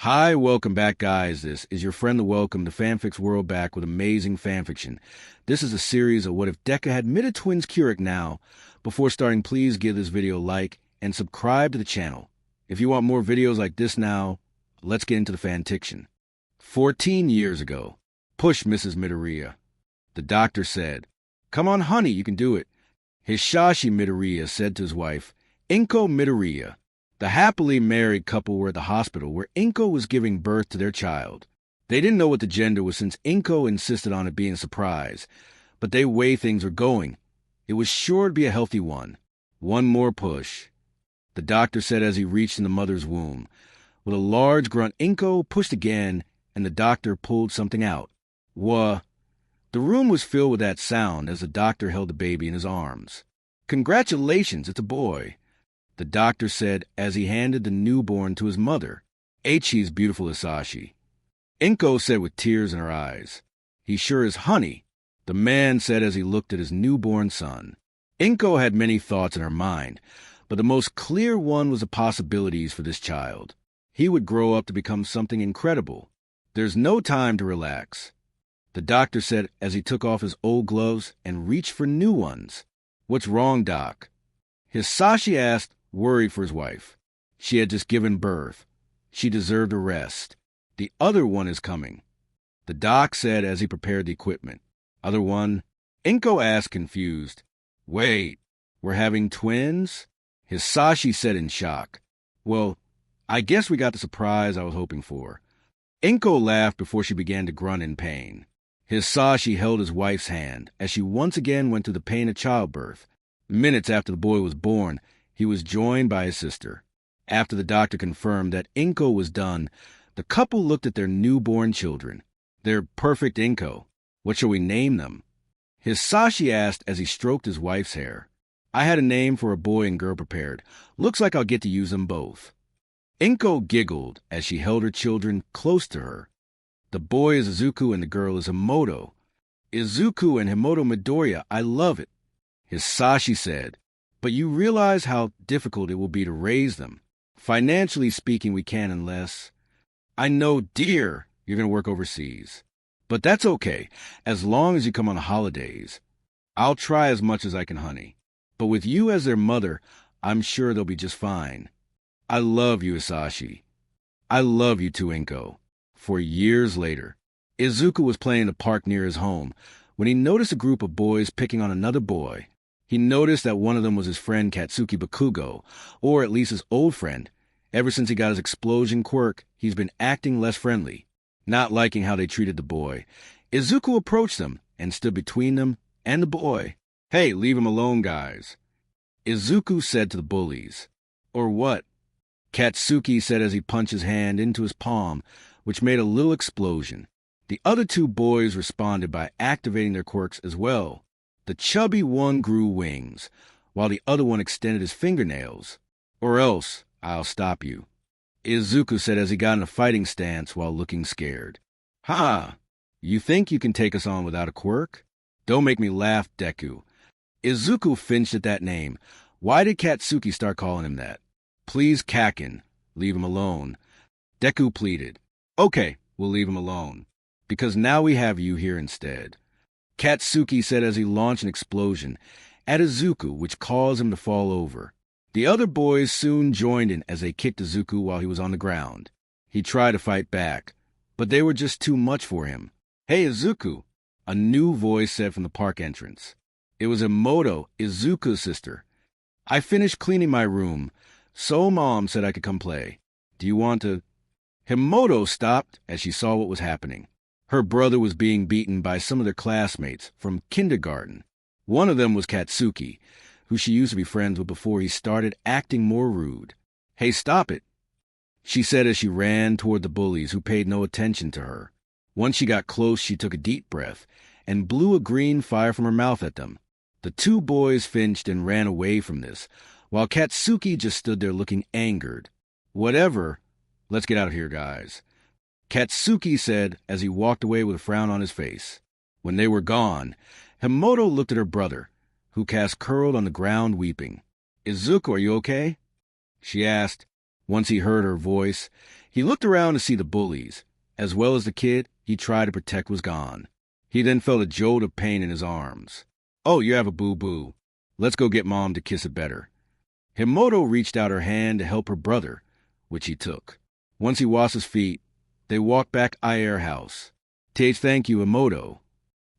Hi, welcome back, guys. This is your friend the Welcome to Fanfic's World back with amazing fanfiction. This is a series of What If Deku had Midotwins Qurik now. Before starting, please give this video a like and subscribe to the channel. If you want more videos like this now, let's get into the fanfiction. 14 years ago. Push, Mrs. Midoriya. The doctor said, "Come on, honey, you can do it." Hisashi Midoriya said to his wife, Inko Midoriya. The happily married couple were at the hospital where Inko was giving birth to their child. They didn't know what the gender was since Inko insisted on it being a surprise, but the way things were going, it was sure to be a healthy one. One more push, the doctor said as he reached in the mother's womb. With a large grunt, Inko pushed again, and the doctor pulled something out. Wha? The room was filled with that sound as the doctor held the baby in his arms. "Congratulations, it's a boy," the doctor said as he handed the newborn to his mother, Aichi's beautiful Hisashi. Inko said with tears in her eyes, "He sure is honey," the man said as he looked at his newborn son. Inko had many thoughts in her mind, but the most clear one was the possibilities for this child. He would grow up to become something incredible. "There's no time to relax," the doctor said as he took off his old gloves and reached for new ones. "What's wrong, Doc?" Hisashi asked, worried for his wife. She had just given birth. She deserved a rest. "The other one is coming," the doc said as he prepared the equipment. "Other one?" Inko asked, confused. "Wait, we're having twins?" Hisashi said in shock. "Well, I guess we got the surprise I was hoping for." Inko laughed before she began to grunt in pain. Hisashi held his wife's hand as she once again went through the pain of childbirth. Minutes after the boy was born, he was joined by his sister. After the doctor confirmed that Inko was done, the couple looked at their newborn children. "They're perfect, Inko. What shall we name them?" Hisashi asked as he stroked his wife's hair. "I had a name for a boy and girl prepared. Looks like I'll get to use them both." Inko giggled as she held her children close to her. "The boy is Izuku and the girl is Himoto." "Izuku and Himoto Midoriya, I love it," Hisashi said. "But you realize how difficult it will be to raise them. Financially speaking, we can unless—" "I know, dear, you're going to work overseas. But that's okay, as long as you come on the holidays. I'll try as much as I can, honey. But with you as their mother, I'm sure they'll be just fine. I love you, Hisashi." "I love you too, Inko." For years later, Izuku was playing in the park near his home when he noticed a group of boys picking on another boy. He noticed that one of them was his friend Katsuki Bakugo, or at least his old friend. Ever since he got his explosion quirk, he's been acting less friendly. Not liking how they treated the boy, Izuku approached them and stood between them and the boy. "Hey, leave him alone, guys," Izuku said to the bullies. "Or what?" Katsuki said as he punched his hand into his palm, which made a little explosion. The other two boys responded by activating their quirks as well. The chubby one grew wings, while the other one extended his fingernails. "Or else, I'll stop you," Izuku said as he got in a fighting stance while looking scared. "Ha! You think you can take us on without a quirk? Don't make me laugh, Deku." Izuku flinched at that name. Why did Katsuki start calling him that? "Please, Kakin, leave him alone," Deku pleaded. "Okay, we'll leave him alone, because now we have you here instead," Katsuki said as he launched an explosion at Izuku, which caused him to fall over. The other boys soon joined in as they kicked Izuku while he was on the ground. He tried to fight back, but they were just too much for him. "Hey, Izuku," a new voice said from the park entrance. It was Himoto, Izuku's sister. "I finished cleaning my room, so Mom said I could come play. Do you want to—" Himoto stopped as she saw what was happening. Her brother was being beaten by some of their classmates from kindergarten. One of them was Katsuki, who she used to be friends with before he started acting more rude. "Hey, stop it," she said as she ran toward the bullies who paid no attention to her. Once she got close, she took a deep breath and blew a green fire from her mouth at them. The two boys flinched and ran away from this, while Katsuki just stood there looking angered. "Whatever. Let's get out of here, guys," Katsuki said as he walked away with a frown on his face. When they were gone, Himoto looked at her brother, who cast curled on the ground weeping. "Izuku, are you okay?" she asked. Once he heard her voice, He looked around to see the bullies, as well as the kid he tried to protect was gone. He then felt a jolt of pain in his arms. "Oh, you have a boo-boo. Let's go get Mom to kiss it better." Himoto reached out her hand to help her brother, which he took. Once he washed his feet, they walked back Air House. "Thank you, Himoto,"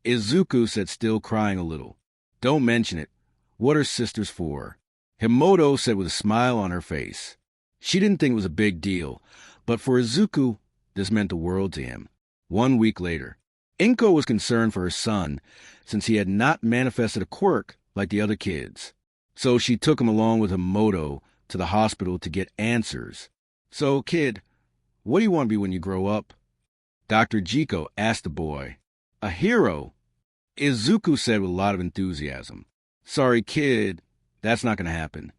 Izuku said, still crying a little. "Don't mention it. What are sisters for?" Himoto said with a smile on her face. She didn't think it was a big deal, but for Izuku, this meant the world to him. 1 week later, Inko was concerned for her son, since he had not manifested a quirk like the other kids. So she took him along with Himoto to the hospital to get answers. "So, kid, what do you want to be when you grow up?" Dr. Jiko asked the boy. "A hero," Izuku said with a lot of enthusiasm. "Sorry, kid, that's not going to happen,"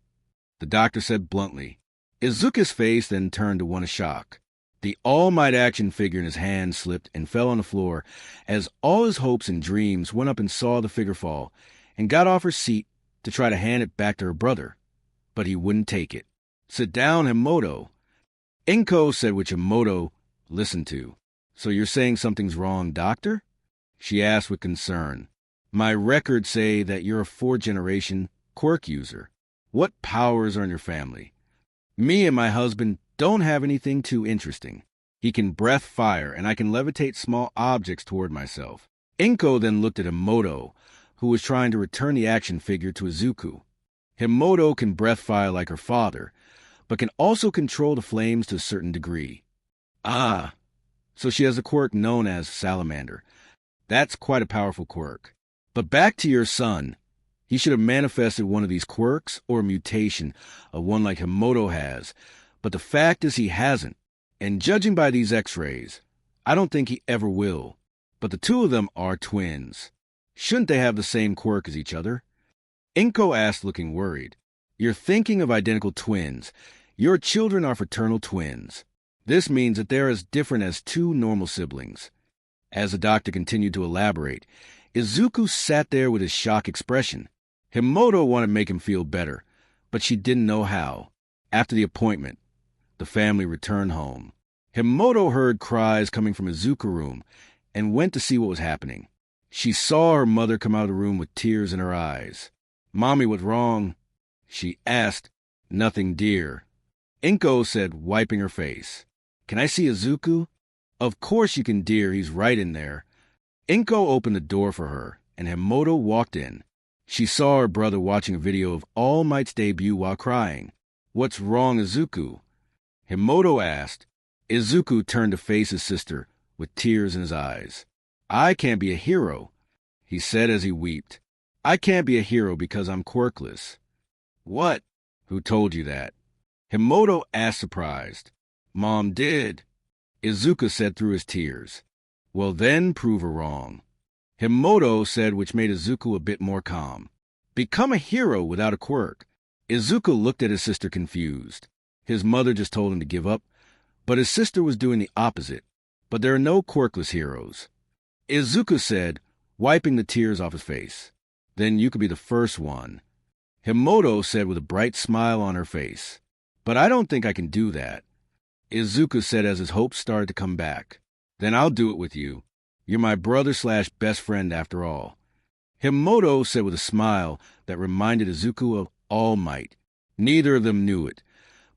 the doctor said bluntly. Izuku's face then turned to one of shock. The All Might action figure in his hand slipped and fell on the floor as all his hopes and dreams went up and saw the figure fall and got off her seat to try to hand it back to her brother. But he wouldn't take it. "Sit down, Himoto," Inko said, which Himoto listened to. "So you're saying something's wrong, doctor?" she asked with concern. "My records say that you're a 4th-generation quirk user. What powers are in your family?" "Me and my husband don't have anything too interesting. He can breath fire, and I can levitate small objects toward myself." Inko then looked at Himoto, who was trying to return the action figure to Izuku. Himoto can breath fire like her father, but can also control the flames to a certain degree. "Ah, so she has a quirk known as Salamander. That's quite a powerful quirk. But back to your son. He should have manifested one of these quirks or a mutation of one like Himoto has, but the fact is he hasn't, and judging by these x-rays, I don't think he ever will. But the two of them are twins. Shouldn't they have the same quirk as each other?" Inko asked, looking worried. "You're thinking of identical twins. Your children are fraternal twins. This means that they're as different as two normal siblings." As the doctor continued to elaborate, Izuku sat there with his shocked expression. Himoto wanted to make him feel better, but she didn't know how. After the appointment, the family returned home. Himoto heard cries coming from Izuku's room and went to see what was happening. She saw her mother come out of the room with tears in her eyes. "Mommy, what's wrong?" she asked. "Nothing, dear," Inko said, wiping her face. "Can I see Izuku?" "Of course you can, dear. He's right in there." Inko opened the door for her, and Himoto walked in. She saw her brother watching a video of All Might's debut while crying. "What's wrong, Izuku?" Himoto asked. Izuku turned to face his sister with tears in his eyes. "I can't be a hero," he said as he wept. "I can't be a hero because I'm quirkless." "What? Who told you that?" Himoto asked, surprised. "Mom did," Izuku said through his tears. "Well then, prove her wrong," Himoto said, which made Izuku a bit more calm. "Become a hero without a quirk." Izuku looked at his sister confused. His mother just told him to give up, but his sister was doing the opposite. "But there are no quirkless heroes," Izuku said, wiping the tears off his face. "Then you could be the first one," Himoto said with a bright smile on her face. "But I don't think I can do that," Izuku said as his hopes started to come back. "Then I'll do it with you. You're my brother/best friend after all," Himoto said with a smile that reminded Izuku of All Might. Neither of them knew it,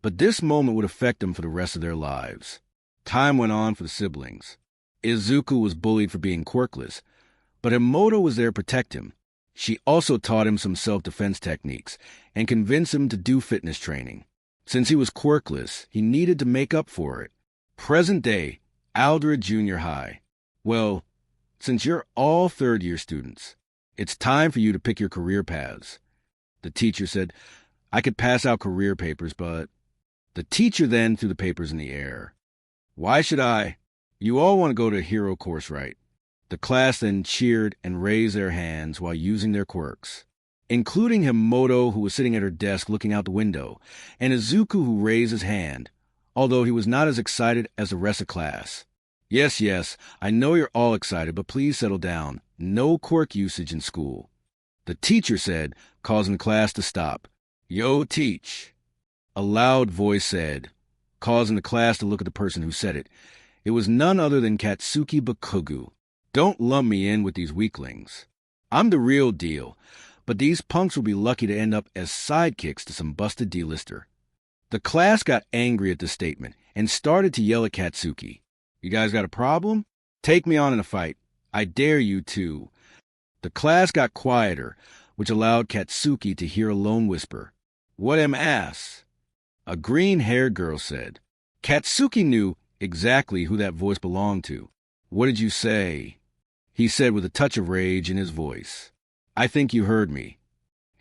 but this moment would affect them for the rest of their lives. Time went on for the siblings. Izuku was bullied for being quirkless, but Himoto was there to protect him. She also taught him some self-defense techniques and convinced him to do fitness training. Since he was quirkless, he needed to make up for it. Present day, Aldred Junior High. "Well, since you're all third-year students, it's time for you to pick your career paths," the teacher said. "I could pass out career papers, but..." The teacher then threw the papers in the air. "Why should I? You all want to go to a hero course, right?" The class then cheered and raised their hands while using their quirks, including Himoto, who was sitting at her desk looking out the window, and Izuku, who raised his hand, although he was not as excited as the rest of class. Yes, I know you're all excited, but please settle down. No quirk usage in school," the teacher said, causing the class to stop. "Yo, teach," a loud voice said. causing the class to look at the person who said it. It was none other than Katsuki Bakugu. Don't lump me in with these weaklings. I'm the real deal, but these punks will be lucky to end up as sidekicks to some busted D-lister. The class got angry at this statement and started to yell at Katsuki. You guys got a problem? Take me on in a fight. I dare you to. The class got quieter, which allowed Katsuki to hear a lone whisper. What am ass? A green-haired girl said. Katsuki knew exactly who that voice belonged to. What did you say? He said with a touch of rage in his voice. I think you heard me.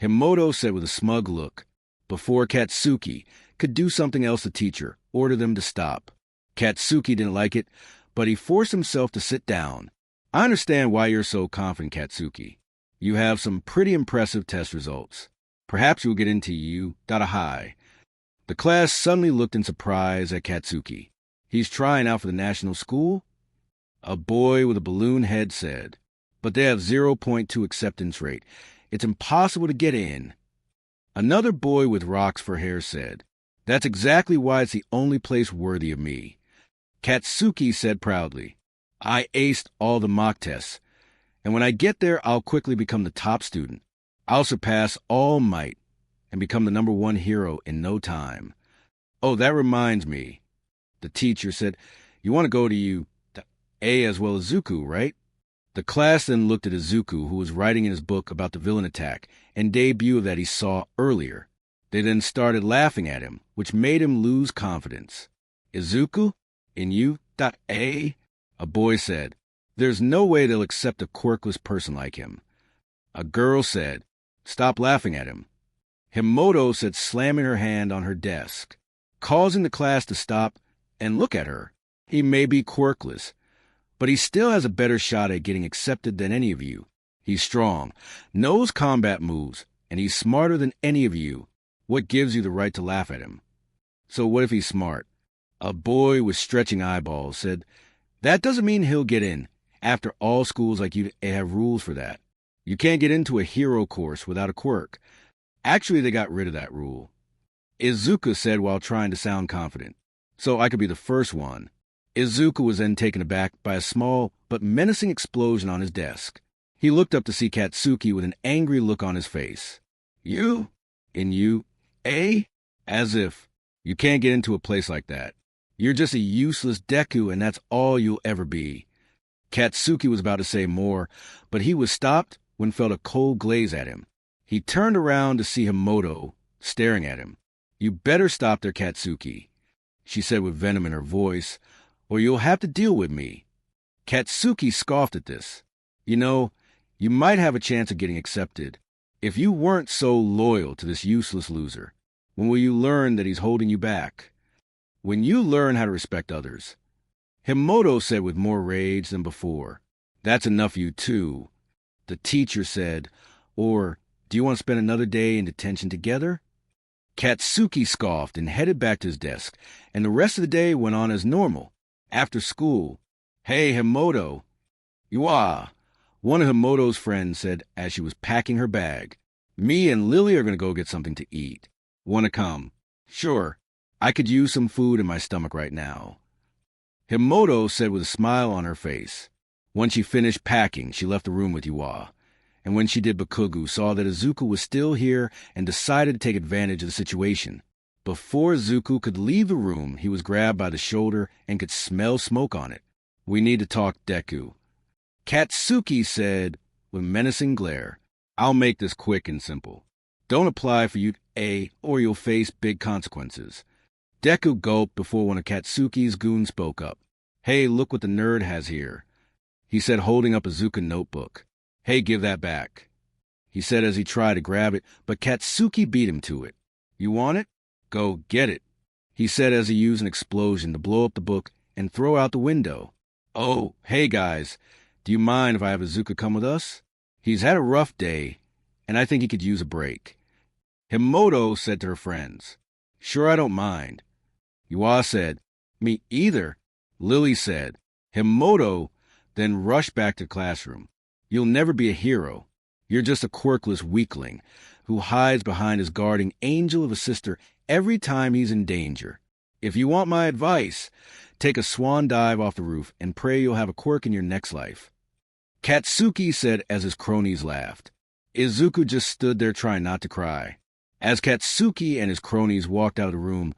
Himoto said with a smug look. Before Katsuki could do something else, the teacher ordered them to stop. Katsuki didn't like it, but he forced himself to sit down. I understand why you're so confident, Katsuki. You have some pretty impressive test results. Perhaps you'll get into high. The class suddenly looked in surprise at Katsuki. He's trying out for the national school? A boy with a balloon head said. But they have 0.2 acceptance rate. It's impossible to get in. Another boy with rocks for hair said. That's exactly why it's the only place worthy of me. Katsuki said proudly. I aced all the mock tests, and when I get there, I'll quickly become the top student. I'll surpass All Might and become the #1 hero in no time. Oh, that reminds me. The teacher said, you want to go to A as well as Zuko, right? The class then looked at Izuku, who was writing in his book about the villain attack and debut that he saw earlier. They then started laughing at him, which made him lose confidence. Izuku? In A? A boy said. There's no way they'll accept a quirkless person like him. A girl said. Stop laughing at him. Himoto said, slamming her hand on her desk, causing the class to stop and look at her. He may be quirkless, but he still has a better shot at getting accepted than any of you. He's strong, knows combat moves, and he's smarter than any of you. What gives you the right to laugh at him? So what if he's smart? A boy with stretching eyeballs said, that doesn't mean he'll get in. After all, schools like you have rules for that. You can't get into a hero course without a quirk. Actually, they got rid of that rule. Izuku said while trying to sound confident. So I could be the first one. Izuku was then taken aback by a small but menacing explosion on his desk. He looked up to see Katsuki with an angry look on his face. You? In A? As if. You can't get into a place like that. You're just a useless Deku, and that's all you'll ever be. Katsuki was about to say more, but he was stopped when felt a cold glaze at him. He turned around to see Himoto staring at him. You better stop there, Katsuki, she said with venom in her voice, or you'll have to deal with me. Katsuki scoffed at this. You know, you might have a chance of getting accepted if you weren't so loyal to this useless loser. When will you learn that he's holding you back? When you learn how to respect others. Himoto said with more rage than before. That's enough of you too. The teacher said, or do you want to spend another day in detention together? Katsuki scoffed and headed back to his desk, and the rest of the day went on as normal. After school, hey, Himoto. One of Himoto's friends said as she was packing her bag. Me and Lily are going to go get something to eat. Want to come? Sure. I could use some food in my stomach right now. Himoto said with a smile on her face. When she finished packing, she left the room with Yuwa. And when she did, Bakugu saw that Izuku was still here and decided to take advantage of the situation. Before Izuku could leave the room, he was grabbed by the shoulder and could smell smoke on it. We need to talk, Deku. Katsuki said with menacing glare. I'll make this quick and simple. Don't apply for A or you'll face big consequences. Deku gulped before one of Katsuki's goons spoke up. Hey, look what the nerd has here, he said, holding up a Izuku notebook. Hey, give that back, he said as he tried to grab it, but Katsuki beat him to it. You want it? Go get it, he said as he used an explosion to blow up the book and throw out the window. Oh, hey guys, do you mind if I have Izuku come with us? He's had a rough day, and I think he could use a break. Himoto said to her friends. Sure, I don't mind. Yuwa said, me either. Lily said. Himoto then rushed back to the classroom. You'll never be a hero. You're just a quirkless weakling who hides behind his guardian angel of a sister every time he's in danger. If you want my advice, take a swan dive off the roof and pray you'll have a quirk in your next life. Katsuki said as his cronies laughed. Izuku just stood there trying not to cry. As Katsuki and his cronies walked out of the room,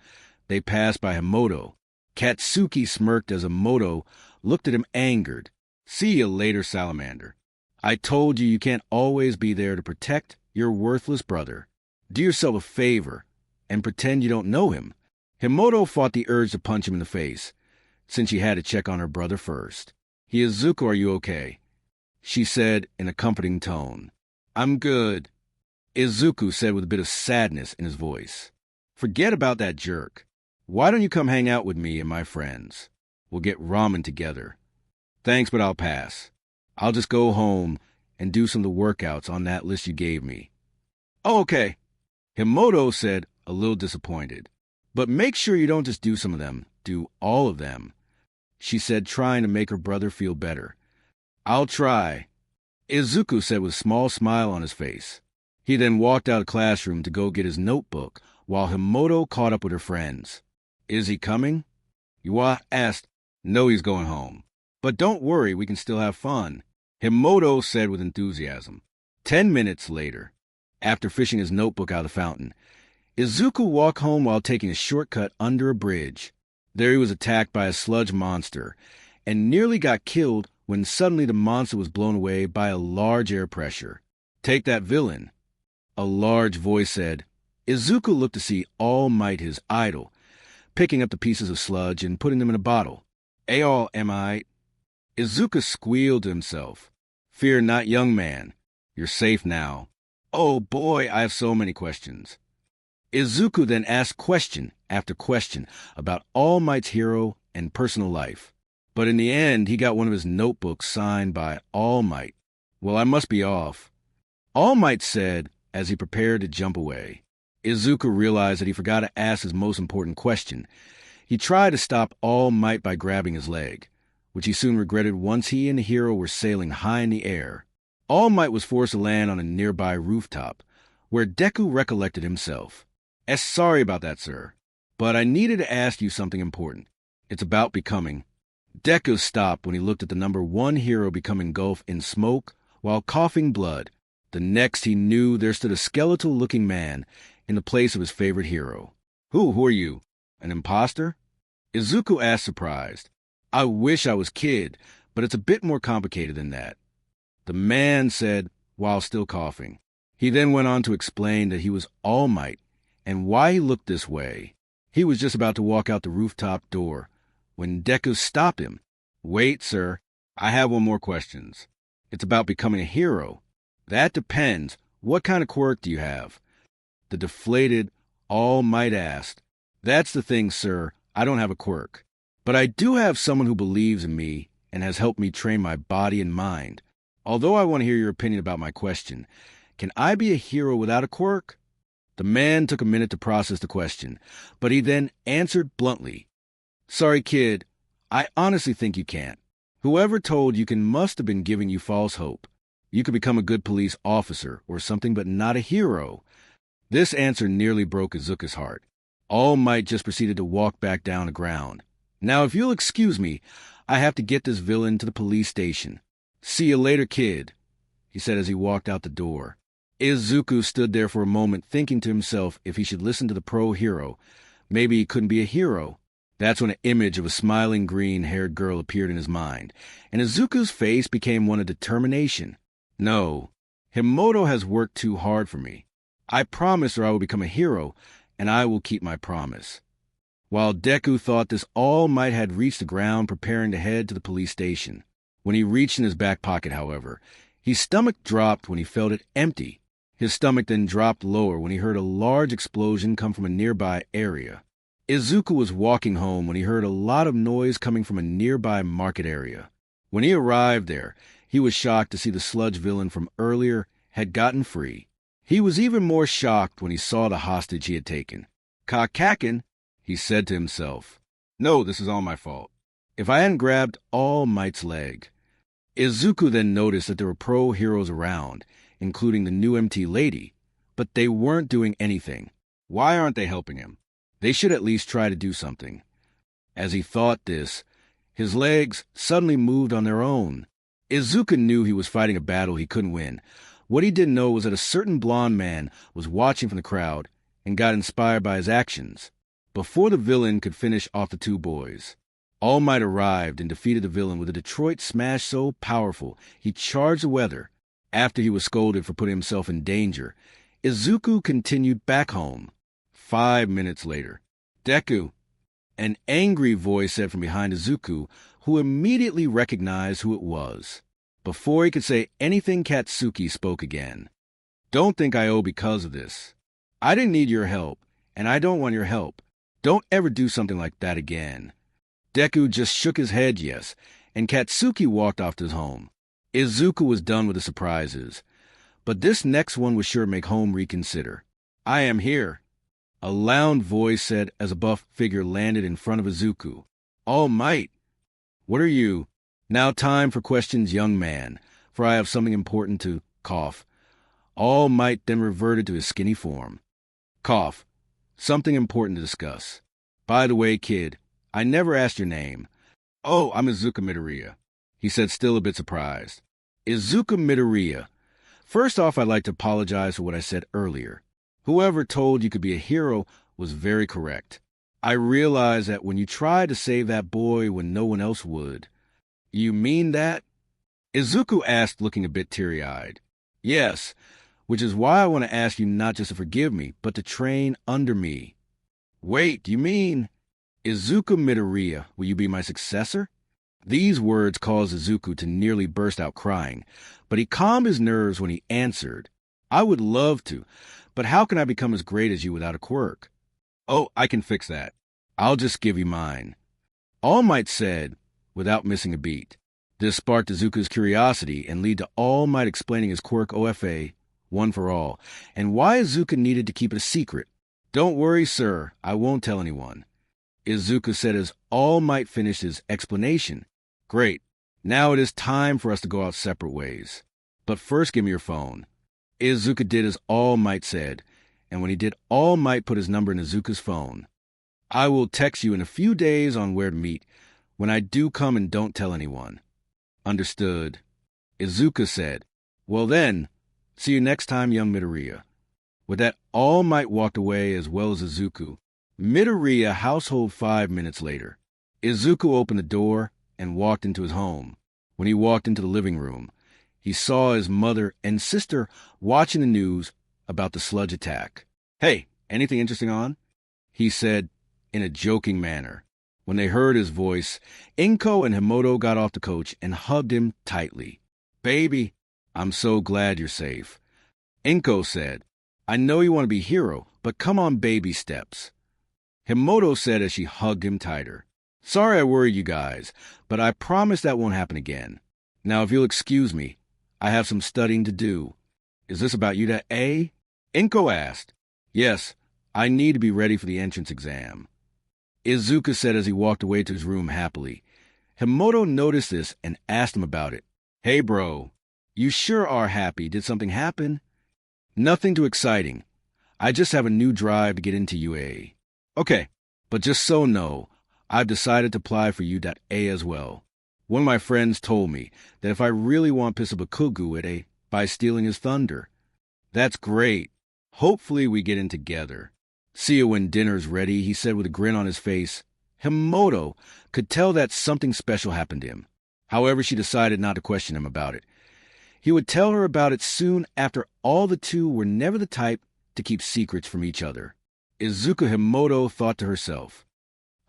they passed by Himoto. Katsuki smirked as Himoto looked at him angered. See you later, salamander. I told you can't always be there to protect your worthless brother. Do yourself a favor and pretend you don't know him. Himoto fought the urge to punch him in the face, since she had to check on her brother first. Izuku, are you okay? She said in a comforting tone. I'm good, Izuku said with a bit of sadness in his voice. Forget about that jerk. Why don't you come hang out with me and my friends? We'll get ramen together. Thanks, but I'll pass. I'll just go home and do some of the workouts on that list you gave me. Oh, okay, Himoto said, a little disappointed. But make sure you don't just do some of them, do all of them, she said, trying to make her brother feel better. I'll try, Izuku said with a small smile on his face. He then walked out of the classroom to go get his notebook while Himoto caught up with her friends. Is he coming? Yua asked. No, he's going home. But don't worry, we can still have fun, Himoto said with enthusiasm. 10 minutes later, after fishing his notebook out of the fountain, Izuku walked home while taking a shortcut under a bridge. There he was attacked by a sludge monster and nearly got killed when suddenly the monster was blown away by a large air pressure. Take that villain, a large voice said. Izuku looked to see All Might, his idol, picking up the pieces of sludge and putting them in a bottle. All Might. Izuku squealed to himself. Fear not, young man. You're safe now. Oh boy, I have so many questions. Izuku then asked question after question about All Might's hero and personal life. But in the end, he got one of his notebooks signed by All Might. Well, I must be off, All Might said as he prepared to jump away. Izuku realized that he forgot to ask his most important question. He tried to stop All Might by grabbing his leg, which he soon regretted once he and the hero were sailing high in the air. All Might was forced to land on a nearby rooftop, where Deku recollected himself. Sorry about that, sir, but I needed to ask you something important. It's about becoming. Deku stopped when he looked at the number 1 hero become engulfed in smoke while coughing blood. The next he knew there stood a skeletal-looking man in the place of his favorite hero. Who are you? An imposter? Izuku asked, surprised. I wish I was Kid, but it's a bit more complicated than that, the man said while still coughing. He then went on to explain that he was All Might and why he looked this way. He was just about to walk out the rooftop door when Deku stopped him. Wait, sir, I have one more question. It's about becoming a hero. That depends. What kind of quirk do you have? The deflated All Might asked. That's the thing, sir. I don't have a quirk. But I do have someone who believes in me and has helped me train my body and mind. Although I want to hear your opinion about my question, can I be a hero without a quirk? The man took a minute to process the question, but he then answered bluntly. Sorry, Kid. I honestly think you can't. Whoever told you can must have been giving you false hope. You could become a good police officer or something, but not a hero. This answer nearly broke Izuku's heart. All Might just proceeded to walk back down the ground. Now, if you'll excuse me, I have to get this villain to the police station. See you later, Kid, he said as he walked out the door. Izuku stood there for a moment thinking to himself if he should listen to the pro-hero. Maybe he couldn't be a hero. That's when an image of a smiling green-haired girl appeared in his mind, and Izuku's face became one of determination. No, Himoto has worked too hard for me. I promised her I will become a hero, and I will keep my promise. While Deku thought this, All Might had reached the ground preparing to head to the police station. When he reached in his back pocket, however, his stomach dropped when he felt it empty. His stomach then dropped lower when he heard a large explosion come from a nearby area. Izuku was walking home when he heard a lot of noise coming from a nearby market area. When he arrived there, he was shocked to see the sludge villain from earlier had gotten free. He was even more shocked when he saw the hostage he had taken. Kakakin, he said to himself. No, this is all my fault. If I hadn't grabbed All Might's leg. Izuku then noticed that there were pro-heroes around, including the new MT lady, but they weren't doing anything. Why aren't they helping him? They should at least try to do something. As he thought this, his legs suddenly moved on their own. Izuku knew he was fighting a battle he couldn't win. What he didn't know was that a certain blond man was watching from the crowd and got inspired by his actions. Before the villain could finish off the two boys, All Might arrived and defeated the villain with a Detroit smash so powerful he charged the weather. After he was scolded for putting himself in danger, Izuku continued back home. 5 minutes later, Deku, an angry voice said from behind Izuku, who immediately recognized who it was. Before he could say anything, Katsuki spoke again. Don't think I owe because of this. I didn't need your help, and I don't want your help. Don't ever do something like that again. Deku just shook his head yes, and Katsuki walked off to his home. Izuku was done with the surprises, but this next one would sure make home reconsider. I am here, a loud voice said as a buff figure landed in front of Izuku. All Might. What are you? Now time for questions, young man, for I have something important to cough. All Might then reverted to his skinny form. Cough. Something important to discuss. By the way, kid, I never asked your name. Oh, I'm Izuku Midoriya, he said, still a bit surprised. Izuku Midoriya. First off, I'd like to apologize for what I said earlier. Whoever told you could be a hero was very correct. I realize that when you tried to save that boy when no one else would. You mean that? Izuku asked, looking a bit teary-eyed. Yes, which is why I want to ask you not just to forgive me, but to train under me. Wait, you mean? Izuku Midoriya, will you be my successor? These words caused Izuku to nearly burst out crying, but he calmed his nerves when he answered. I would love to, but how can I become as great as you without a quirk? Oh, I can fix that. I'll just give you mine. All Might said, without missing a beat. This sparked Izuku's curiosity and led to All Might explaining his quirk OFA, one for all, and why Izuku needed to keep it a secret. Don't worry, sir, I won't tell anyone. Izuku said as All Might finished his explanation. Great. Now it is time for us to go out separate ways. But first give me your phone. Izuku did as All Might said, and when he did, All Might put his number in Izuku's phone. I will text you in a few days on where to meet. When I do come, and don't tell anyone. Understood. Izuku said, Well then, see you next time, young Midoriya. With that, All Might walked away as well as Izuku. Midoriya household 5 minutes later. Izuku opened the door and walked into his home. When he walked into the living room, he saw his mother and sister watching the news about the sludge attack. Hey, anything interesting on? He said in a joking manner. When they heard his voice, Inko and Himoto got off the coach and hugged him tightly. Baby, I'm so glad you're safe. Inko said, I know you want to be a hero, but come on baby steps. Himoto said as she hugged him tighter. Sorry I worried you guys, but I promise that won't happen again. Now, if you'll excuse me, I have some studying to do. Is this about you to A? Inko asked. Yes, I need to be ready for the entrance exam. Izuku said as he walked away to his room happily. Himoto noticed this and asked him about it. Hey, bro, you sure are happy. Did something happen? Nothing too exciting. I just have a new drive to get into UA. Okay, but just so know, I've decided to apply for U.A as well. One of my friends told me that if I really want to piss up a Kugu at A by stealing his thunder. That's great. Hopefully we get in together. See you when dinner's ready, he said with a grin on his face. Himoto could tell that something special happened to him. However, she decided not to question him about it. He would tell her about it soon. After all, the two were never the type to keep secrets from each other. Izuku Himoto thought to herself,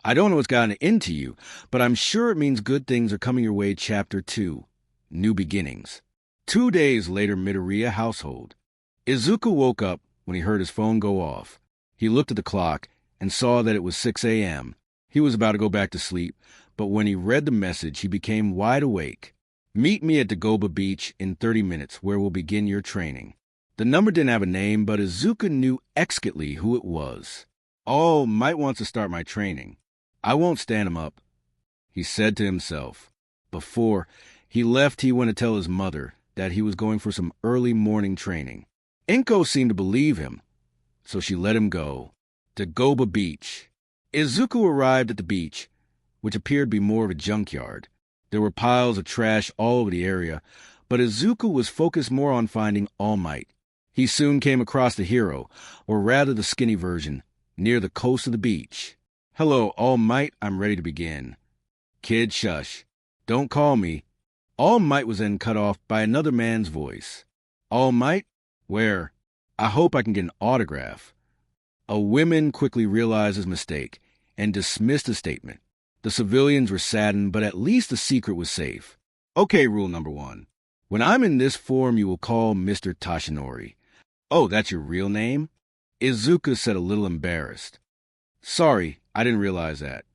I don't know what's gotten into you, but I'm sure it means good things are coming your way. Chapter 2, New Beginnings. 2 days later, Midoriya household. Izuku woke up when he heard his phone go off. He looked at the clock and saw that it was 6 a.m. He was about to go back to sleep, but when he read the message, he became wide awake. Meet me at Dagoba Beach in 30 minutes, where we'll begin your training. The number didn't have a name, but Izuku knew exquisitely who it was. All Might wants to start my training. I won't stand him up, he said to himself. Before he left, he went to tell his mother that he was going for some early morning training. Inko seemed to believe him, so she let him go. Dagoba Beach. Izuku arrived at the beach, which appeared to be more of a junkyard. There were piles of trash all over the area, but Izuku was focused more on finding All Might. He soon came across the hero, or rather the skinny version, near the coast of the beach. "Hello, All Might, I'm ready to begin." "Kid, shush. Don't call me." All Might was then cut off by another man's voice. "All Might? Where? I hope I can get an autograph." A woman quickly realized his mistake and dismissed the statement. The civilians were saddened, but at least the secret was safe. "Okay, rule number 1. When I'm in this form, you will call Mr. Tashinori." "Oh, that's your real name?" Izuku said, a little embarrassed. "Sorry, I didn't realize that."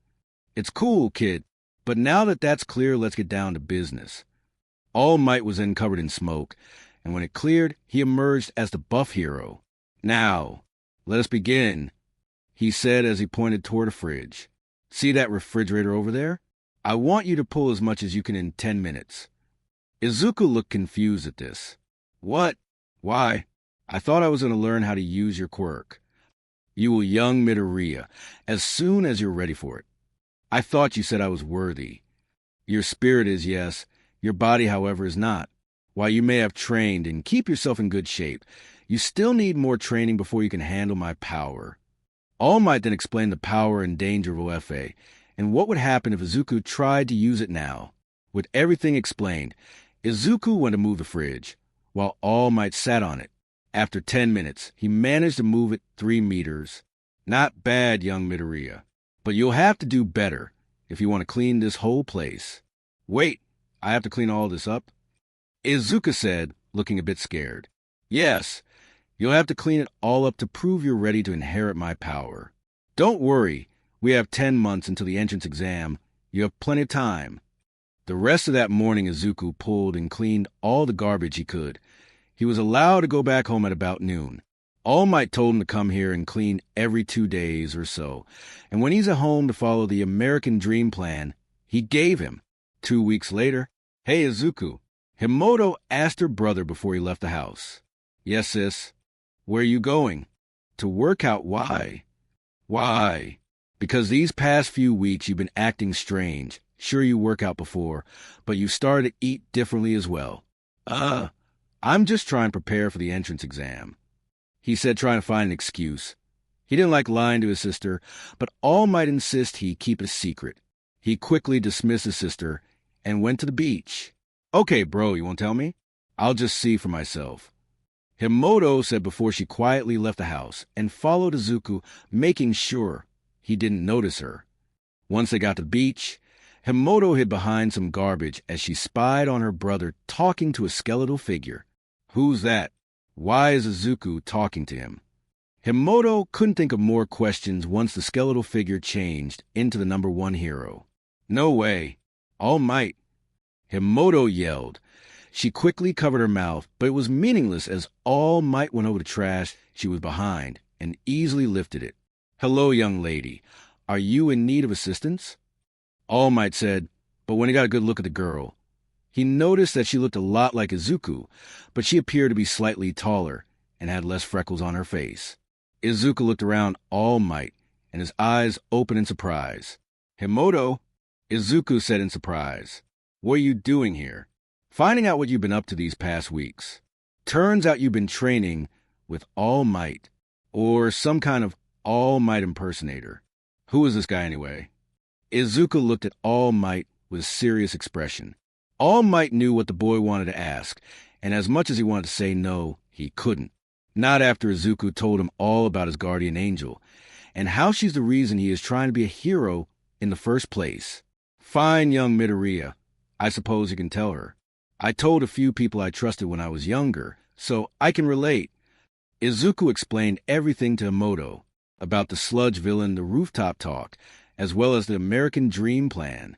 "It's cool, kid, but now that that's clear, let's get down to business." All Might was then covered in smoke, and when it cleared, he emerged as the buff hero. "Now, let us begin," he said as he pointed toward a fridge. "See that refrigerator over there? I want you to pull as much as you can in 10 minutes. Izuku looked confused at this. "What? Why? I thought I was going to learn how to use your quirk." "You will young Midoriya as soon as you're ready for it." "I thought you said I was worthy." "Your spirit is, yes. Your body, however, is not. While you may have trained and keep yourself in good shape, you still need more training before you can handle my power." All Might then explained the power and danger of OFA, and what would happen if Izuku tried to use it now. With everything explained, Izuku went to move the fridge, while All Might sat on it. After 10 minutes, he managed to move it 3 meters. "Not bad, young Midoriya, but you'll have to do better if you want to clean this whole place." "Wait, I have to clean all this up?" Izuku said, looking a bit scared. "Yes, you'll have to clean it all up to prove you're ready to inherit my power. Don't worry, we have 10 months until the entrance exam. You have plenty of time." The rest of that morning, Izuku pulled and cleaned all the garbage he could. He was allowed to go back home at about noon. All Might told him to come here and clean every 2 days or so, and when he's at home to follow the American Dream Plan he gave him. 2 weeks later, "Hey, Izuku." Himoto asked her brother before he left the house. "Yes, sis." "Where are you going?" "To work out." "Why?" "Why?" "Because these past few weeks you've been acting strange. Sure, you work out before, but you started to eat differently as well." I'm just trying to prepare for the entrance exam," he said, trying to find an excuse. He didn't like lying to his sister, but All Might insist he keep it a secret. He quickly dismissed his sister and went to the beach. "Okay, bro, you won't tell me? I'll just see for myself," Himoto said before she quietly left the house and followed Izuku, making sure he didn't notice her. Once they got to the beach, Himoto hid behind some garbage as she spied on her brother talking to a skeletal figure. Who's that? Why is Izuku talking to him? Himoto couldn't think of more questions once the skeletal figure changed into the number 1 hero. "No way. All Might," Himoto yelled. She quickly covered her mouth, but it was meaningless as All Might went over the trash she was behind and easily lifted it. "Hello, young lady. Are you in need of assistance?" All Might said, but when he got a good look at the girl, he noticed that she looked a lot like Izuku, but she appeared to be slightly taller and had less freckles on her face. Izuku looked around All Might, and his eyes opened in surprise. "Himoto," Izuku said in surprise. "What are you doing here?" "Finding out what you've been up to these past weeks. Turns out you've been training with All Might, or some kind of All Might impersonator." "Who is this guy anyway?" Izuku looked at All Might with a serious expression. All Might knew what the boy wanted to ask, and as much as he wanted to say no, he couldn't. Not after Izuku told him all about his guardian angel, and how she's the reason he is trying to be a hero in the first place. "Fine, young Midoriya. I suppose you can tell her. I told a few people I trusted when I was younger, so I can relate." Izuku explained everything to Himoto about the sludge villain, the rooftop talk, as well as the American Dream Plan.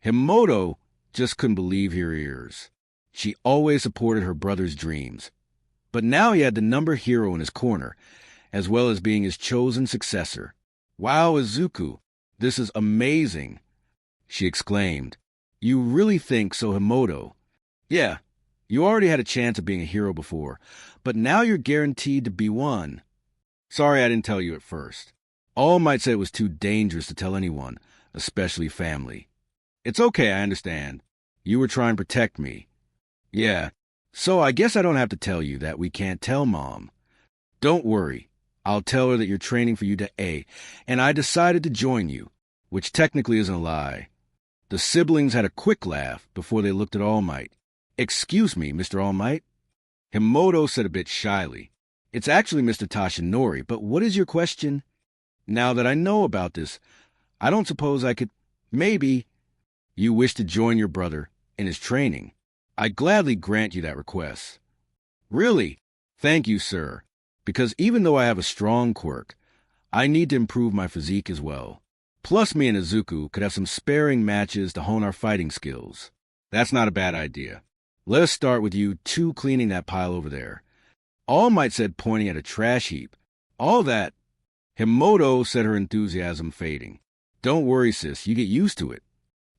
Himoto just couldn't believe her ears. She always supported her brother's dreams. But now he had the number hero in his corner, as well as being his chosen successor. "Wow, Izuku, this is amazing," she exclaimed. "You really think so, Himoto?" "Yeah, you already had a chance of being a hero before, but now you're guaranteed to be one." "Sorry I didn't tell you at first." All Might said it was too dangerous to tell anyone, especially family. It's okay, I understand. You were trying to protect me. Yeah, so I guess I don't have to tell you that we can't tell Mom. Don't worry. I'll tell her that you're training for UDA, and I decided to join you, which technically isn't a lie. The siblings had a quick laugh before they looked at All Might. Excuse me, Mr. All Might? Himoto said a bit shyly. It's actually Mr. Tashinori, but what is your question? Now that I know about this, I don't suppose I could... Maybe you wish to join your brother in his training. I gladly grant you that request. Really? Thank you, sir. Because even though I have a strong quirk, I need to improve my physique as well. Plus me and Izuku could have some sparring matches to hone our fighting skills. That's not a bad idea. Let us start with you two cleaning that pile over there. All Might said, pointing at a trash heap. All that. Himoto said, her enthusiasm fading. Don't worry, sis, you get used to it.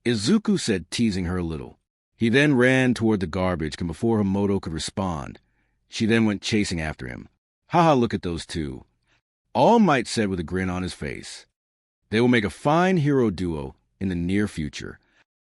Izuku said, teasing her a little. He then ran toward the garbage, and before Himoto could respond, she then went chasing after him. Haha, look at those two. All Might said with a grin on his face. They will make a fine hero duo in the near future.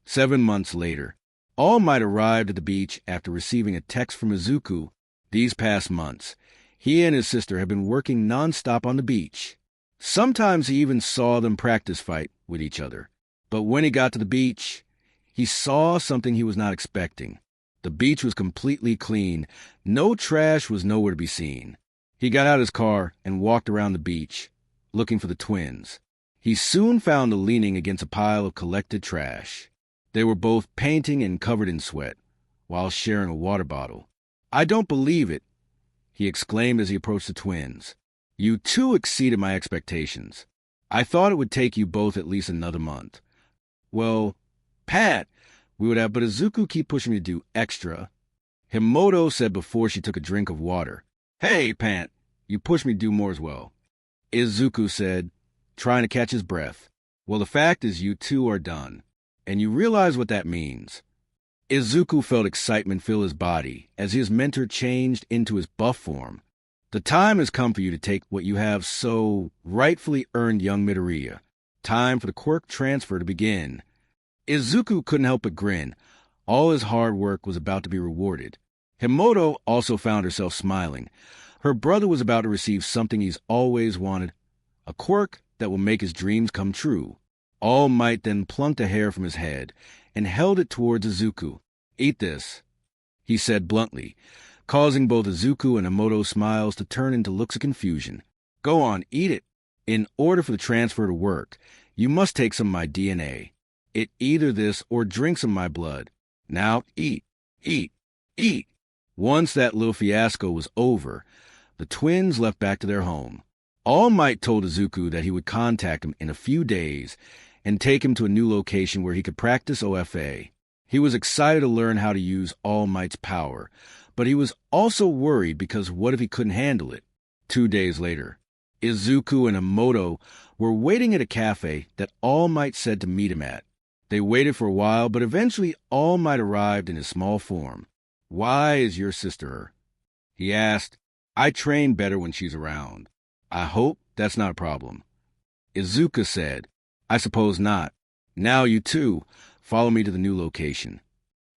7 months later, All Might arrived at the beach after receiving a text from Izuku. These past months, he and his sister had been working non-stop on the beach. Sometimes he even saw them practice fight with each other. But when he got to the beach, he saw something he was not expecting. The beach was completely clean. No trash was nowhere to be seen. He got out of his car and walked around the beach, looking for the twins. He soon found them leaning against a pile of collected trash. They were both painting and covered in sweat, while sharing a water bottle. I don't believe it, he exclaimed as he approached the twins. You two exceeded my expectations. I thought it would take you both at least another month. Well, Pat, we would have, but Izuku keep pushing me to do extra. Himoto said before she took a drink of water. Hey, Pat, you pushed me to do more as well. Izuku said, trying to catch his breath. Well, the fact is you two are done, and you realize what that means. Izuku felt excitement fill his body as his mentor changed into his buff form. The time has come for you to take what you have so rightfully earned, young Midoriya. Time for the quirk transfer to begin. Izuku couldn't help but grin. All his hard work was about to be rewarded. Himoto also found herself smiling. Her brother was about to receive something he's always wanted, a quirk that will make his dreams come true. All Might then plucked a hair from his head and held it towards Izuku. Eat this, he said bluntly, causing both Izuku and Himoto's smiles to turn into looks of confusion. Go on, eat it. In order for the transfer to work, you must take some of my DNA. Eat either this or drink some of my blood. Now eat, eat, eat. Once that little fiasco was over, the twins left back to their home. All Might told Izuku that he would contact him in a few days and take him to a new location where he could practice OFA. He was excited to learn how to use All Might's power, but he was also worried because what if he couldn't handle it? 2 days later, Izuku and Himoto were waiting at a cafe that All Might said to meet him at. They waited for a while, but eventually All Might arrived in his small form. Why is your sister? He asked. I train better when she's around. I hope that's not a problem. Izuku said, I suppose not. Now you two, follow me to the new location.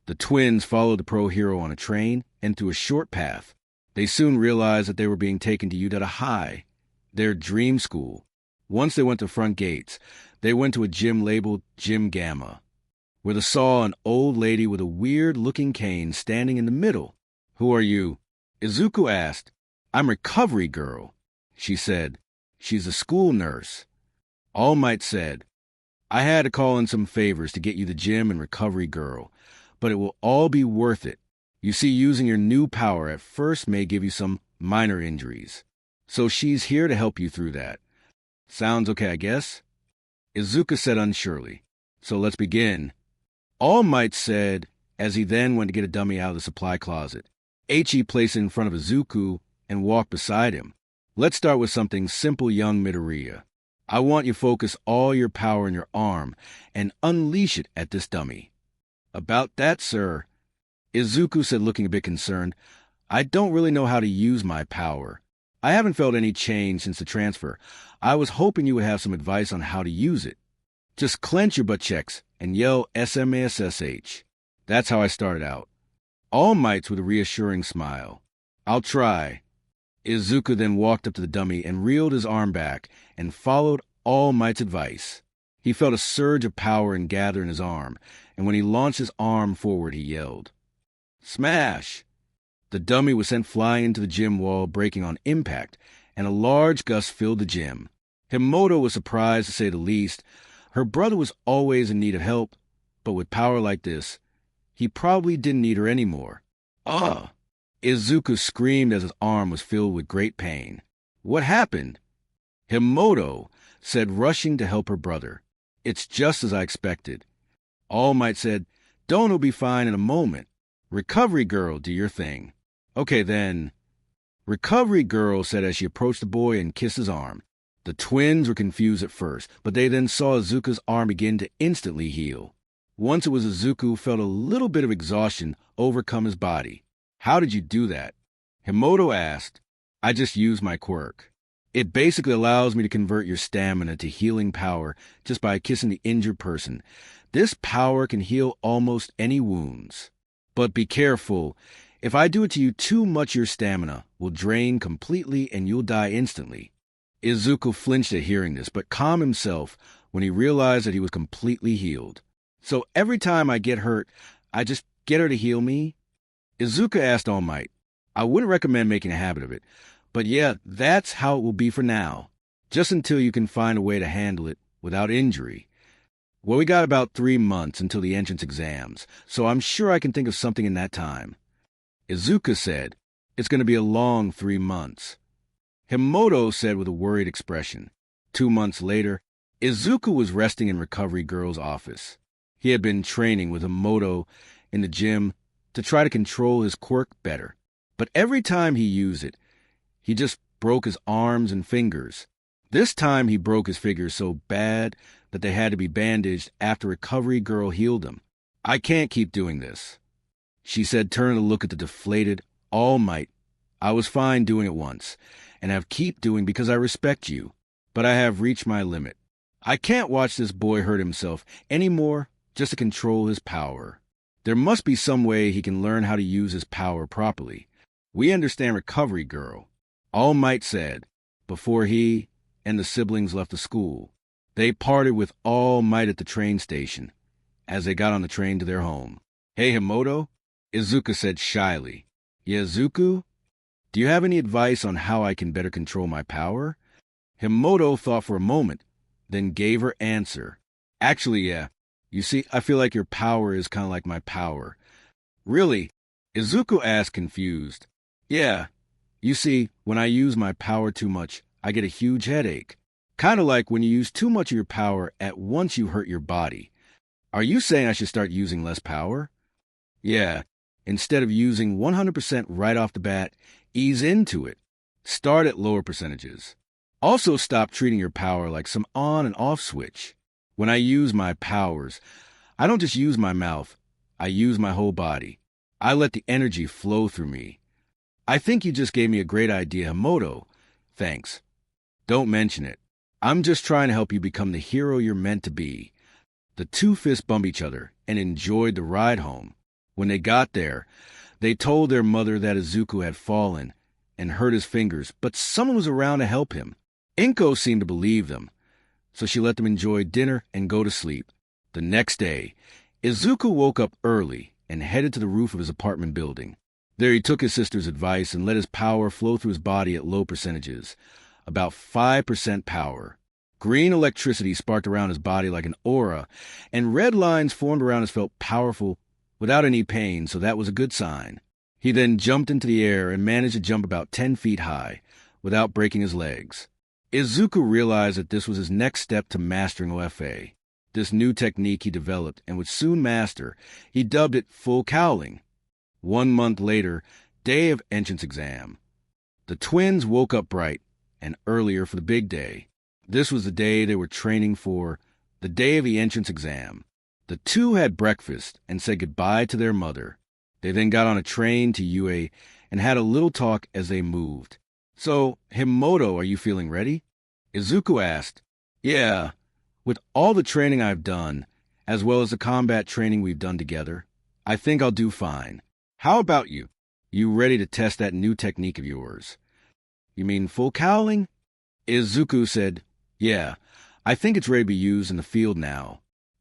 The twins followed the pro hero on a train and through a short path. They soon realized that they were being taken to Udata High, their dream school. Once they went to front gates, they went to a gym labeled Gym Gamma, where they saw an old lady with a weird-looking cane standing in the middle. Who are you? Izuku asked. I'm Recovery Girl, she said. She's a school nurse. All Might said, I had to call in some favors to get you the gym and Recovery Girl, but it will all be worth it. You see, using your new power at first may give you some minor injuries. So she's here to help you through that. Sounds okay, I guess? Izuku said unsurely. So let's begin. All Might said, as he then went to get a dummy out of the supply closet. Eiichi placed it in front of Izuku and walked beside him. Let's start with something simple, young Midoriya. I want you to focus all your power in your arm and unleash it at this dummy. About that, sir, Izuku said, looking a bit concerned. I don't really know how to use my power. I haven't felt any change since the transfer. I was hoping you would have some advice on how to use it. Just clench your butt checks and yell SMASSH. That's how I started out. All Might's with a reassuring smile. I'll try. Izuku then walked up to the dummy and reeled his arm back and followed All Might's advice. He felt a surge of power and gather in his arm, and when he launched his arm forward, he yelled, "Smash!" The dummy was sent flying into the gym wall, breaking on impact, and a large gust filled the gym. Himoto was surprised, to say the least. Her brother was always in need of help, but with power like this, he probably didn't need her anymore. Ugh! Izuku screamed as his arm was filled with great pain. What happened? Himoto said, rushing to help her brother. It's just as I expected. All Might said, Don't, he'll be fine in a moment. Recovery girl, do your thing. Okay then. Recovery girl said as she approached the boy and kissed his arm. The twins were confused at first, but they then saw Izuku's arm begin to instantly heal. Once it was Izuku who felt a little bit of exhaustion overcome his body. How did you do that? Himoto asked. I just used my quirk. It basically allows me to convert your stamina to healing power just by kissing the injured person. This power can heal almost any wounds. But be careful. If I do it to you too much, your stamina will drain completely and you'll die instantly. Izuku flinched at hearing this, but calmed himself when he realized that he was completely healed. So every time I get hurt, I just get her to heal me? Izuku asked All Might. I wouldn't recommend making a habit of it, but yeah, that's how it will be for now, just until you can find a way to handle it without injury. Well, we got about 3 months until the entrance exams, so I'm sure I can think of something in that time. Izuku said, It's going to be a long 3 months. Himoto said with a worried expression. 2 months later, Izuku was resting in Recovery Girl's office. He had been training with Himoto in the gym to try to control his quirk better. But every time he used it, he just broke his arms and fingers. This time he broke his fingers so bad that they had to be bandaged after Recovery Girl healed him. I can't keep doing this, she said, turning to look at the deflated All Might. I was fine doing it once, and have keep doing because I respect you, but I have reached my limit. I can't watch this boy hurt himself anymore just to control his power. There must be some way he can learn how to use his power properly. We understand, Recovery Girl, All Might said, before he and the siblings left the school. They parted with All Might at the train station as they got on the train to their home. Hey, Himoto, Izuku said shyly. Yeah, Izuku? Do you have any advice on how I can better control my power? Himoto thought for a moment, then gave her answer. Actually, yeah. You see, I feel like your power is kind of like my power. Really? Izuku asked, confused. Yeah. You see, when I use my power too much, I get a huge headache. Kind of like when you use too much of your power at once you hurt your body. Are you saying I should start using less power? Yeah. Instead of using 100% right off the bat, ease into it. Start at lower percentages. Also, stop treating your power like some on and off switch. When I use my powers, I don't just use my mouth, I use my whole body. I let the energy flow through me. I think you just gave me a great idea, Himoto. Thanks. Don't mention it. I'm just trying to help you become the hero you're meant to be. The two fists bumped each other and enjoyed the ride home. When they got there, they told their mother that Izuku had fallen and hurt his fingers, but someone was around to help him. Inko seemed to believe them, so she let them enjoy dinner and go to sleep. The next day, Izuku woke up early and headed to the roof of his apartment building. There he took his sister's advice and let his power flow through his body at low percentages, about 5% power. Green electricity sparked around his body like an aura, and red lines formed around his felt powerful without any pain, so that was a good sign. He then jumped into the air and managed to jump about 10 feet high without breaking his legs. Izuku realized that this was his next step to mastering OFA. This new technique he developed and would soon master, he dubbed it full cowling. 1 month later, day of entrance exam. The twins woke up bright and earlier for the big day. This was the day they were training for, the day of the entrance exam. The two had breakfast and said goodbye to their mother. They then got on a train to UA and had a little talk as they moved. So, Himoto, are you feeling ready? Izuku asked. Yeah, with all the training I've done, as well as the combat training we've done together, I think I'll do fine. How about you? You ready to test that new technique of yours? You mean full cowling? Izuku said, yeah, I think it's ready to be used in the field now.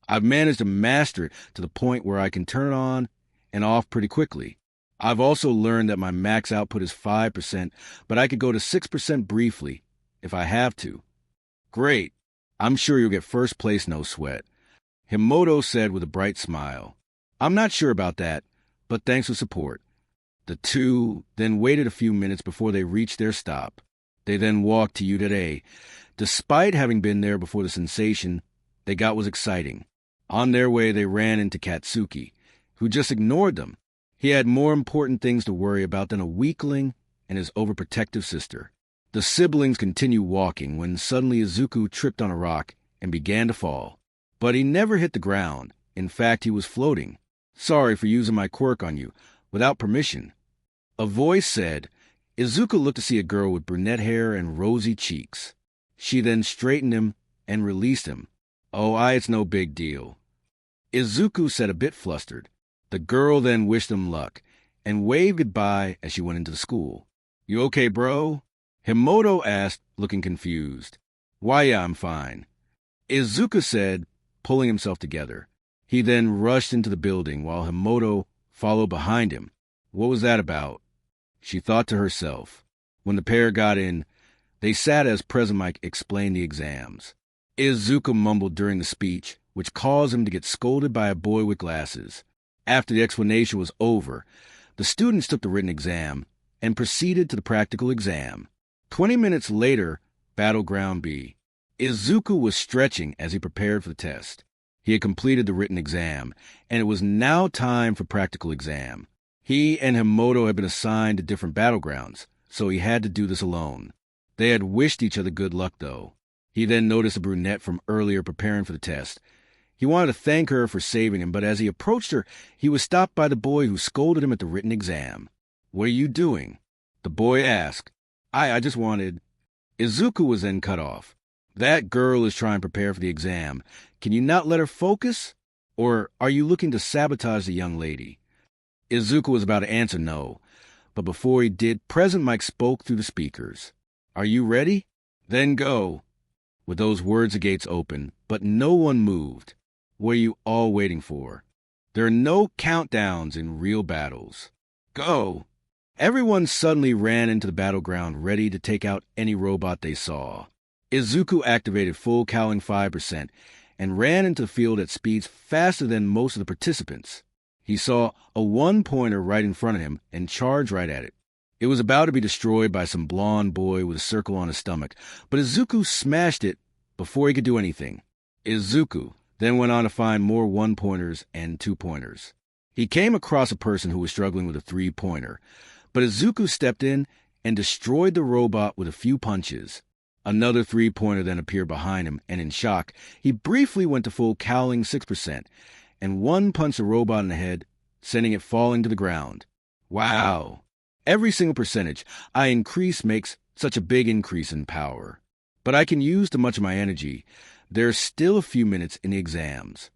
I've managed to master it to the point where I can turn it on and off pretty quickly. I've also learned that my max output is 5%, but I could go to 6% briefly if I have to. Great. I'm sure you'll get first place, no sweat. Himoto said with a bright smile. I'm not sure about that, but thanks for support. The two then waited a few minutes before they reached their stop. They then walked to Udare. Despite having been there before, the sensation they got was exciting. On their way, they ran into Katsuki, who just ignored them. He had more important things to worry about than a weakling and his overprotective sister. The siblings continued walking when suddenly Izuku tripped on a rock and began to fall. But he never hit the ground. In fact, he was floating. Sorry for using my quirk on you, without permission. A voice said. Izuku looked to see a girl with brunette hair and rosy cheeks. She then straightened him and released him. Oh, it's no big deal. Izuku said, a bit flustered. The girl then wished him luck and waved goodbye as she went into the school. You okay, bro? Himoto asked, looking confused. Why, yeah, I'm fine. Izuku said, pulling himself together. He then rushed into the building while Himoto followed behind him. What was that about? She thought to herself. When the pair got in, they sat as President Mike explained the exams. Izuku mumbled during the speech, which caused him to get scolded by a boy with glasses. After the explanation was over, the students took the written exam and proceeded to the practical exam. 20 minutes later, Battleground B. Izuku was stretching as he prepared for the test. He had completed the written exam, and it was now time for practical exam. He and Himoto had been assigned to different battlegrounds, so he had to do this alone. They had wished each other good luck, though. He then noticed a brunette from earlier preparing for the test. He wanted to thank her for saving him, but as he approached her, he was stopped by the boy who scolded him at the written exam. What are you doing? The boy asked. I just wanted... Izuku was then cut off. That girl is trying to prepare for the exam. Can you not let her focus? Or are you looking to sabotage the young lady? Izuku was about to answer no, but before he did, President Mike spoke through the speakers. Are you ready? Then go. With those words, the gates opened, but no one moved. What are you all waiting for? There are no countdowns in real battles. Go! Everyone suddenly ran into the battleground, ready to take out any robot they saw. Izuku activated full cowling 5% and ran into the field at speeds faster than most of the participants. He saw a one-pointer right in front of him and charged right at it. It was about to be destroyed by some blonde boy with a circle on his stomach, but Izuku smashed it before he could do anything. Izuku then went on to find more one-pointers and two-pointers. He came across a person who was struggling with a three-pointer, but Izuku stepped in and destroyed the robot with a few punches. Another three-pointer then appeared behind him, and in shock, he briefly went to full cowling 6%, and one punched the robot in the head, sending it falling to the ground. Wow! Every single percentage I increase makes such a big increase in power. But I can use too much of my energy. There's still a few minutes in the exams.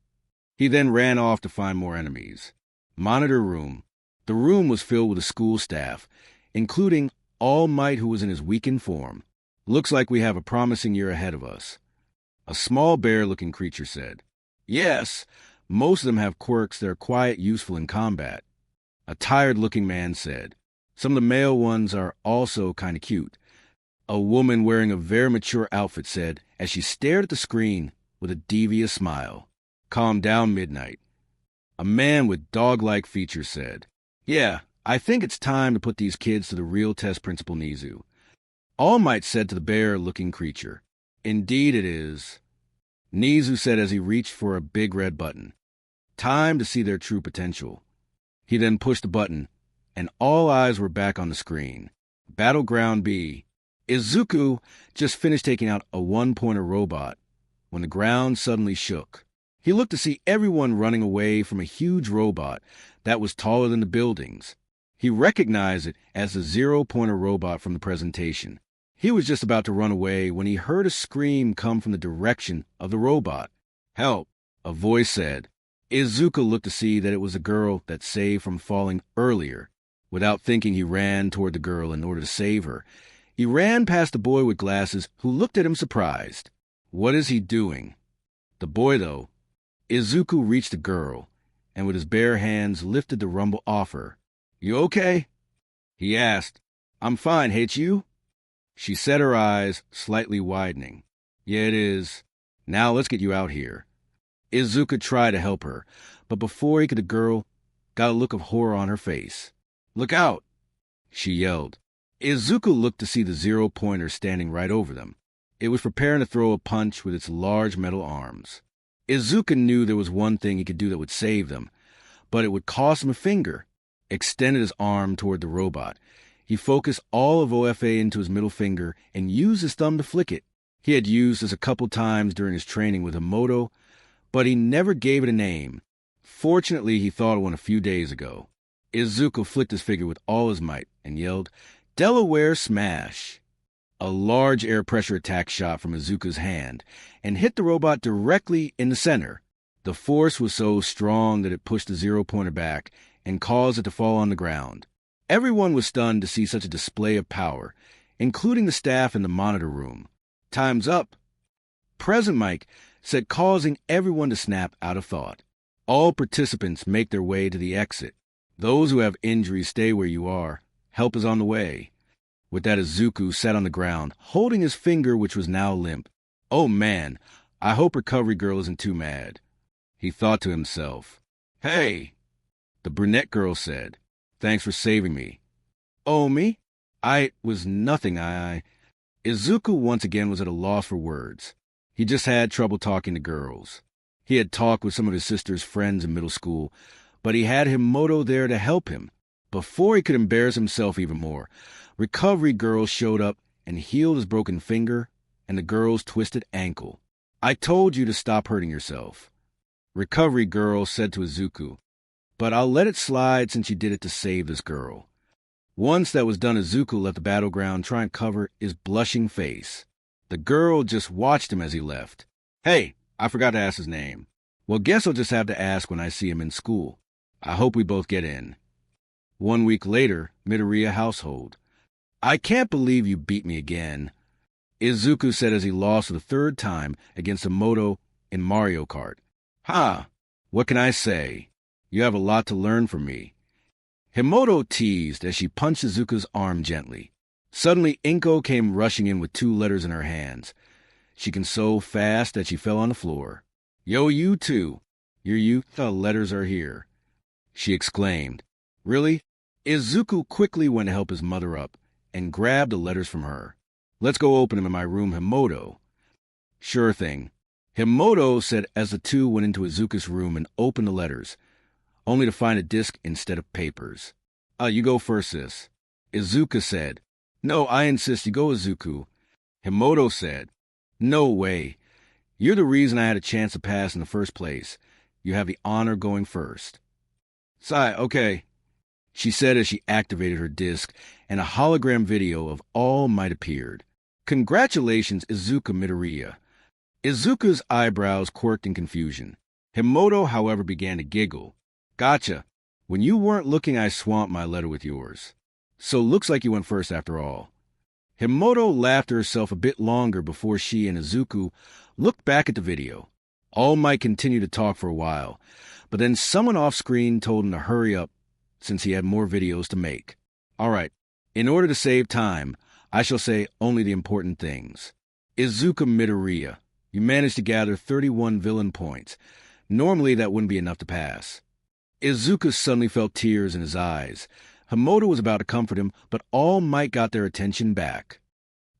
He then ran off to find more enemies. Monitor room. The room was filled with the school staff, including All Might, who was in his weakened form. Looks like we have a promising year ahead of us. A small bear-looking creature said. Yes, most of them have quirks that are quite useful in combat. A tired-looking man said. Some of the male ones are also kind of cute. A woman wearing a very mature outfit said as she stared at the screen with a devious smile. Calm down, Midnight. A man with dog-like features said. Yeah, I think it's time to put these kids to the real test, Principal Nizu. All Might said to the bear-looking creature. Indeed it is. Nizu said as he reached for a big red button. Time to see their true potential. He then pushed the button, and all eyes were back on the screen. Battleground B. Izuku just finished taking out a one-pointer robot when the ground suddenly shook. He looked to see everyone running away from a huge robot that was taller than the buildings. He recognized it as the zero-pointer robot from the presentation. He was just about to run away when he heard a scream come from the direction of the robot. "Help," a voice said. Izuku looked to see that it was the girl that saved from falling earlier. Without thinking, he ran toward the girl in order to save her. He ran past the boy with glasses, who looked at him surprised. What is he doing? The boy, though. Izuku reached the girl, and with his bare hands lifted the rumble off her. "You okay?" he asked. "I'm fine, hate you?" She set her eyes, slightly widening. "Yeah, it is. Now let's get you out here." Izuku tried to help her, but before he could, the girl got a look of horror on her face. "Look out!" she yelled. Izuku looked to see the zero-pointer standing right over them. It was preparing to throw a punch with its large metal arms. Izuku knew there was one thing he could do that would save them, but it would cost him a finger. Extended his arm toward the robot. He focused all of OFA into his middle finger and used his thumb to flick it. He had used this a couple times during his training with Himoto, but he never gave it a name. Fortunately, he thought of one a few days ago. Izuku flicked his figure with all his might and yelled, "Delaware Smash!" A large air pressure attack shot from Izuku's hand and hit the robot directly in the center. The force was so strong that it pushed the zero-pointer back and caused it to fall on the ground. Everyone was stunned to see such a display of power, including the staff in the monitor room. "Time's up," President Mike said, causing everyone to snap out of thought. All participants make their way to the exit. Those who have injuries stay where you are. Help is on the way. With that, Izuku sat on the ground, holding his finger, which was now limp. "Oh man, I hope Recovery Girl isn't too mad," he thought to himself. "Hey," the brunette girl said. "Thanks for saving me." "Oh, me? It was nothing, Izuku once again was at a loss for words. He just had trouble talking to girls. He had talked with some of his sister's friends in middle school, but he had Himoto there to help him. Before he could embarrass himself even more, Recovery Girl showed up and healed his broken finger and the girl's twisted ankle. "I told you to stop hurting yourself," Recovery Girl said to Izuku, "but I'll let it slide since you did it to save this girl." Once that was done, Izuku left the battleground, trying to cover his blushing face. The girl just watched him as he left. "Hey, I forgot to ask his name." "Well, guess I'll just have to ask when I see him in school. I hope we both get in." 1 week later, Midoriya household. "I can't believe you beat me again," Izuku said as he lost for the third time against Himoto in Mario Kart. "Ha! What can I say? You have a lot to learn from me." Himoto teased as she punched Izuku's arm gently. Suddenly, Inko came rushing in with 2 letters in her hands. She can so fast that she fell on the floor. "Yo, you two! The letters are here," she exclaimed. "Really?" Izuku quickly went to help his mother up and grabbed the letters from her. "Let's go open them in my room, Himoto." "Sure thing," Himoto said as the two went into Izuku's room and opened the letters, only to find a disc instead of papers. You go first, sis," Izuku said. "No, I insist you go, Izuku," Himoto said. "No way. You're the reason I had a chance to pass in the first place. You have the honor going first." "Sai, okay," she said as she activated her disc, and a hologram video of All Might appeared. "Congratulations, Izuku Midoriya." Izuku's eyebrows quirked in confusion. Himoto, however, began to giggle. "Gotcha. When you weren't looking, I swamped my letter with yours. So looks like you went first after all." Himoto laughed to herself a bit longer before she and Izuku looked back at the video. All Might continued to talk for a while, but then someone off-screen told him to hurry up since he had more videos to make. "All right, in order to save time, I shall say only the important things. Izuku Midoriya, you managed to gather 31 villain points. Normally that wouldn't be enough to pass." Izuku suddenly felt tears in his eyes. Himoto was about to comfort him, but All Might got their attention back.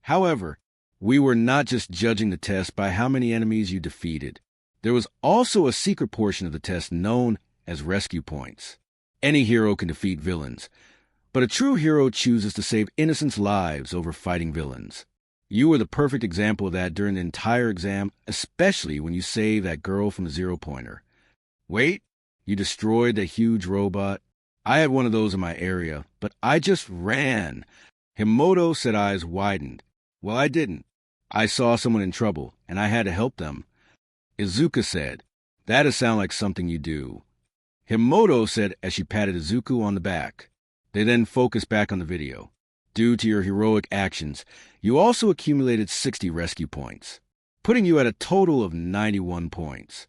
"However, we were not just judging the test by how many enemies you defeated. There was also a secret portion of the test known as rescue points. Any hero can defeat villains, but a true hero chooses to save innocents' lives over fighting villains. You were the perfect example of that during the entire exam, especially when you saved that girl from the zero-pointer. Wait, you destroyed that huge robot? I had one of those in my area, but I just ran. Himoto said eyes widened. Well, I didn't. I saw someone in trouble, and I had to help them. Izuku said, that'd sound like something you do. Himoto said as she patted Izuku on the back. They then focused back on the video. Due to your heroic actions, you also accumulated 60 rescue points, putting you at a total of 91 points.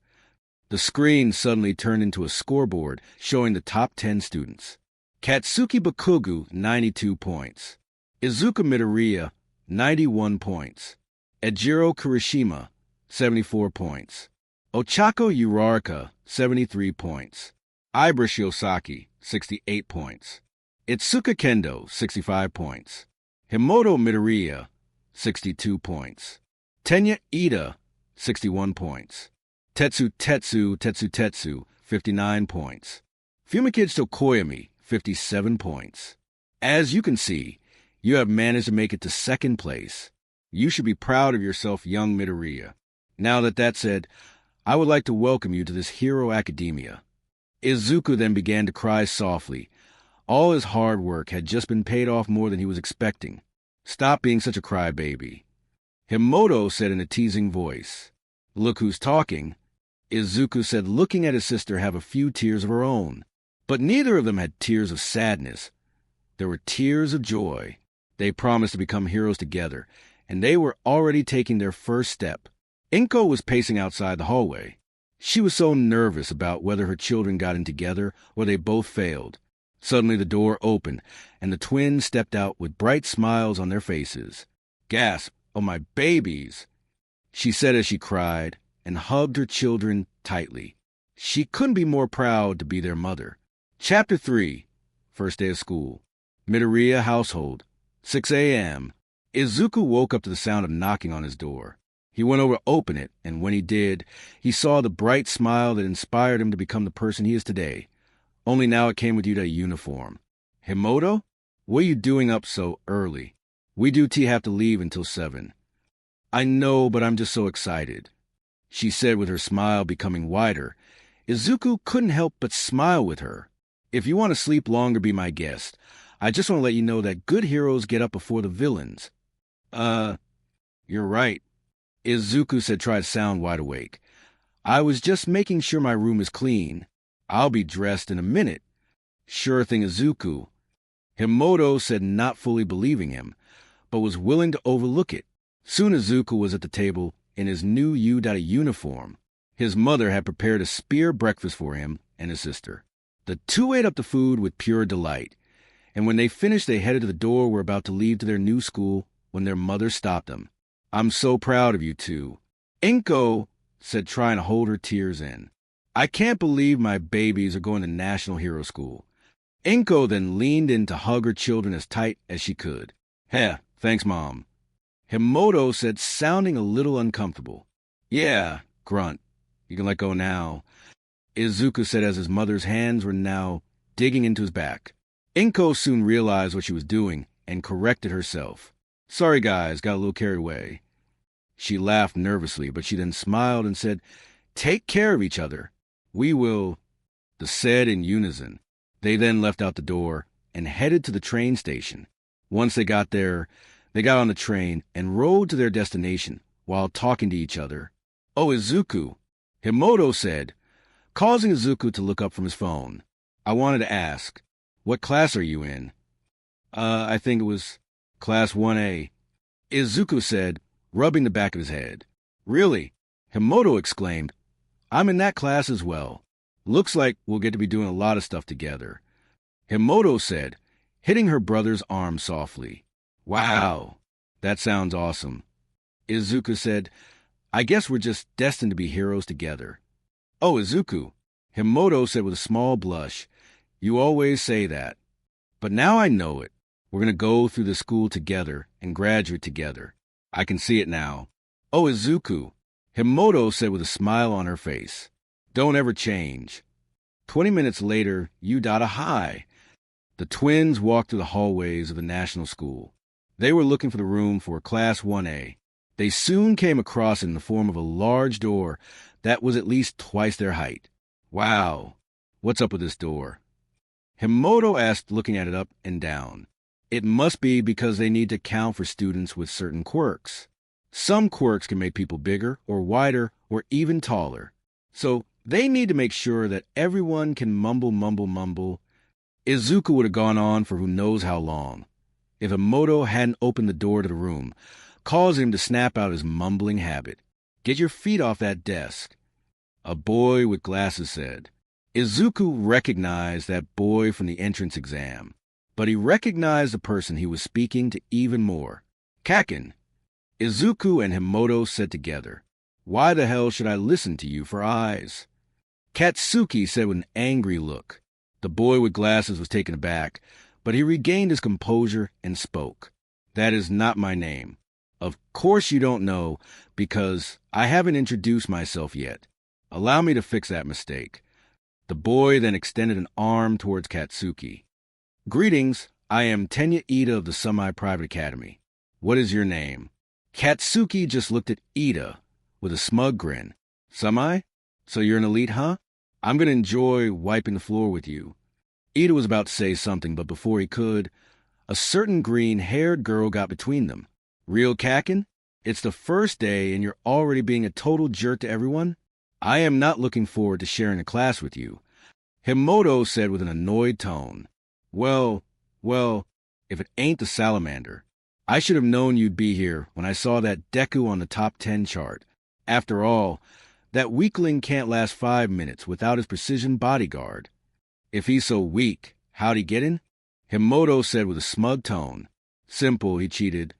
The screen suddenly turned into a scoreboard showing the top 10 students. Katsuki Bakugu, 92 points. Izuku Midoriya, 91 points. Ejiro Kirishima, 74 points. Ochako Uraraka, 73 points. Ibra Shiosaki, 68 points. Itsuka Kendo, 65 points. Himoto Midoriya, 62 points. Tenya Ida, 61 points. Tetsu, 59 points. Fumikids Tokoyami, 57 points. As you can see, you have managed to make it to second place. You should be proud of yourself, young Midoriya. Now that said, I would like to welcome you to this Hero Academia. Izuku then began to cry softly. All his hard work had just been paid off more than he was expecting. Stop being such a crybaby. Himoto said in a teasing voice. Look who's talking. Izuku said, looking at his sister have a few tears of her own. But neither of them had tears of sadness. There were tears of joy. They promised to become heroes together, and they were already taking their first step. Inko was pacing outside the hallway. She was so nervous about whether her children got in together or they both failed. Suddenly the door opened, and the twins stepped out with bright smiles on their faces. Gasp, oh my babies, she said as she cried and hugged her children tightly. She couldn't be more proud to be their mother. Chapter 3, First Day of School. Midoriya Household, 6 a.m. Izuku woke up to the sound of knocking on his door. He went over to open it, and when he did, he saw the bright smile that inspired him to become the person he is today. Only now it came with you to a uniform. Himoto? What are you doing up so early? We do have to leave until 7. I know, but I'm just so excited, she said with her smile becoming wider. Izuku couldn't help but smile with her. If you want to sleep longer, be my guest. I just want to let you know that good heroes get up before the villains. You're right, Izuku said, try to sound wide awake. I was just making sure my room is clean. I'll be dressed in a minute. Sure thing, Izuku. Himoto said, not fully believing him, but was willing to overlook it. Soon Izuku was at the table in his new uniform. His mother had prepared a spear breakfast for him and his sister. The two ate up the food with pure delight, and when they finished, they headed to the door were about to leave to their new school when their mother stopped them. I'm so proud of you two, Inko said, trying to hold her tears in. I can't believe my babies are going to National Hero School. Inko then leaned in to hug her children as tight as she could. Heh, thanks, Mom, Himoto said, sounding a little uncomfortable. Yeah, grunt. You can let go now, Izuku said as his mother's hands were now digging into his back. Inko soon realized what she was doing and corrected herself. Sorry, guys, got a little carried away. She laughed nervously, but she then smiled and said, take care of each other. We will, they said in unison. They then left out the door and headed to the train station. Once they got there, they got on the train and rode to their destination while talking to each other. Oh, Izuku, Himoto said, causing Izuku to look up from his phone. I wanted to ask, what class are you in? I think it was Class 1A, Izuku said, rubbing the back of his head. Really? Himoto exclaimed. I'm in that class as well. Looks like we'll get to be doing a lot of stuff together, Himoto said, hitting her brother's arm softly. Wow, that sounds awesome. Izuku said, I guess we're just destined to be heroes together. Oh, Izuku, Himoto said with a small blush, you always say that. But now I know it. We're going to go through the school together and graduate together. I can see it now. Oh, Izuku, Himoto said with a smile on her face. Don't ever change. 20 minutes later, Udata High. The twins walked through the hallways of the national school. They were looking for the room for Class 1A. They soon came across it in the form of a large door that was at least twice their height. Wow, what's up with this door? Himoto asked, looking at it up and down. It must be because they need to count for students with certain quirks. Some quirks can make people bigger or wider or even taller. So they need to make sure that everyone can mumble. Izuku would have gone on for who knows how long if Himoto hadn't opened the door to the room, causing him to snap out his mumbling habit. Get your feet off that desk, a boy with glasses said. Izuku recognized that boy from the entrance exam, but he recognized the person he was speaking to even more. Kaken. Izuku and Himoto said together, "Why the hell should I listen to you for eyes?" Katsuki said with an angry look. The boy with glasses was taken aback, but he regained his composure and spoke. "That is not my name. Of course you don't know, because I haven't introduced myself yet. Allow me to fix that mistake." The boy then extended an arm towards Katsuki. "Greetings, I am Tenya Ida of the Semi-Private Academy. What is your name?" Katsuki just looked at Ida with a smug grin. "Semi? So you're an elite, huh? I'm going to enjoy wiping the floor with you." Ida was about to say something, but before he could, a certain green-haired girl got between them. "Real Kaken? It's the first day and you're already being a total jerk to everyone? I am not looking forward to sharing a class with you," Himoto said with an annoyed tone. Well, if it ain't the salamander. I should have known you'd be here when I saw that Deku on the top 10 chart. After all, that weakling can't last 5 minutes without his precision bodyguard. If he's so weak, how'd he get in? Himoto said with a smug tone. Simple, he cheated.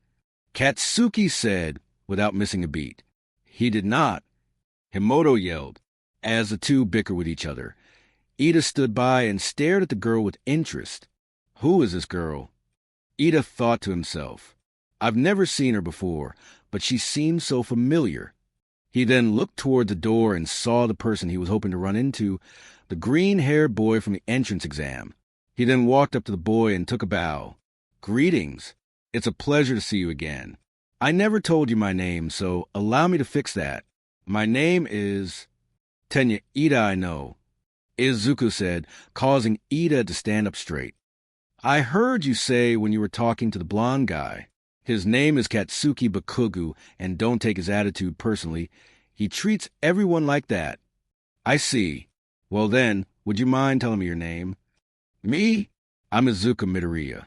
Katsuki said without missing a beat. He did not. Himoto yelled, as the two bickered with each other. Ida stood by and stared at the girl with interest. Who is this girl? Ida thought to himself. I've never seen her before, but she seems so familiar. He then looked toward the door and saw the person he was hoping to run into, the green-haired boy from the entrance exam. He then walked up to the boy and took a bow. Greetings. It's a pleasure to see you again. I never told you my name, so allow me to fix that. My name is Tenya Ida, I know, Izuku said, causing Ida to stand up straight. I heard you say when you were talking to the blonde guy. His name is Katsuki Bakugu, and don't take his attitude personally. He treats everyone like that. I see. Well then, would you mind telling me your name? Me? I'm Izuku Midoriya.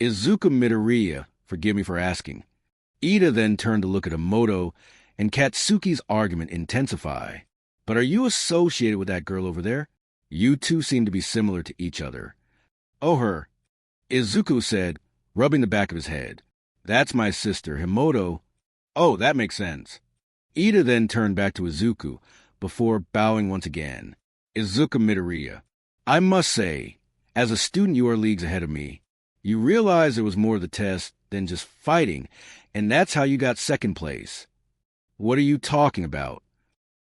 Izuku Midoriya, forgive me for asking. Ida then turned to look at Himoto, and Katsuki's argument intensify. But are you associated with that girl over there? You two seem to be similar to each other. Oh, her. Izuku said, rubbing the back of his head. That's my sister, Himoto. Oh, that makes sense. Ida then turned back to Izuku, before bowing once again. Izuku Midoriya, I must say, as a student you are leagues ahead of me. You realize there was more to the test than just fighting, and that's how you got second place. What are you talking about?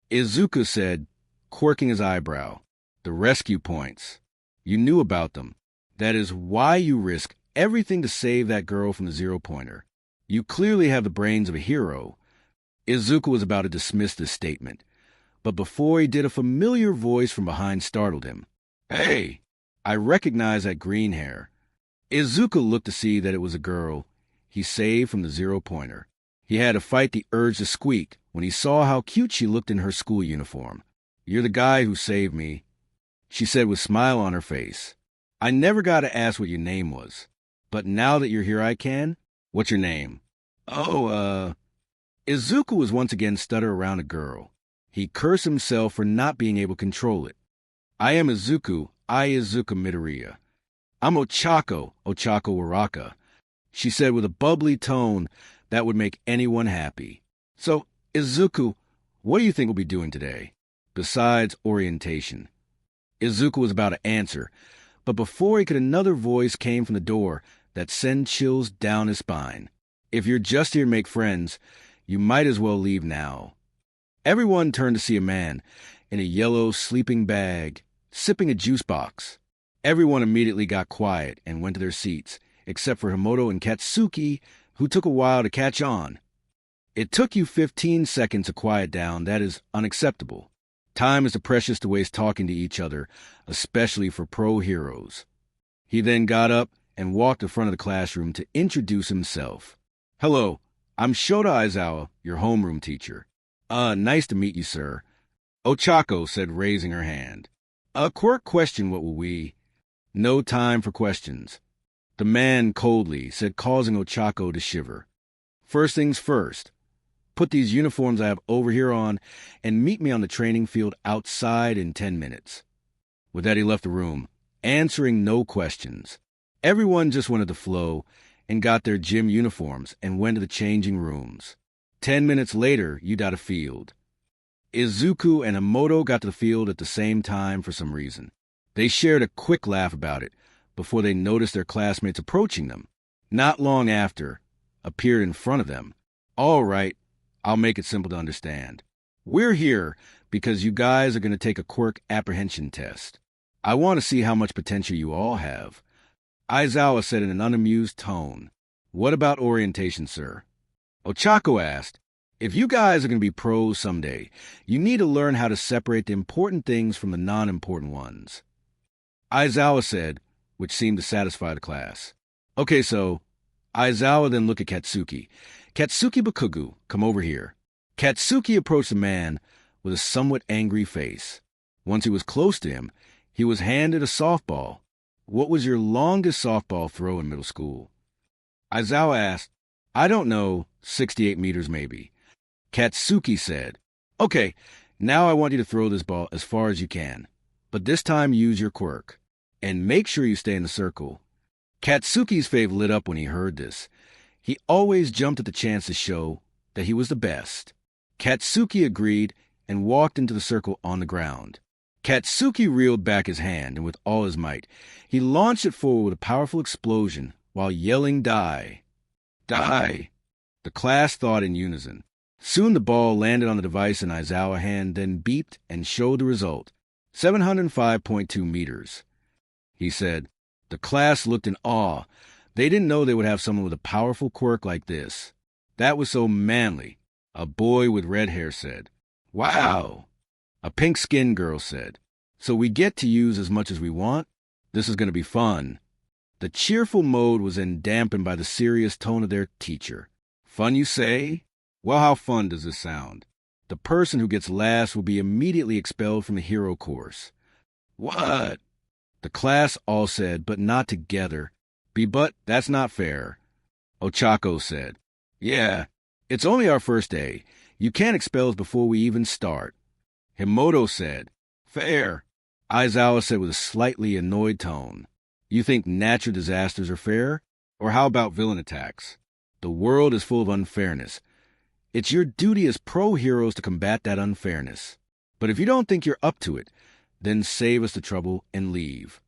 Izuku said, quirking his eyebrow. The rescue points. You knew about them. That is why you risk everything to save that girl from the zero-pointer. You clearly have the brains of a hero. Izuku was about to dismiss this statement, but before he did, a familiar voice from behind startled him. Hey! I recognize that green hair. Izuku looked to see that it was a girl he saved from the zero-pointer. He had to fight the urge to squeak when he saw how cute she looked in her school uniform. You're the guy who saved me, she said with a smile on her face. I never got to ask what your name was, but now that you're here I can. What's your name? Oh, Izuku was once again stutter around a girl. He cursed himself for not being able to control it. I am Izuku, Izuku Midoriya. I'm Ochako Waraka, she said with a bubbly tone that would make anyone happy. So, Izuku, what do you think we'll be doing today, besides orientation? Izuku was about to answer, but before he could, another voice came from the door that sent chills down his spine. If you're just here to make friends, you might as well leave now. Everyone turned to see a man in a yellow sleeping bag, sipping a juice box. Everyone immediately got quiet and went to their seats, except for Himoto and Katsuki, who took a while to catch on. It took you 15 seconds to quiet down. That is unacceptable. Time is too precious to waste talking to each other, especially for pro heroes. He then got up and walked to front of the classroom to introduce himself. Hello, I'm Shota Aizawa, your homeroom teacher. Nice to meet you, sir. Ochako said, raising her hand. A quirk question, what will we? No time for questions. The man coldly said, causing Ochako to shiver. First things first. Put these uniforms I have over here on and meet me on the training field outside in 10 minutes. With that, he left the room, answering no questions. Everyone just went with the flow and got their gym uniforms and went to the changing rooms. 10 minutes later, you'd out of field. Izuku and Emoto got to the field at the same time for some reason. They shared a quick laugh about it before they noticed their classmates approaching them. Not long after, appeared in front of them. All right, I'll make it simple to understand. We're here because you guys are going to take a quirk apprehension test. I want to see how much potential you all have. Aizawa said in an unamused tone. What about orientation, sir? Ochako asked. If you guys are going to be pros someday, you need to learn how to separate the important things from the non-important ones. Aizawa said, which seemed to satisfy the class. Okay, so Aizawa then looked at Katsuki. Katsuki Bakugu, come over here. Katsuki approached the man with a somewhat angry face. Once he was close to him, he was handed a softball. What was your longest softball throw in middle school? Aizawa asked. I don't know, 68 meters maybe. Katsuki said, Okay, now I want you to throw this ball as far as you can, but this time use your quirk, and make sure you stay in the circle. Katsuki's face lit up when he heard this. He always jumped at the chance to show that he was the best. Katsuki agreed and walked into the circle on the ground. Katsuki reeled back his hand, and with all his might, he launched it forward with a powerful explosion while yelling, Die! Die! The class thought in unison. Soon the ball landed on the device in Aizawa's hand, then beeped and showed the result, 705.2 meters. He said. The class looked in awe. They didn't know they would have someone with a powerful quirk like this. That was so manly, a boy with red hair said. Wow! A pink-skinned girl said. So we get to use as much as we want? This is going to be fun. The cheerful mode was then dampened by the serious tone of their teacher. Fun, you say? Well, how fun does this sound? The person who gets last will be immediately expelled from the hero course. What? The class all said, but not together. But that's not fair. Ochako said. Yeah, it's only our first day. You can't expel us before we even start. Himoto said. Fair. Aizawa said with a slightly annoyed tone. You think natural disasters are fair? Or how about villain attacks? The world is full of unfairness. It's your duty as pro heroes to combat that unfairness. But if you don't think you're up to it, then save us the trouble and leave.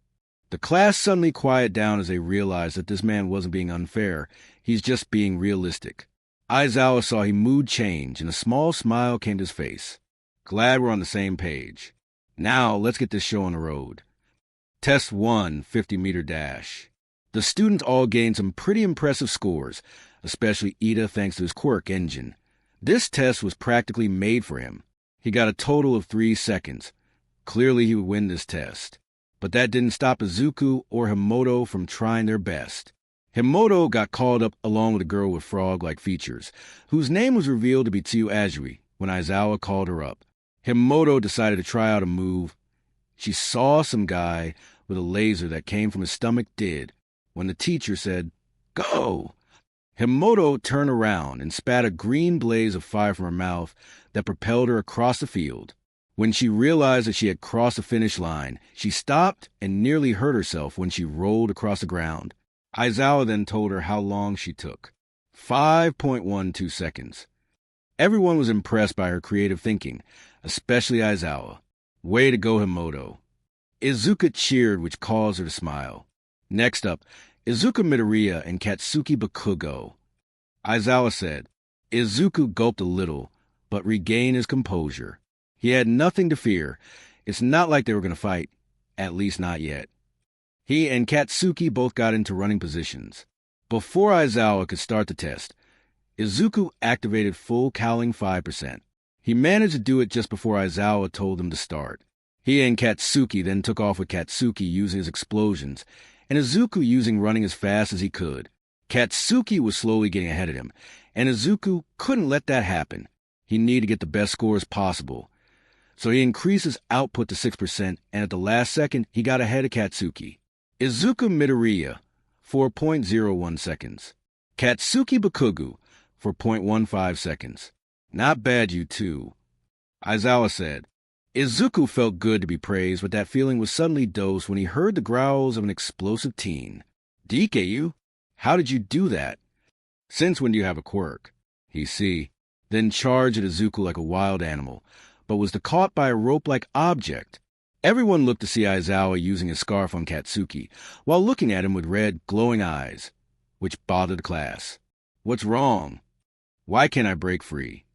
The class suddenly quieted down as they realized that this man wasn't being unfair. He's just being realistic. Aizawa saw his mood change, and a small smile came to his face. Glad we're on the same page. Now let's get this show on the road. Test 1, 50-meter dash. The students all gained some pretty impressive scores, especially Ida thanks to his quirk engine. This test was practically made for him. He got a total of 3 seconds. Clearly he would win this test. But that didn't stop Izuku or Himoto from trying their best. Himoto got called up along with a girl with frog-like features, whose name was revealed to be Tsuyu Azui when Aizawa called her up. Himoto decided to try out a move. She saw some guy with a laser that came from his stomach did when the teacher said, Go! Himoto turned around and spat a green blaze of fire from her mouth that propelled her across the field. When she realized that she had crossed the finish line, she stopped and nearly hurt herself when she rolled across the ground. Aizawa then told her how long she took. 5.12 seconds. Everyone was impressed by her creative thinking, especially Aizawa. Way to go, Himoto. Izuku cheered, which caused her to smile. Next up, Izuku Midoriya and Katsuki Bakugo. Aizawa said. Izuku gulped a little, but regained his composure. He had nothing to fear. It's not like they were going to fight, at least not yet. He and Katsuki both got into running positions. Before Aizawa could start the test, Izuku activated full cowling 5%. He managed to do it just before Aizawa told him to start. He and Katsuki then took off with Katsuki using his explosions, and Izuku using running as fast as he could. Katsuki was slowly getting ahead of him, and Izuku couldn't let that happen. He needed to get the best scores possible. So he increased his output to 6%, and at the last second, he got ahead of Katsuki. Izuku Midoriya, 4.01 seconds. Katsuki Bakugu, for 0.15 seconds. Not bad, you two. Aizawa said. Izuku felt good to be praised, but that feeling was suddenly dosed when he heard the growls of an explosive teen. DKU? How did you do that? Since when do you have a quirk? He see. Then charged at Izuku like a wild animal, but was caught by a rope-like object. Everyone looked to see Aizawa using his scarf on Katsuki, while looking at him with red, glowing eyes, which bothered the class. What's wrong? Why can't I break free?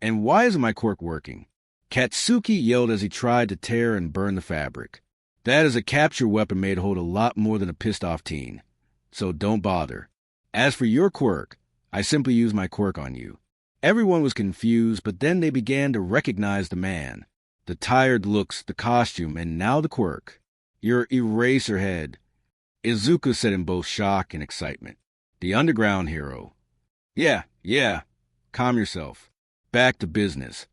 And why isn't my quirk working? Katsuki yelled as he tried to tear and burn the fabric. That is a capture weapon made to hold a lot more than a pissed-off teen. So don't bother. As for your quirk, I simply used my quirk on you. Everyone was confused, but then they began to recognize the man. The tired looks, the costume, and now the quirk. Your Eraserhead, Izuku said in both shock and excitement. The underground hero. Yeah. Calm yourself. Back to business.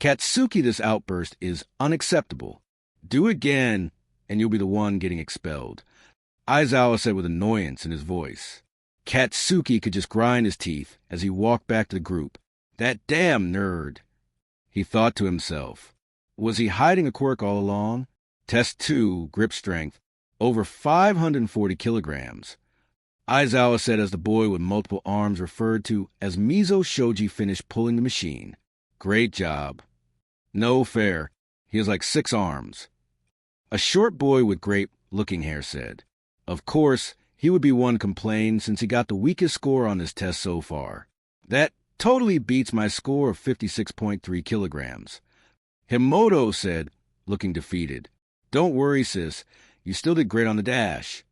Katsuki, this outburst is unacceptable. Do it again, and you'll be the one getting expelled. Aizawa said with annoyance in his voice. Katsuki could just grind his teeth as he walked back to the group. That damn nerd. He thought to himself. Was he hiding a quirk all along? Test 2, grip strength, over 540 kilograms. Aizawa said as the boy with multiple arms referred to as Mizo Shoji finished pulling the machine. Great job. No fair. He has like 6 arms. A short boy with grape-looking hair said. Of course, he would be one to complain since he got the weakest score on this test so far. That totally beats my score of 56.3 kilograms. Himoto said, looking defeated. Don't worry, sis. You still did great on the dash.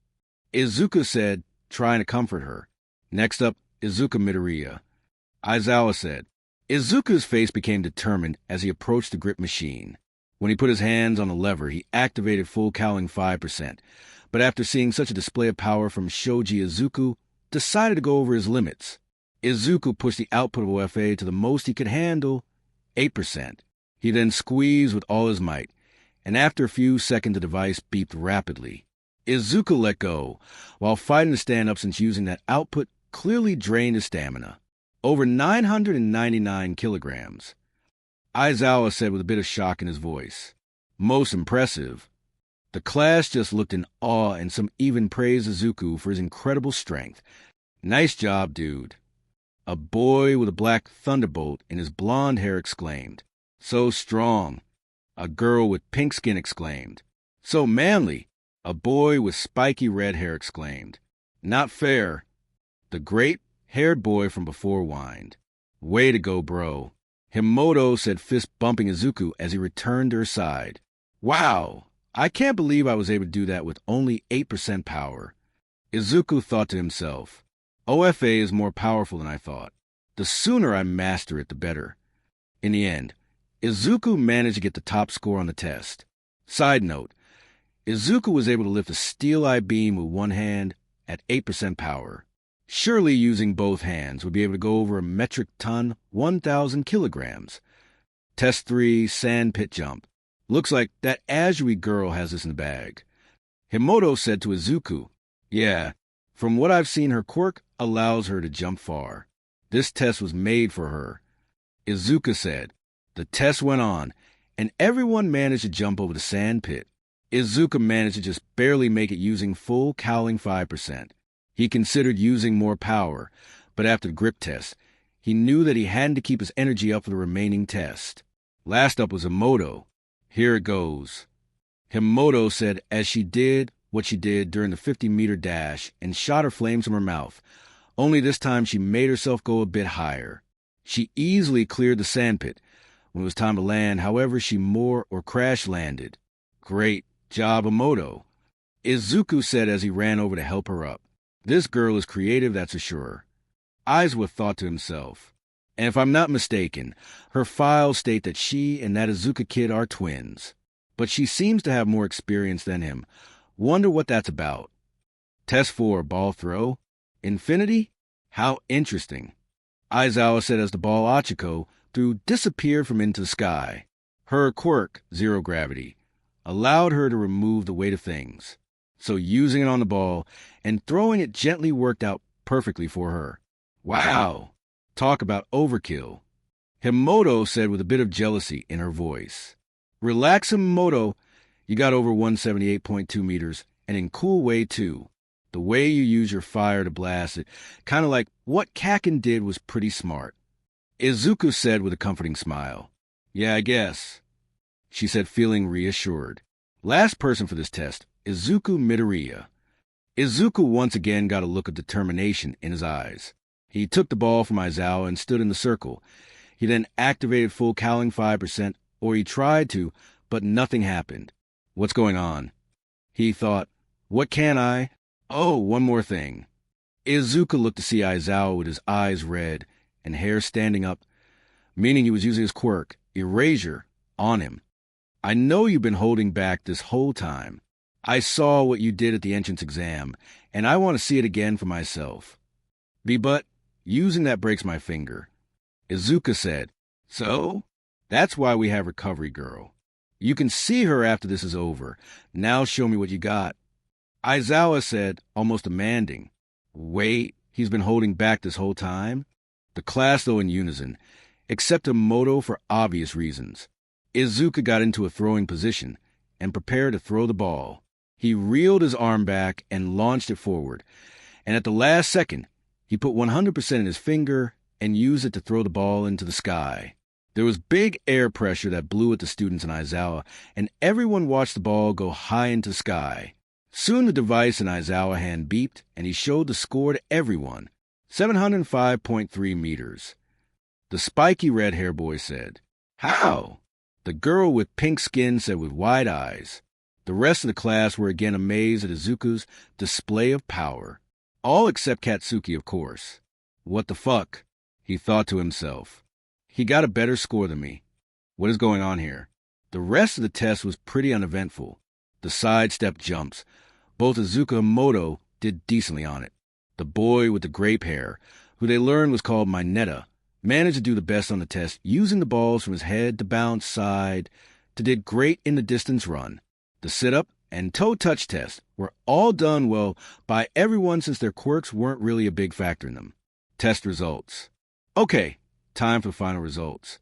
Izuku said, trying to comfort her. Next up, Izuku Midoriya. Aizawa said. Izuku's face became determined as he approached the grip machine. When he put his hands on the lever, he activated full cowling 5%. But after seeing such a display of power from Shoji, Izuku decided to go over his limits. Izuku pushed the output of OFA to the most he could handle, 8%. He then squeezed with all his might, and after a few seconds the device beeped rapidly. Izuku let go, while fighting to stand up since using that output clearly drained his stamina. Over 999 kilograms. Aizawa said with a bit of shock in his voice. Most impressive. The class just looked in awe and some even praised Izuku for his incredible strength. Nice job, dude. A boy with a black thunderbolt in his blonde hair exclaimed. So strong. A girl with pink skin exclaimed. So manly. A boy with spiky red hair exclaimed. Not fair. The great-haired boy from before whined. Way to go, bro. Himoto said, fist bumping Izuku as he returned to her side. Wow, I can't believe I was able to do that with only 8% power. Izuku thought to himself, OFA is more powerful than I thought. The sooner I master it, the better. In the end, Izuku managed to get the top score on the test. Side note, Izuku was able to lift a steel-eye beam with one hand at 8% power. Surely using both hands would be able to go over a metric ton, 1,000 kilograms. Test 3, sand pit jump. Looks like that Azuri girl has this in the bag. Himoto said to Izuku, yeah, from what I've seen, her quirk allows her to jump far. This test was made for her. Izuku said. The test went on, and everyone managed to jump over the sand pit. Izuku managed to just barely make it using full cowling 5%. He considered using more power, but after the grip test, he knew that he had to keep his energy up for the remaining test. Last up was Himoto. Here it goes. Himoto said as she did what she did during the 50-meter dash and shot her flames from her mouth, only this time she made herself go a bit higher. She easily cleared the sandpit. When it was time to land, however, she crash landed. Great job, Himoto. Izuku said as he ran over to help her up. This girl is creative, that's for sure. Aizawa thought to himself, And if I'm not mistaken, her files state that she and that Izuka kid are twins. But she seems to have more experience than him. Wonder what that's about. Test 4, ball throw. Infinity? How interesting. Aizawa said as the ball Achiko threw disappeared from into the sky. Her quirk, zero gravity, allowed her to remove the weight of things. So using it on the ball and throwing it gently worked out perfectly for her. Wow! Talk about overkill. Himoto said with a bit of jealousy in her voice. Relax, Himoto. You got over 178.2 meters, and in cool way, too. The way you use your fire to blast it, kind of like what Kaken did, was pretty smart. Izuku said with a comforting smile. Yeah, I guess. She said, feeling reassured. Last person for this test, Izuku Midoriya. Izuku once again got a look of determination in his eyes. He took the ball from Aizawa and stood in the circle. He then activated full cowling 5%, or he tried to, but nothing happened. What's going on? He thought, what can I? Oh, one more thing. Izuku looked to see Aizawa with his eyes red and hair standing up, meaning he was using his quirk, Erasure, on him. I know you've been holding back this whole time. I saw what you did at the entrance exam, and I want to see it again for myself. But using that breaks my finger. Izuka said, so? That's why we have Recovery Girl. You can see her after this is over. Now show me what you got. Aizawa said, almost demanding. Wait, he's been holding back this whole time? The class, though, in unison, except Himoto for obvious reasons. Izuka got into a throwing position and prepared to throw the ball. He reeled his arm back and launched it forward, and at the last second, he put 100% in his finger and used it to throw the ball into the sky. There was big air pressure that blew at the students in Aizawa, and everyone watched the ball go high into the sky. Soon the device in Aizawa's hand beeped, and he showed the score to everyone, 705.3 meters. The spiky red-hair boy said, How? The girl with pink skin said with wide eyes. The rest of the class were again amazed at Izuku's display of power. All except Katsuki, of course. What the fuck? He thought to himself. He got a better score than me. What is going on here? The rest of the test was pretty uneventful. The sidestep jumps. Both Izuka and Himoto did decently on it. The boy with the grape hair, who they learned was called Mineta, managed to do the best on the test, using the balls from his head to bounce side, to did great in the distance run. The sit-up and toe-touch test were all done well by everyone since their quirks weren't really a big factor in them. Test results. Okay, time for the final results.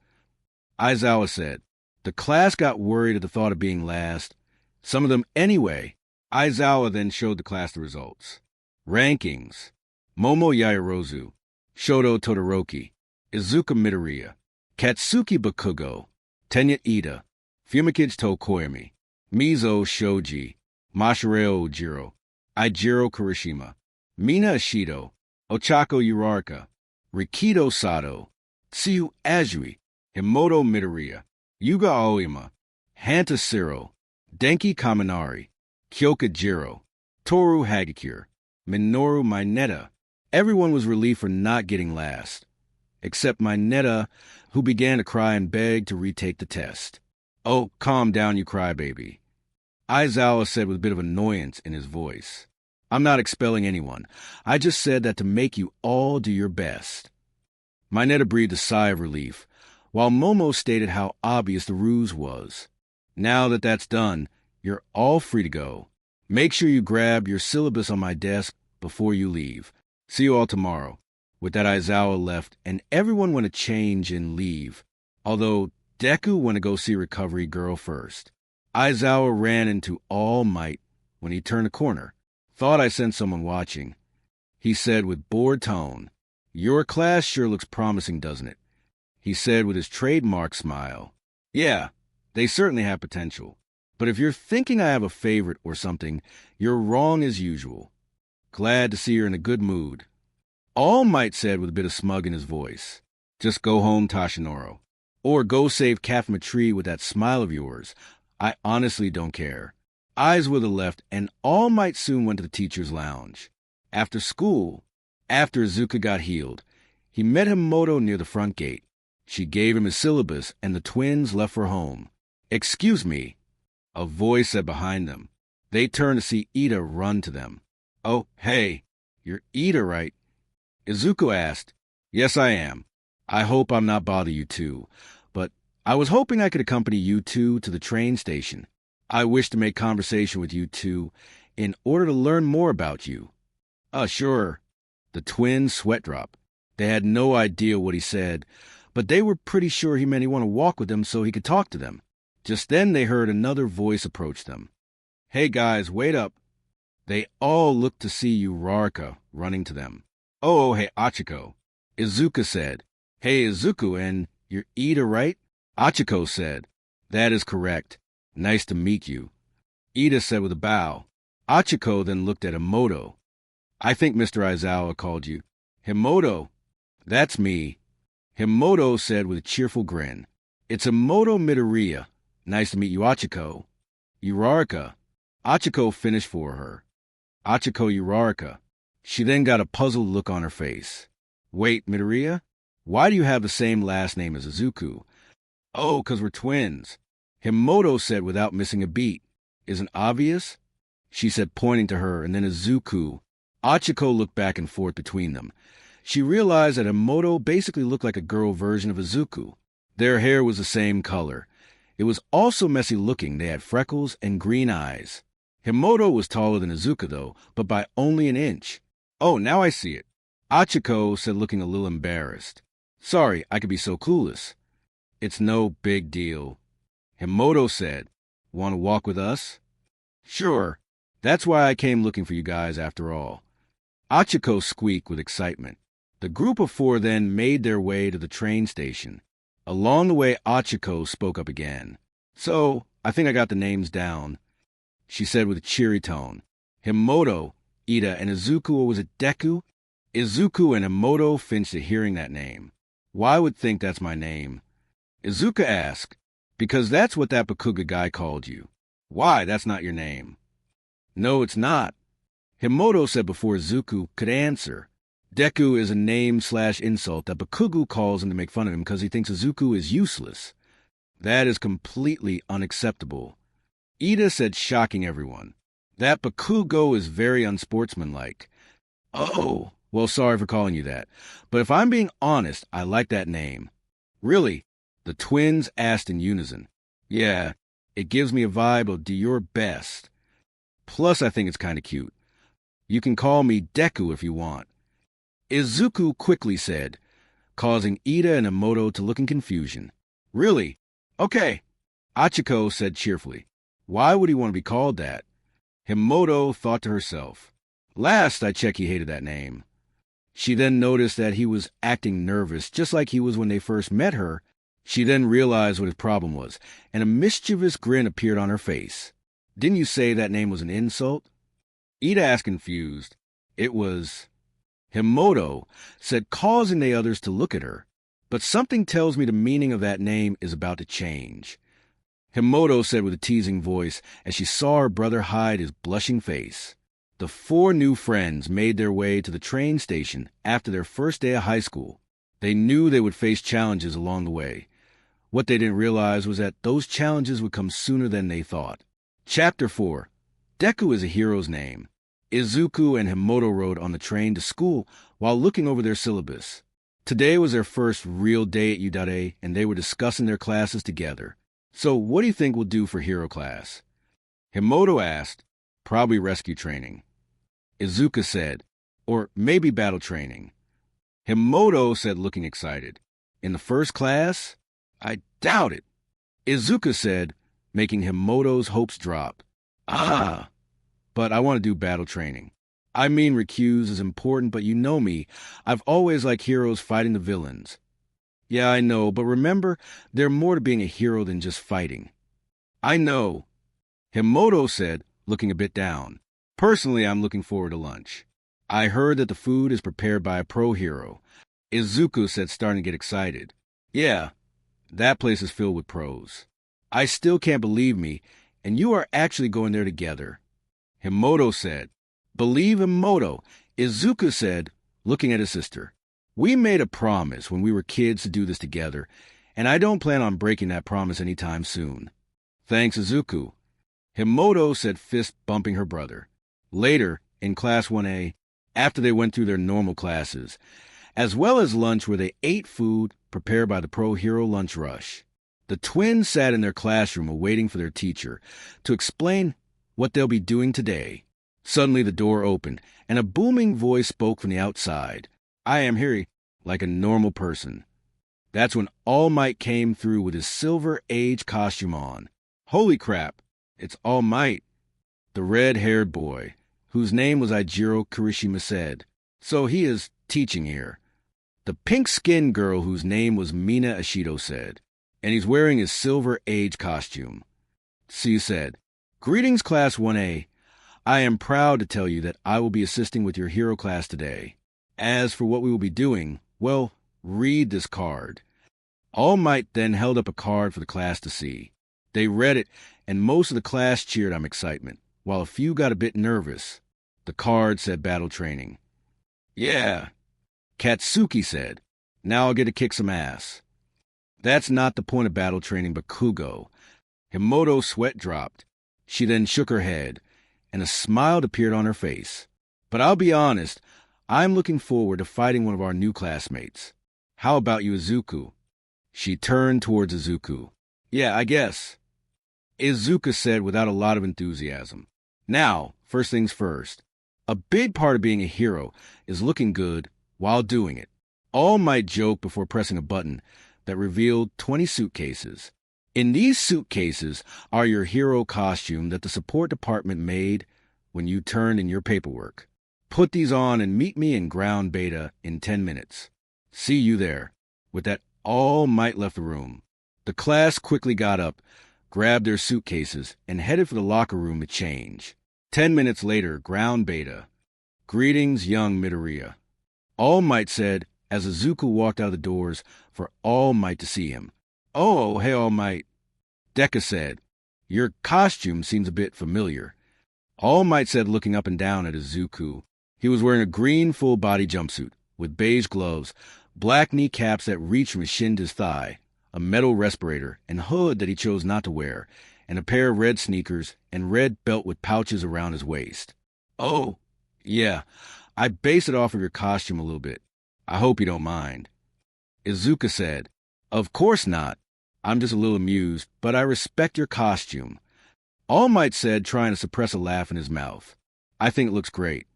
Aizawa said, the class got worried at the thought of being last. Some of them anyway. Aizawa then showed the class the results. Rankings. Momo Yaoyorozu, Shoto Todoroki, Izuka Midoriya, Katsuki Bakugo, Tenya Ida, Fumikichi Tokoyami, Mizo Shoji, Masahiro Ojiro, Eijiro Kirishima, Mina Ishido, Ochako Uraraka, Rikido Sato, Tsuyu Azui, Himoto Midoriya, Yuga Aoyama, Hanta Siro, Denki Kaminari, Kyoka Jiro, Toru Hagakure, Minoru Mineta. Everyone was relieved for not getting last, except Mineta, who began to cry and beg to retake the test. Oh, calm down, you crybaby. Aizawa said with a bit of annoyance in his voice. I'm not expelling anyone. I just said that to make you all do your best. Mineta breathed a sigh of relief, while Momo stated how obvious the ruse was. Now that that's done, you're all free to go. Make sure you grab your syllabus on my desk before you leave. See you all tomorrow. With that, Aizawa left, and everyone went to change and leave, although Deku went to go see Recovery Girl first. Aizawa ran into All Might when he turned a corner. Thought I sensed someone watching. He said with bored tone, Your class sure looks promising, doesn't it? He said with his trademark smile. Yeah, they certainly have potential. But if you're thinking I have a favorite or something, you're wrong as usual. Glad to see you're in a good mood. All Might said with a bit of smug in his voice. Just go home, Tashinoro. Or go save Cat from a tree with that smile of yours. I honestly don't care. Eyes were the left, and All Might soon went to the teacher's lounge. After school, after Izuka got healed, He met Himoto near the front gate. She gave him his syllabus, and the twins left for home. "Excuse me," a voice said behind them. They turned to see Ida run to them. "Oh, hey, you're Ida, right?" Izuku asked. "Yes, I am. I hope I'm not bothering you two, but I was hoping I could accompany you two to the train station. I wish to make conversation with you two in order to learn more about you." Sure." The twins sweat dropped. They had no idea what he said, but they were pretty sure he meant he wanted to walk with them so he could talk to them. Just then they heard another voice approach them. "Hey guys, wait up." They all looked to see Uraraka running to them. "Oh, hey, Achiko." Izuku said. "Hey, Izuku, and you're Ida, right?" Achiko said. "That is correct. Nice to meet you." Ida said with a bow. Achiko then looked at Himoto. "I think Mr. Aizawa called you." "Himoto." "That's me." Himoto said with a cheerful grin. "It's Himoto Midoriya. Nice to meet you, Achiko." "Uraraka." Achiko finished for her. "Achiko Uraraka." She then got a puzzled look on her face. "Wait, Midoriya? Why do you have the same last name as Izuku?" "Oh, 'cause we're twins." Himoto said without missing a beat. "Isn't obvious?" She said, pointing to her, and then Izuku. Achiko looked back and forth between them. She realized that Himoto basically looked like a girl version of Izuku. Their hair was the same color. It was also messy looking. They had freckles and green eyes. Himoto was taller than Izuku, though, but by only an inch. "Oh, now I see it." Achiko said, looking a little embarrassed. "Sorry, I could be so clueless." "It's no big deal." Himoto said, "Want to walk with us?" "Sure. That's why I came looking for you guys after all." Achiko squeaked with excitement. The group of four then made their way to the train station. Along the way, Achiko spoke up again. "So, I think I got the names down," she said with a cheery tone. "Himoto, Ida, and Izuku, or was it Deku?" Izuku and Himoto finished at hearing that name. "Why would think that's my name?" Izuku asked. "Because that's what that Bakuga guy called you." "Why, that's not your name." "No, it's not." Himoto said before Izuku could answer. "Deku is a name/insult that Bakugo calls him to make fun of him because he thinks Izuku is useless. That is completely unacceptable." Ida said, shocking everyone. "That Bakugo is very unsportsmanlike." "Oh, well, sorry for calling you that. But if I'm being honest, I like that name." "Really?" The twins asked in unison. "Yeah, it gives me a vibe of do your best. Plus, I think it's kind of cute. You can call me Deku if you want." Izuku quickly said, causing Ida and Himoto to look in confusion. "Really? Okay." Achiko said cheerfully. "Why would he want to be called that?" Himoto thought to herself. "Last I checked, he hated that name." She then noticed that he was acting nervous, just like he was when they first met her. She then realized what his problem was, and a mischievous grin appeared on her face. "Didn't you say that name was an insult?" Ida asked confused. "It was..." Himoto said, causing the others to look at her. "But something tells me the meaning of that name is about to change." Himoto said with a teasing voice as she saw her brother hide his blushing face. The four new friends made their way to the train station after their first day of high school. They knew they would face challenges along the way. What they didn't realize was that those challenges would come sooner than they thought. Chapter 4. Deku is a hero's name. Izuku and Himoto rode on the train to school while looking over their syllabus. Today was their first real day at Udare, and they were discussing their classes together. "So what do you think we'll do for hero class?" Himoto asked. "Probably rescue training." Izuku said, "Or maybe battle training." Himoto said, looking excited. "In the first class? I doubt it." Izuku said, making Himoto's hopes drop. "Ah, but I want to do battle training. I mean, recuse is important, but you know me. I've always liked heroes fighting the villains." "Yeah, I know, but remember, there's more to being a hero than just fighting." "I know." Himoto said, looking a bit down. "Personally, I'm looking forward to lunch. I heard that the food is prepared by a pro hero." Izuku said, starting to get excited. "Yeah, that place is filled with pros. I still can't believe me, and you are actually going there together." Himoto said. "Believe Himoto," Izuku said, looking at his sister. We made a promise when we were kids to do this together, and I don't plan on breaking that promise anytime soon. Thanks, Izuku. Himoto said, fist bumping her brother. Later, in Class 1A, after they went through their normal classes, as well as lunch where they ate food prepared by the Pro Hero Lunch Rush, the twins sat in their classroom awaiting for their teacher to explain what they'll be doing today. Suddenly the door opened, and a booming voice spoke from the outside. I am here, like a normal person. That's when All Might came through with his Silver Age costume on. Holy crap, it's All Might, the red-haired boy, whose name was Ijiro Kirishima, said. So he is teaching here. The pink-skinned girl whose name was Mina Ashido said, and he's wearing his Silver Age costume. C said, Greetings, Class 1A. I am proud to tell you that I will be assisting with your hero class today. As for what we will be doing, well, read this card. All Might then held up a card for the class to see. They read it, and most of the class cheered on excitement, while a few got a bit nervous. The card said battle training. Yeah, Katsuki said. Now I'll get to kick some ass. That's not the point of battle training, but Kugo. Himoto's sweat dropped. She then shook her head, and a smile appeared on her face. But I'll be honest, I'm looking forward to fighting one of our new classmates. How about you, Izuku? She turned towards Izuku. Yeah, I guess. Izuku said without a lot of enthusiasm. Now, first things first. A big part of being a hero is looking good while doing it. All Might joked before pressing a button that revealed 20 suitcases. In these suitcases are your hero costume that the support department made when you turned in your paperwork. Put these on and meet me in ground beta in 10 minutes. See you there. With that, All Might left the room. The class quickly got up, grabbed their suitcases, and headed for the locker room to change. 10 minutes later, ground beta. Greetings, young Midoriya. All Might said as Izuku walked out of the doors for All Might to see him. Oh, hey, All Might. Deku said, Your costume seems a bit familiar. All Might said, looking up and down at Izuku. He was wearing a green full-body jumpsuit with beige gloves, black kneecaps that reached from his shin to his thigh, a metal respirator and hood that he chose not to wear, and a pair of red sneakers and red belt with pouches around his waist. Oh, yeah, I based it off of your costume a little bit. I hope you don't mind. Izuku said, Of course not. I'm just a little amused, but I respect your costume. All Might said, trying to suppress a laugh in his mouth. I think it looks great.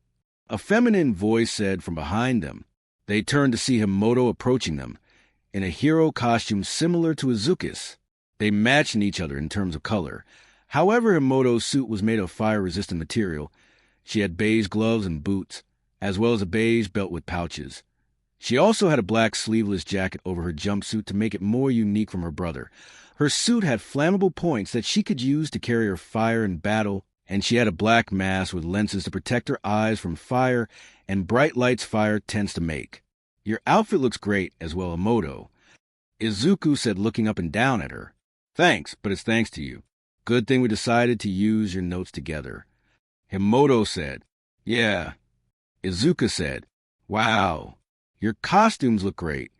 A feminine voice said from behind them. They turned to see Himoto approaching them, in a hero costume similar to Izuku's. They matched in each other in terms of color. However, Himoto's suit was made of fire-resistant material. She had beige gloves and boots, as well as a beige belt with pouches. She also had a black sleeveless jacket over her jumpsuit to make it more unique from her brother. Her suit had flammable points that she could use to carry her fire in battle, and she had a black mask with lenses to protect her eyes from fire and bright lights fire tends to make. Your outfit looks great, as well, Himoto. Izuku said, looking up and down at her. Thanks, but it's thanks to you. Good thing we decided to use your notes together. Himoto said, Yeah. Izuku said, Wow. Your costumes look great.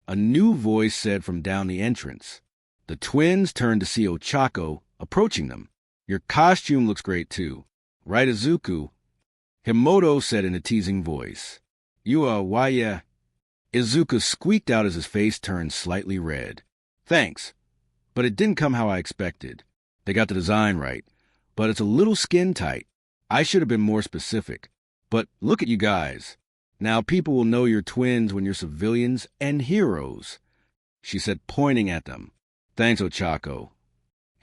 A new voice said from down the entrance. The twins turned to see Ochako approaching them. Your costume looks great, too. Right, Izuku? Himoto said in a teasing voice. You are why, yeah. Izuku squeaked out as his face turned slightly red. Thanks, but it didn't come how I expected. They got the design right, but it's a little skin tight. I should have been more specific. But look at you guys. Now people will know you're twins when you're civilians and heroes, she said, pointing at them. Thanks, Ochako.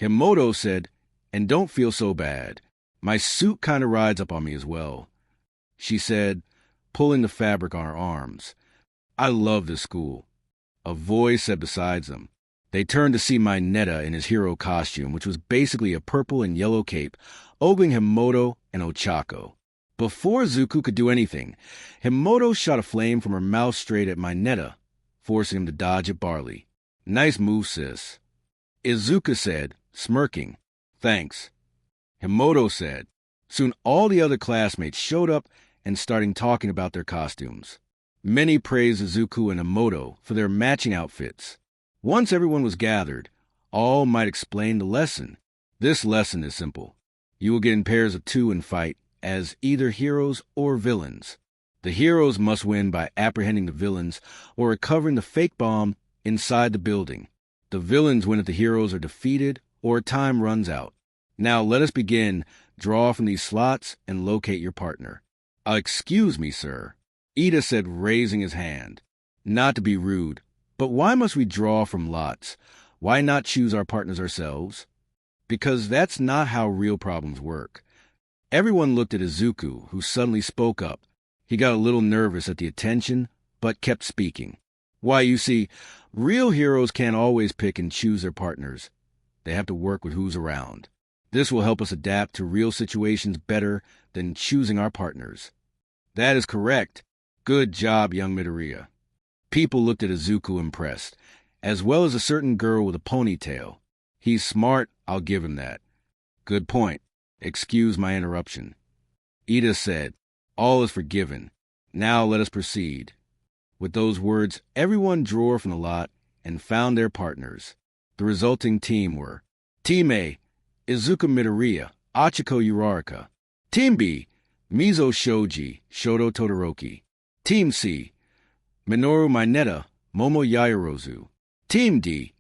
Himoto said, and don't feel so bad. My suit kind of rides up on me as well, she said, pulling the fabric on her arms. I love this school. A voice said beside them. They turned to see Mineta in his hero costume, which was basically a purple and yellow cape, ogling Himoto and Ochako. Before Izuku could do anything, Himoto shot a flame from her mouth straight at Mineta, forcing him to dodge it barely. Nice move, sis. Izuku said, smirking. Thanks. Himoto said. Soon all the other classmates showed up and started talking about their costumes. Many praised Izuku and Emoto for their matching outfits. Once everyone was gathered, All Might explain the lesson. This lesson is simple. You will get in pairs of 2 and fight as either heroes or villains. The heroes must win by apprehending the villains or recovering the fake bomb inside the building. The villains win if the heroes are defeated or time runs out. Now let us begin. Draw from these slots and locate your partner. Excuse me, sir, Ida said, raising his hand. Not to be rude, but why must we draw from lots? Why not choose our partners ourselves? Because that's not how real problems work. Everyone looked at Izuku, who suddenly spoke up. He got a little nervous at the attention, but kept speaking. Why, you see, real heroes can't always pick and choose their partners. They have to work with who's around. This will help us adapt to real situations better than choosing our partners. That is correct. Good job, young Midoriya. People looked at Izuku impressed, as well as a certain girl with a ponytail. He's smart, I'll give him that. Good point. Excuse my interruption. Ida said, all is forgiven. Now let us proceed. With those words, everyone drew from the lot and found their partners. The resulting team were Team A, Izuku Midoriya, Achiko Uraraka. Team B, Mizo Shoji, Shoto Todoroki. Team C, Minoru Mineta, Momo Yaoyorozu. Team D,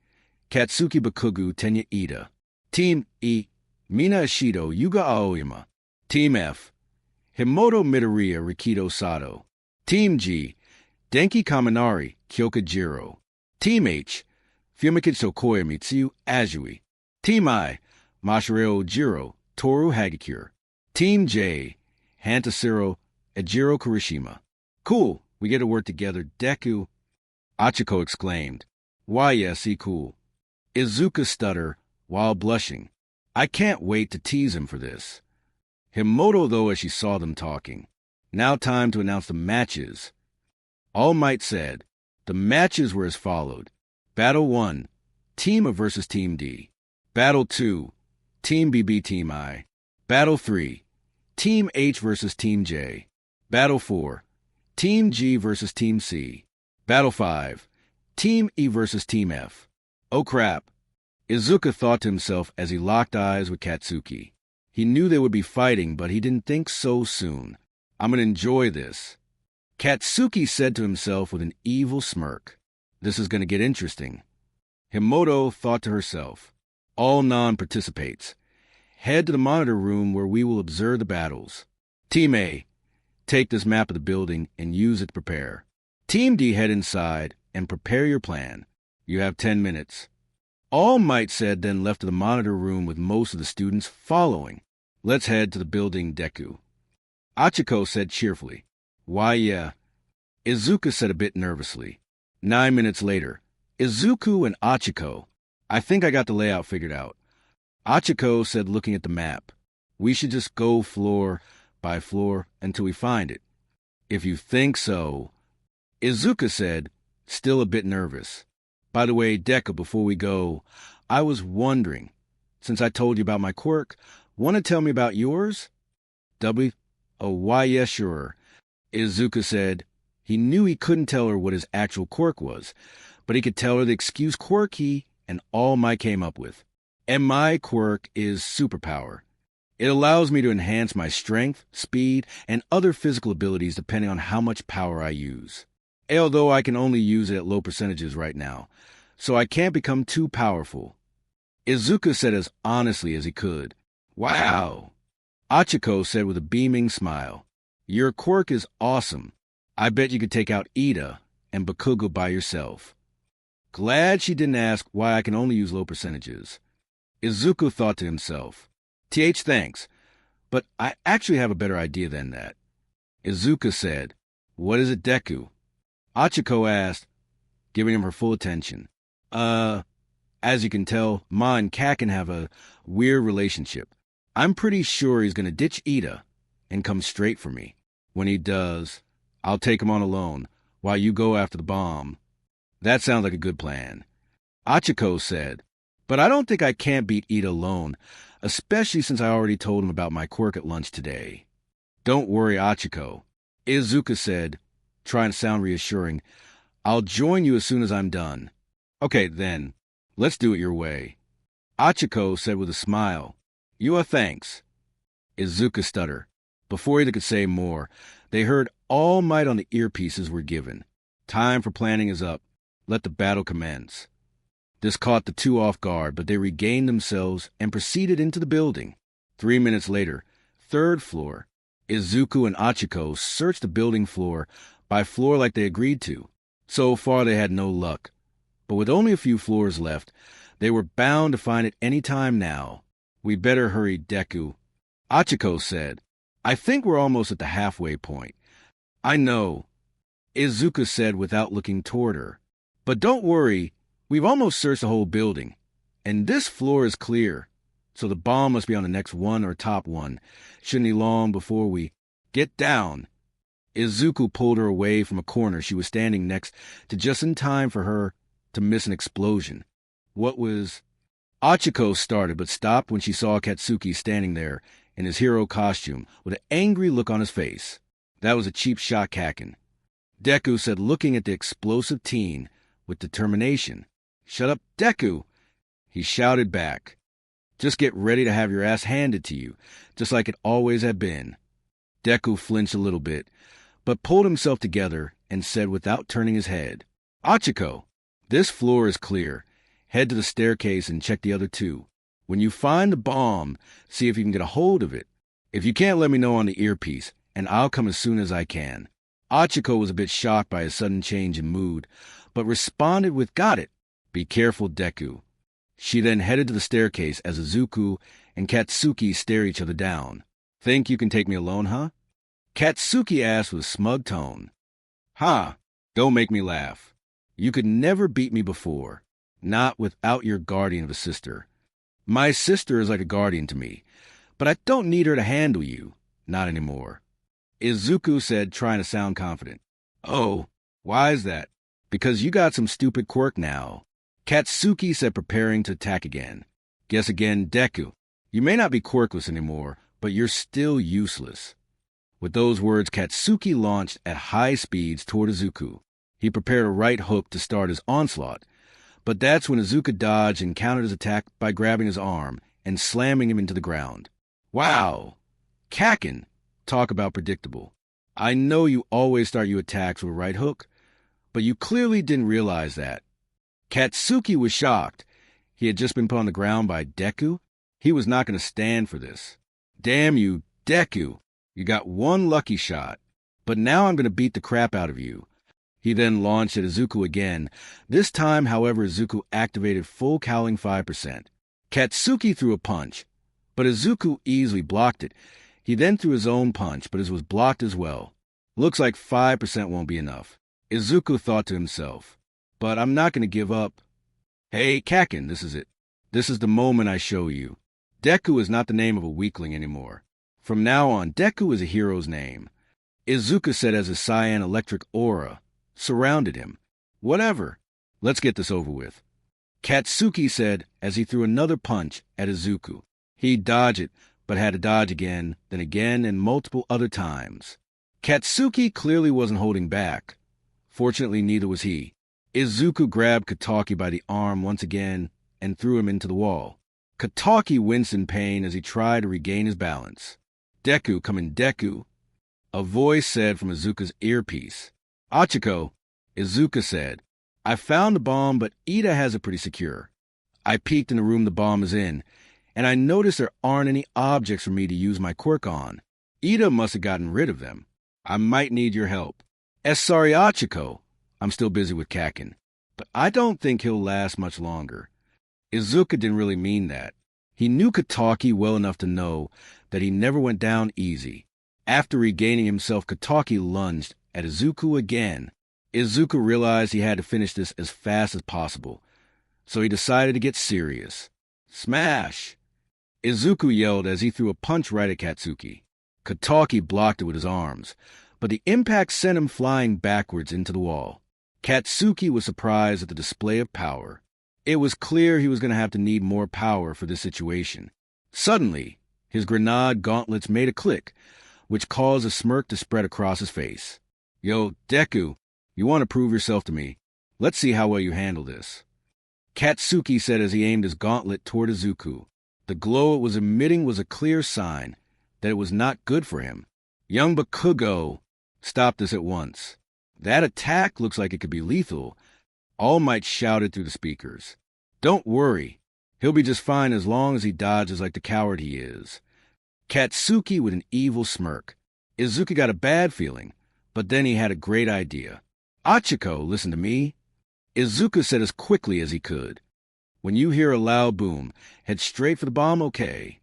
Katsuki Bakugu, Tenya Ida. Team E, Mina Ishido, Yuga Aoyama. Team F, Himoto Midoriya, Rikido Sato. Team G, Denki Kaminari, Kyoka Jiro. Team H, Fumikichi Tokoya Mitsuyu Azui. Team I, Masahiro Jiro, Toru Hagakure. Team J, Hantasiro Ejiro Kurishima. Cool, we get to work together, Deku, Achiko exclaimed. Why, yes, he cool. Izuku stuttered while blushing. I can't wait to tease him for this. Himoto, though, as she saw them talking. Now time to announce the matches. All Might said. The matches were as followed. Battle 1, Team A versus Team D. Battle 2, Team BB Team I. Battle 3, Team H versus Team J. Battle 4, Team G versus Team C. Battle 5, Team E versus Team F. Oh crap. Izuku thought to himself as he locked eyes with Katsuki. He knew they would be fighting, but he didn't think so soon. I'm going to enjoy this. Katsuki said to himself with an evil smirk. This is going to get interesting. Himoto thought to herself. All non-participates. Head to the monitor room where we will observe the battles. Team A, take this map of the building and use it to prepare. Team D, head inside and prepare your plan. You have 10 minutes. All Might said, then left to the monitor room with most of the students following. Let's head to the building, Deku. Achiko said cheerfully. Why, yeah. Izuku said a bit nervously. 9 minutes later, Izuku and Achiko. I think I got the layout figured out. Achiko said, looking at the map. We should just go floor by floor until we find it. If you think so. Izuku said, still a bit nervous. By the way, Deku, before we go, I was wondering, since I told you about my quirk, want to tell me about yours? W. Oh, why, yes, sure. Izuku said. He knew he couldn't tell her what his actual quirk was, but he could tell her the excuse quirky and All Might came up with. And my quirk is superpower. It allows me to enhance my strength, speed, and other physical abilities depending on how much power I use. Although I can only use it at low percentages right now, so I can't become too powerful. Izuku said as honestly as he could. Wow! Achiko said with a beaming smile. Your quirk is awesome. I bet you could take out Ida and Bakugo by yourself. Glad she didn't ask why I can only use low percentages. Izuku thought to himself. Thanks, but I actually have a better idea than that. Izuku said. What is it, Deku? Achiko asked, giving him her full attention. As you can tell, Ma and Kat can have a weird relationship. I'm pretty sure he's going to ditch Ida and come straight for me. When he does, I'll take him on alone while you go after the bomb. That sounds like a good plan. Achiko said, but I don't think I can't beat Ida alone, especially since I already told him about my quirk at lunch today. Don't worry, Achiko. Izuku said, trying to sound reassuring. "I'll join you as soon as I'm done." "Okay, then. Let's do it your way." Achiko said with a smile. "You are thanks." Izuku stuttered. Before either could say more, they heard All Might on the earpieces were given. Time for planning is up. Let the battle commence. This caught the two off guard, but they regained themselves and proceeded into the building. 3 minutes later, third floor. Izuku and Achiko searched the building floor by floor like they agreed to. So far they had no luck. But with only a few floors left, they were bound to find it any time now. "We better hurry, Deku," Achiko said. "I think we're almost at the halfway point." "I know," Izuku said without looking toward her. "But don't worry, we've almost searched the whole building. And this floor is clear, so the bomb must be on the next one or top one. Shouldn't be long before we get down." Izuku pulled her away from a corner she was standing next to just in time for her to miss an explosion. "What was—" Achiko started, but stopped when she saw Katsuki standing there in his hero costume with an angry look on his face. "That was a cheap shot, Kakin," Deku said, looking at the explosive teen with determination. "Shut up, Deku," he shouted back. "Just get ready to have your ass handed to you, just like it always had been." Deku flinched a little bit, but pulled himself together and said without turning his head, "Achiko, this floor is clear. Head to the staircase and check the other two. When you find the bomb, see if you can get a hold of it. If you can't, let me know on the earpiece, and I'll come as soon as I can." Achiko was a bit shocked by his sudden change in mood, but responded with, "Got it. Be careful, Deku." She then headed to the staircase as Izuku and Katsuki stare each other down. "Think you can take me alone, huh?" Katsuki asked with a smug tone. "Ha! Don't make me laugh. You could never beat me before. Not without your guardian of a sister. My sister is like a guardian to me, but I don't need her to handle you. Not anymore," Izuku said, trying to sound confident. "Oh, why is that?" "Because you got some stupid quirk now," Katsuki said, preparing to attack again. "Guess again, Deku. You may not be quirkless anymore, but you're still useless." With those words, Katsuki launched at high speeds toward Izuku. He prepared a right hook to start his onslaught, but that's when Izuku dodged and countered his attack by grabbing his arm and slamming him into the ground. "Wow! Kakin, talk about predictable. I know you always start your attacks with a right hook, but you clearly didn't realize that." Katsuki was shocked. He had just been put on the ground by Deku. He was not going to stand for this. "Damn you, Deku. You got one lucky shot. But now I'm going to beat the crap out of you." He then launched at Izuku again. This time, however, Izuku activated full cowling 5%. Katsuki threw a punch, but Izuku easily blocked it. He then threw his own punch, but it was blocked as well. "Looks like 5% won't be enough," Izuku thought to himself. "But I'm not going to give up." "Hey, Kakin, this is it. This is the moment I show you. Deku is not the name of a weakling anymore. From now on, Deku is a hero's name," Izuku said as a cyan electric aura surrounded him. "Whatever. Let's get this over with," Katsuki said as he threw another punch at Izuku. He dodged it, but had to dodge again, and multiple other times. Katsuki clearly wasn't holding back. Fortunately, neither was he. Izuku grabbed Kataki by the arm once again and threw him into the wall. Kataki winced in pain as he tried to regain his balance. "Deku, come in, Deku," a voice said from Izuku's earpiece. "Achiko," Izuku said, "I found the bomb, but Ida has it pretty secure. I peeked in the room the bomb is in, and I noticed there aren't any objects for me to use my quirk on. Ida must have gotten rid of them. I might need your help." Sorry, Achiko. I'm still busy with Kakin, but I don't think he'll last much longer." Izuku didn't really mean that. He knew Kataki well enough to know that he never went down easy. After regaining himself, Kataki lunged at Izuku again. Izuku realized he had to finish this as fast as possible, so he decided to get serious. "Smash!" Izuku yelled as he threw a punch right at Katsuki. Kataki blocked it with his arms, but the impact sent him flying backwards into the wall. Katsuki was surprised at the display of power. It was clear he was going to have to need more power for this situation. Suddenly, his grenade gauntlets made a click, which caused a smirk to spread across his face. Yo, Deku, you want to prove yourself to me. Let's see how well you handle this. Katsuki said as he aimed his gauntlet toward Izuku. The glow it was emitting was a clear sign that it was not good for him. Young Bakugo stopped this at once. That attack looks like it could be lethal. All Might shouted through the speakers. Don't worry. He'll be just fine as long as he dodges like the coward he is. Katsuki with an evil smirk. Izuku got a bad feeling, but then he had a great idea. Achiko, listen to me. Izuku said as quickly as he could. When you hear a loud boom, head straight for the bomb, okay?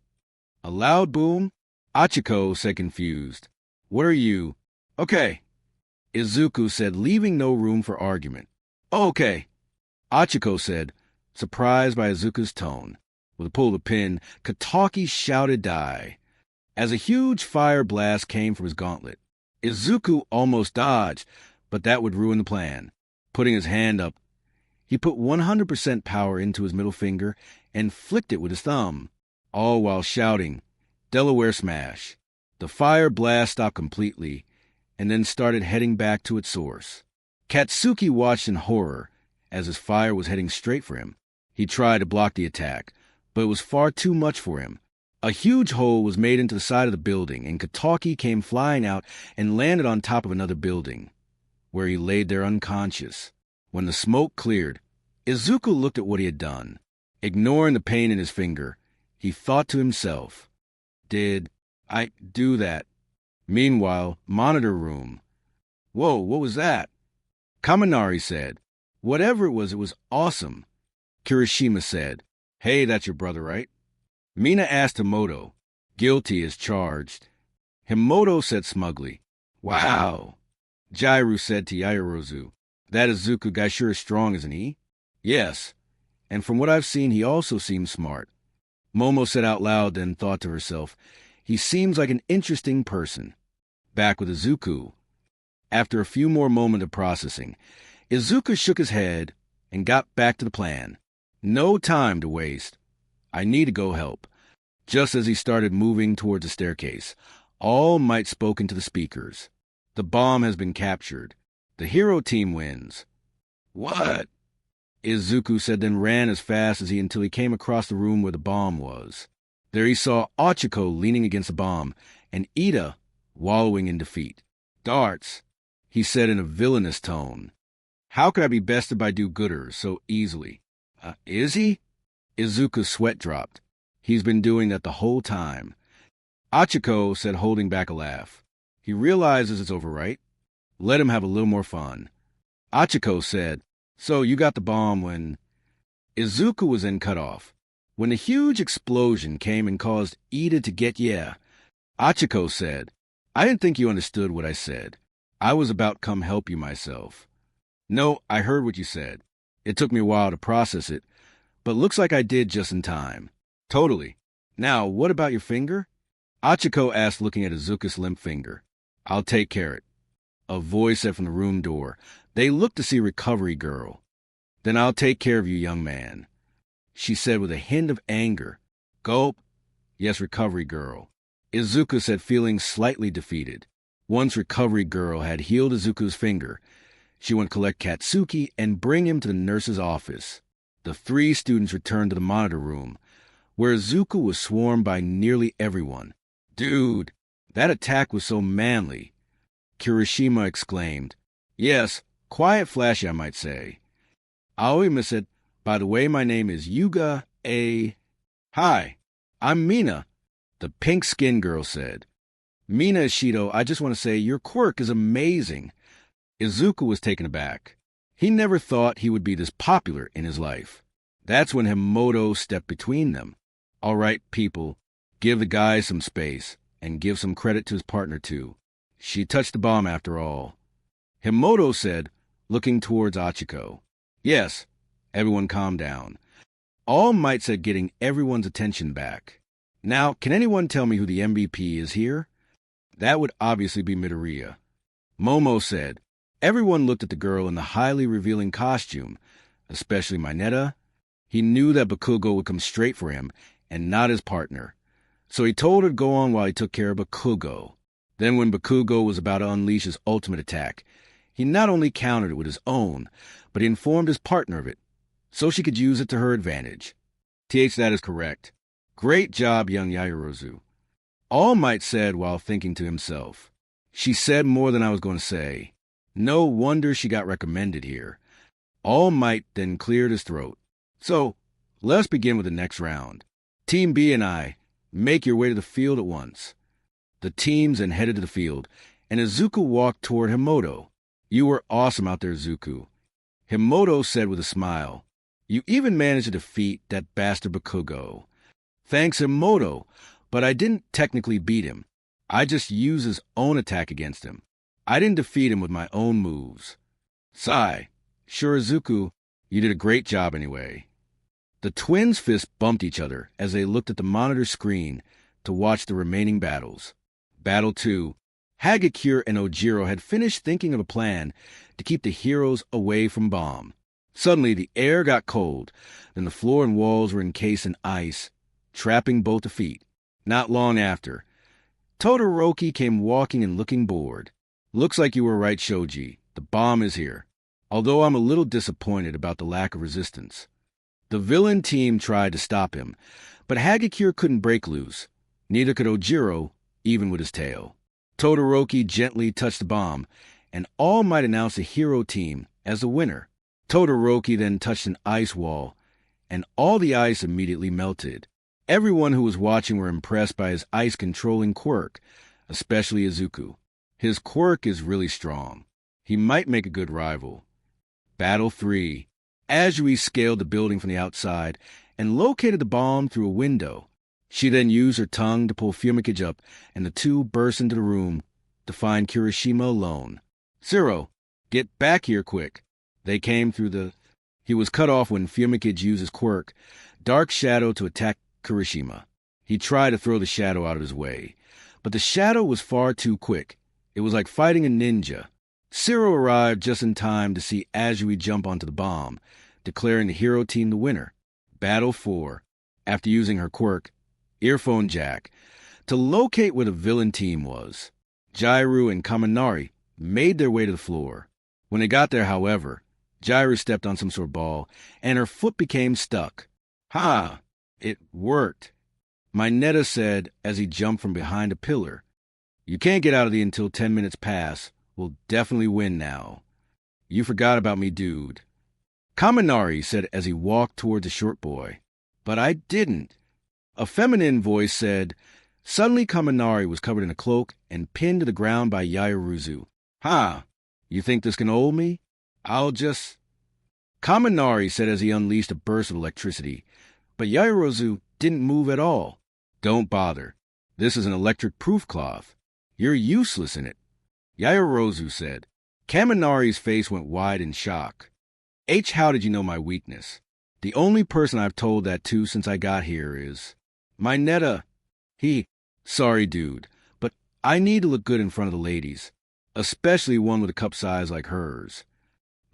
A loud boom? Achiko said confused. What are you? Okay. Izuku said, leaving no room for argument. Okay. Achiko said, surprised by Izuku's tone. With a pull of the pin, Kataki shouted die. As a huge fire blast came from his gauntlet, Izuku almost dodged, but that would ruin the plan. Putting his hand up, he put 100% power into his middle finger and flicked it with his thumb, all while shouting, Delaware Smash. The fire blast stopped completely and then started heading back to its source. Katsuki watched in horror as his fire was heading straight for him. He tried to block the attack, but it was far too much for him. A huge hole was made into the side of the building, and Kataki came flying out and landed on top of another building, where he laid there unconscious. When the smoke cleared, Izuku looked at what he had done. Ignoring the pain in his finger, he thought to himself, Did I do that? Meanwhile, monitor room. Whoa, what was that? Kaminari said, Whatever it was awesome. Kirishima said, Hey, that's your brother, right? Mina asked Himoto, guilty as charged. Himoto said smugly, Wow. Jairu said to Yaoyorozu, That Izuku guy sure is strong, isn't he? Yes, and from what I've seen, he also seems smart. Momo said out loud, then thought to herself, He seems like an interesting person. Back with Izuku. After a few more moments of processing, Izuku shook his head and got back to the plan. No time to waste. I need to go help. Just as he started moving towards the staircase, All Might spoke into the speakers. The bomb has been captured. The hero team wins. What? Izuku said, then ran as fast as he until he came across the room where the bomb was. There he saw Ochiko leaning against the bomb and Ida wallowing in defeat. Darts, he said in a villainous tone. How could I be bested by do-gooders so easily? Is he? Izuku's sweat dropped. He's been doing that the whole time. Achiko said, holding back a laugh. He realizes it's over, right? Let him have a little more fun. Achiko said, So you got the bomb when... Izuku was then cut off. When a huge explosion came and caused Ida to get Achiko said, I didn't think you understood what I said. I was about come help you myself. No, I heard what you said. It took me a while to process it, but looks like I did just in time. Totally. Now, what about your finger? Achiko asked, looking at Izuku's limp finger. I'll take care of it. A voice said from the room door. They looked to see Recovery Girl. Then I'll take care of you, young man. She said with a hint of anger. Gulp. Yes, Recovery Girl. Izuku said, feeling slightly defeated. Once Recovery Girl had healed Izuku's finger, she went to collect Katsuki and bring him to the nurse's office. The 3 students returned to the monitor room, where Izuku was swarmed by nearly everyone. Dude, that attack was so manly. Kirishima exclaimed. Yes, quiet flashy, I might say. Aoyama said, By the way, my name is Yuga A. Hi, I'm Mina, the pink-skinned girl said. Mina Ishido, I just want to say your quirk is amazing. Izuku was taken aback. He never thought he would be this popular in his life. That's when Himoto stepped between them. All right, people, give the guy some space, and give some credit to his partner, too. She touched the bomb after all. Himoto said, looking towards Achiko. Yes, everyone calm down. All Might said, getting everyone's attention back. Now, can anyone tell me who the MVP is here? That would obviously be Midoriya. Momo said. Everyone looked at the girl in the highly revealing costume, especially Mineta. He knew that Bakugo would come straight for him, and not his partner. So he told her to go on while he took care of Bakugo. Then when Bakugo was about to unleash his ultimate attack, he not only countered it with his own, but he informed his partner of it, so she could use it to her advantage. That is correct. Great job, young Yaoyorozu. All Might said while thinking to himself. She said more than I was going to say. No wonder she got recommended here. All Might then cleared his throat. So, let's begin with the next round. Team B and I, make your way to the field at once. The teams then headed to the field, and Izuku walked toward Himoto. You were awesome out there, Izuku. Himoto said with a smile. You even managed to defeat that bastard Bakugo. Thanks, Himoto, but I didn't technically beat him. I just used his own attack against him. I didn't defeat him with my own moves. Sigh. Sure, Izuku, you did a great job anyway. The twins' fists bumped each other as they looked at the monitor screen to watch the remaining battles. Battle 2. Hagakure and Ojiro had finished thinking of a plan to keep the heroes away from Bomb. Suddenly, the air got cold, then the floor and walls were encased in ice, trapping both the feet. Not long after, Todoroki came walking and looking bored. Looks like you were right, Shoji. The bomb is here. Although I'm a little disappointed about the lack of resistance. The villain team tried to stop him, but Hagakure couldn't break loose. Neither could Ojiro, even with his tail. Todoroki gently touched the bomb, and All Might announced the hero team as the winner. Todoroki then touched an ice wall, and all the ice immediately melted. Everyone who was watching were impressed by his ice-controlling quirk, especially Izuku. His quirk is really strong. He might make a good rival. Battle 3. Azui scaled the building from the outside and located the bomb through a window. She then used her tongue to pull Fumikage up, and the two burst into the room to find Kirishima alone. Zero, get back here quick. They came through the... He was cut off when Fumikage used his quirk, Dark Shadow, to attack Kirishima. He tried to throw the shadow out of his way, but the shadow was far too quick. It was like fighting a ninja. Zero arrived just in time to see Azui jump onto the bomb, declaring the hero team the winner. Battle 4. After using her quirk, Earphone Jack, to locate where the villain team was, Jairu and Kaminari made their way to the floor. When they got there, however, Jairu stepped on some sort of ball, and her foot became stuck. Ha! It worked, Mineta said as he jumped from behind a pillar. You can't get out of the until 10 minutes pass. We'll definitely win now. You forgot about me, dude. Kaminari said as he walked toward the short boy. But I didn't. A feminine voice said. Suddenly Kaminari was covered in a cloak and pinned to the ground by Yaoyorozu. Ha! You think this can hold me? I'll just... Kaminari said as he unleashed a burst of electricity, but Yaoyorozu didn't move at all. Don't bother. This is an electric-proof cloth. You're useless in it, Yaoyorozu said. Kaminari's face went wide in shock. How did you know my weakness? The only person I've told that to since I got here is... Mineta. Sorry, dude, but I need to look good in front of the ladies, especially one with a cup size like hers.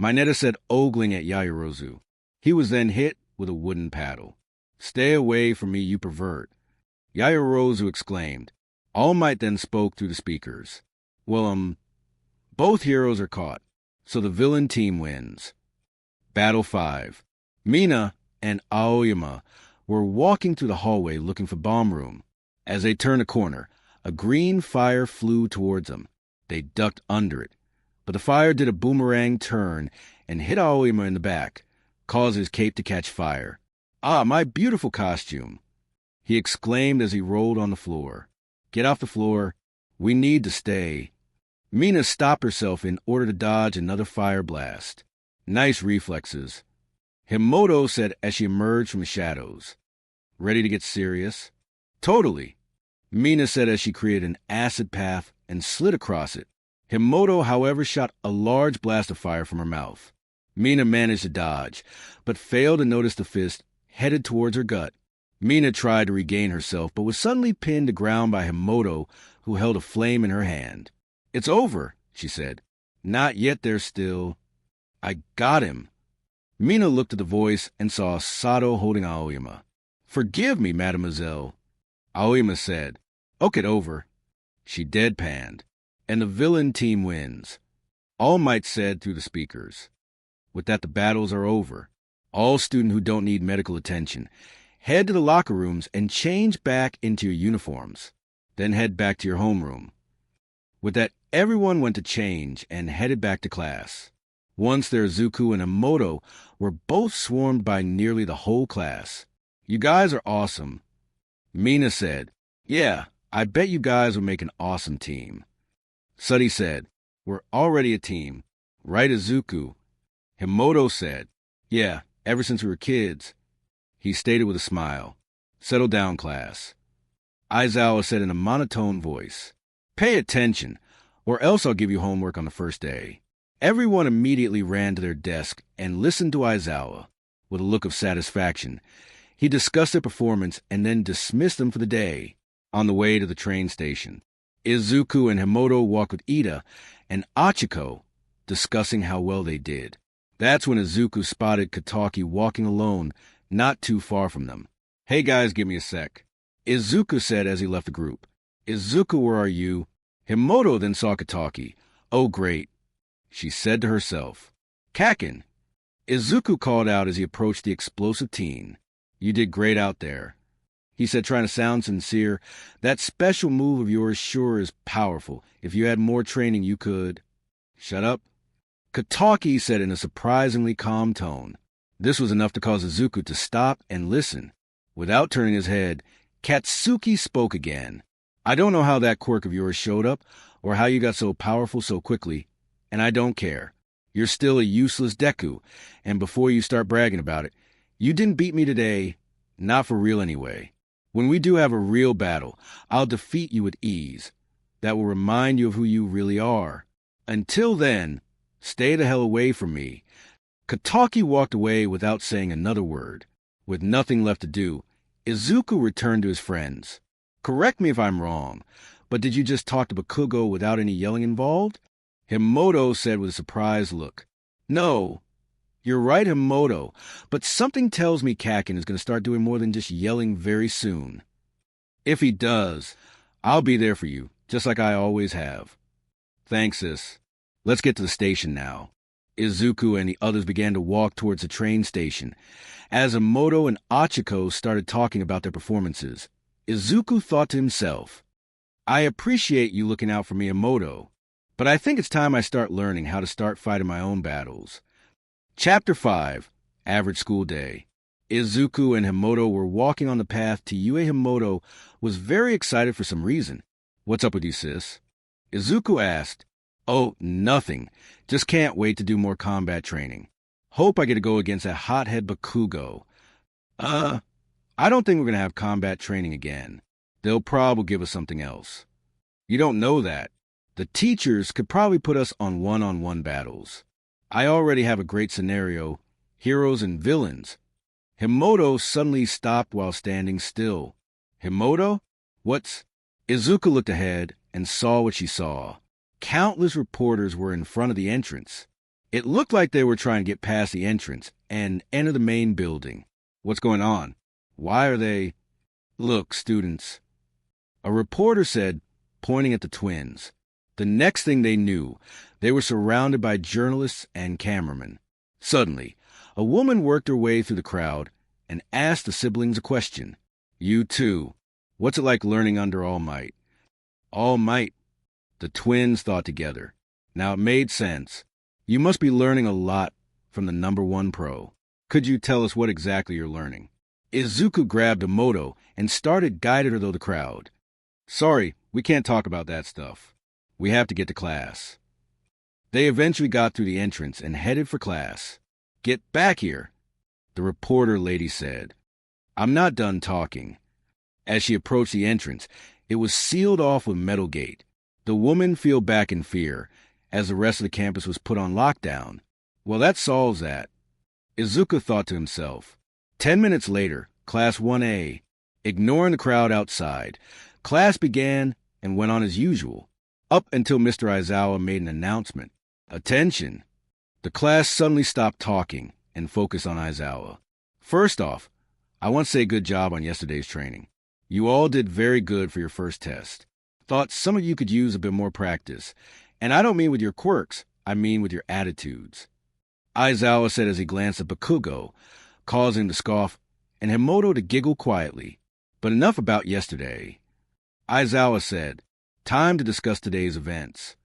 Mineta said, ogling at Yaoyorozu. He was then hit with a wooden paddle. Stay away from me, you pervert, Yaoyorozu exclaimed. All Might then spoke through the speakers. Well, both heroes are caught, so the villain team wins. Battle 5. Mina and Aoyama were walking through the hallway looking for Bomb Room. As they turned a corner, a green fire flew towards them. They ducked under it, but the fire did a boomerang turn and hit Aoyama in the back, causing his cape to catch fire. Ah, my beautiful costume, he exclaimed as he rolled on the floor. Get off the floor. We need to stay. Mina stopped herself in order to dodge another fire blast. Nice reflexes, Himoto said as she emerged from the shadows. Ready to get serious? Totally, Mina said as she created an acid path and slid across it. Himoto, however, shot a large blast of fire from her mouth. Mina managed to dodge, but failed to notice the fist headed towards her gut. Mina tried to regain herself, but was suddenly pinned to ground by Himoto, who held a flame in her hand. It's over, she said. Not yet, there's still... I got him. Mina looked at the voice and saw Sato holding Aoyama. Forgive me, mademoiselle, Aoyama said. Get over. She deadpanned. And the villain team wins. All Might said through the speakers. With that, the battles are over. All students who don't need medical attention, head to the locker rooms and change back into your uniforms. Then head back to your homeroom. With that, everyone went to change and headed back to class. Once there, Zuko and Himoto were both swarmed by nearly the whole class. You guys are awesome. Mina said, yeah, I bet you guys will make an awesome team. Suddy said, we're already a team. Right, Izuku? Himoto said, yeah, ever since we were kids. He stated with a smile, settle down, class. Aizawa said in a monotone voice, pay attention, or else I'll give you homework on the first day. Everyone immediately ran to their desk and listened to Aizawa. With a look of satisfaction, he discussed their performance and then dismissed them for the day. On the way to the train station, Izuku and Himoto walked with Ida and Achiko, discussing how well they did. That's when Izuku spotted Kataki walking alone, not too far from them. Hey guys, give me a sec, Izuku said as he left the group. Izuku, where are you? Himoto then saw Kataki. Oh great, she said to herself. Kakin, Izuku called out as he approached the explosive teen. You did great out there, he said, trying to sound sincere. That special move of yours sure is powerful. If you had more training, you could... Shut up, Kataki said in a surprisingly calm tone. This was enough to cause Izuku to stop and listen. Without turning his head, Katsuki spoke again. I don't know how that quirk of yours showed up, or how you got so powerful so quickly, and I don't care. You're still a useless Deku, and before you start bragging about it, you didn't beat me today, not for real anyway. When we do have a real battle, I'll defeat you with ease. That will remind you of who you really are. Until then, stay the hell away from me. Kataki walked away without saying another word. With nothing left to do, Izuku returned to his friends. Correct me if I'm wrong, but did you just talk to Bakugo without any yelling involved? Himoto said with a surprised look. No, you're right, Himoto, but something tells me Kakin is going to start doing more than just yelling very soon. If he does, I'll be there for you, just like I always have. Thanks, sis. Let's get to the station now. Izuku and the others began to walk towards the train station. As Himoto and Achiko started talking about their performances, Izuku thought to himself, I appreciate you looking out for me, Himoto, but I think it's time I start learning how to start fighting my own battles. Chapter 5, Average School Day. Izuku and Himoto were walking on the path to Yue. Himoto was very excited for some reason. What's up with you, sis? Izuku asked. Oh, nothing. Just can't wait to do more combat training. Hope I get to go against that hothead Bakugo. I don't think we're going to have combat training again. They'll probably give us something else. You don't know that. The teachers could probably put us on one-on-one battles. I already have a great scenario, heroes and villains. Himoto suddenly stopped while standing still. Himoto? What's... Izuku looked ahead and saw what she saw. Countless reporters were in front of the entrance. It looked like they were trying to get past the entrance and enter the main building. What's going on? Why are they... Look, students, a reporter said, pointing at the twins. The next thing they knew, they were surrounded by journalists and cameramen. Suddenly, a woman worked her way through the crowd and asked the siblings a question. You too. What's it like learning under All Might? All Might, the twins thought together. Now it made sense. You must be learning a lot from the #1 pro. Could you tell us what exactly you're learning? Izuku grabbed Himoto and started guiding her through the crowd. Sorry, we can't talk about that stuff. We have to get to class. They eventually got through the entrance and headed for class. Get back here, the reporter lady said. I'm not done talking. As she approached the entrance, it was sealed off with metal gate. The woman fell back in fear as the rest of the campus was put on lockdown. Well, that solves that, Izuku thought to himself. 10 minutes later, Class 1A. Ignoring the crowd outside, class began and went on as usual, up until Mr. Aizawa made an announcement. Attention! The class suddenly stopped talking and focused on Aizawa. First off, I want to say good job on yesterday's training. You all did very good for your first test. Thought some of you could use a bit more practice. And I don't mean with your quirks, I mean with your attitudes. Aizawa said as he glanced at Bakugo, causing him to scoff, and Himoto to giggle quietly. But enough about yesterday. Aizawa said, time to discuss today's events.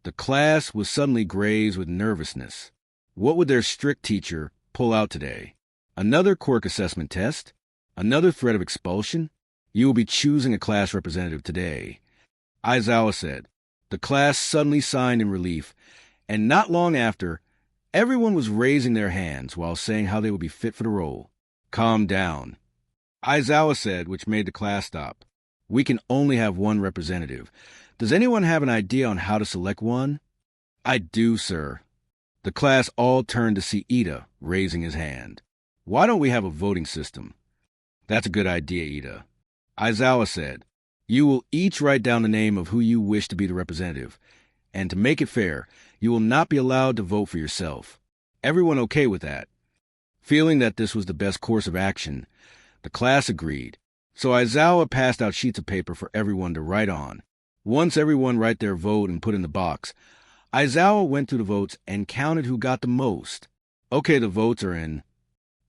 The class was suddenly grazed with nervousness. What would their strict teacher pull out today? Another quirk assessment test? Another threat of expulsion? You will be choosing a class representative today. Aizawa said. The class suddenly signed in relief, and not long after, everyone was raising their hands while saying how they would be fit for the role. Calm down. Aizawa said, which made the class stop. We can only have one representative. Does anyone have an idea on how to select one? I do, sir. The class all turned to see Ida, raising his hand. Why don't we have a voting system? That's a good idea, Ida. Aizawa said, you will each write down the name of who you wish to be the representative, and to make it fair, you will not be allowed to vote for yourself. Everyone okay with that? Feeling that this was the best course of action, the class agreed, so Aizawa passed out sheets of paper for everyone to write on. Once everyone write their vote and put in the box, Aizawa went through the votes and counted who got the most. Okay, the votes are in.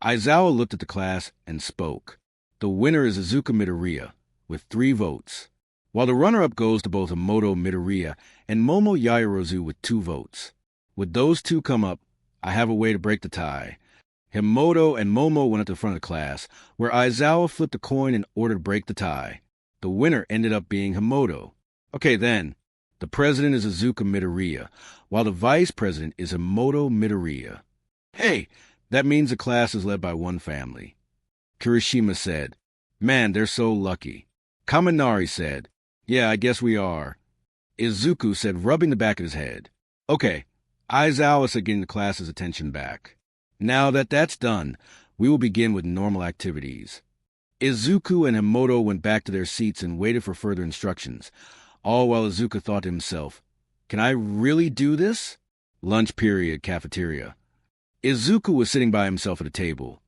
Aizawa looked at the class and spoke. The winner is Izuku Midoriya, with 3 votes, while the runner-up goes to both Himoto Midoriya and Momo Yaoyorozu with 2 votes. With those 2 come up, I have a way to break the tie. Himoto and Momo went up to the front of the class, where Aizawa flipped a coin in order to break the tie. The winner ended up being Himoto. Okay then, the president is Izuku Midoriya, while the vice president is Himoto Midoriya. Hey, that means the class is led by one family. Kirishima said, man, they're so lucky. Kaminari said, yeah, I guess we are. Izuku said, rubbing the back of his head. Okay, Aizawa said, getting the class's attention back. Now that that's done, we will begin with normal activities. Izuku and Himoto went back to their seats and waited for further instructions, all while Izuku thought to himself, can I really do this? Lunch period, cafeteria. Izuku was sitting by himself at a table.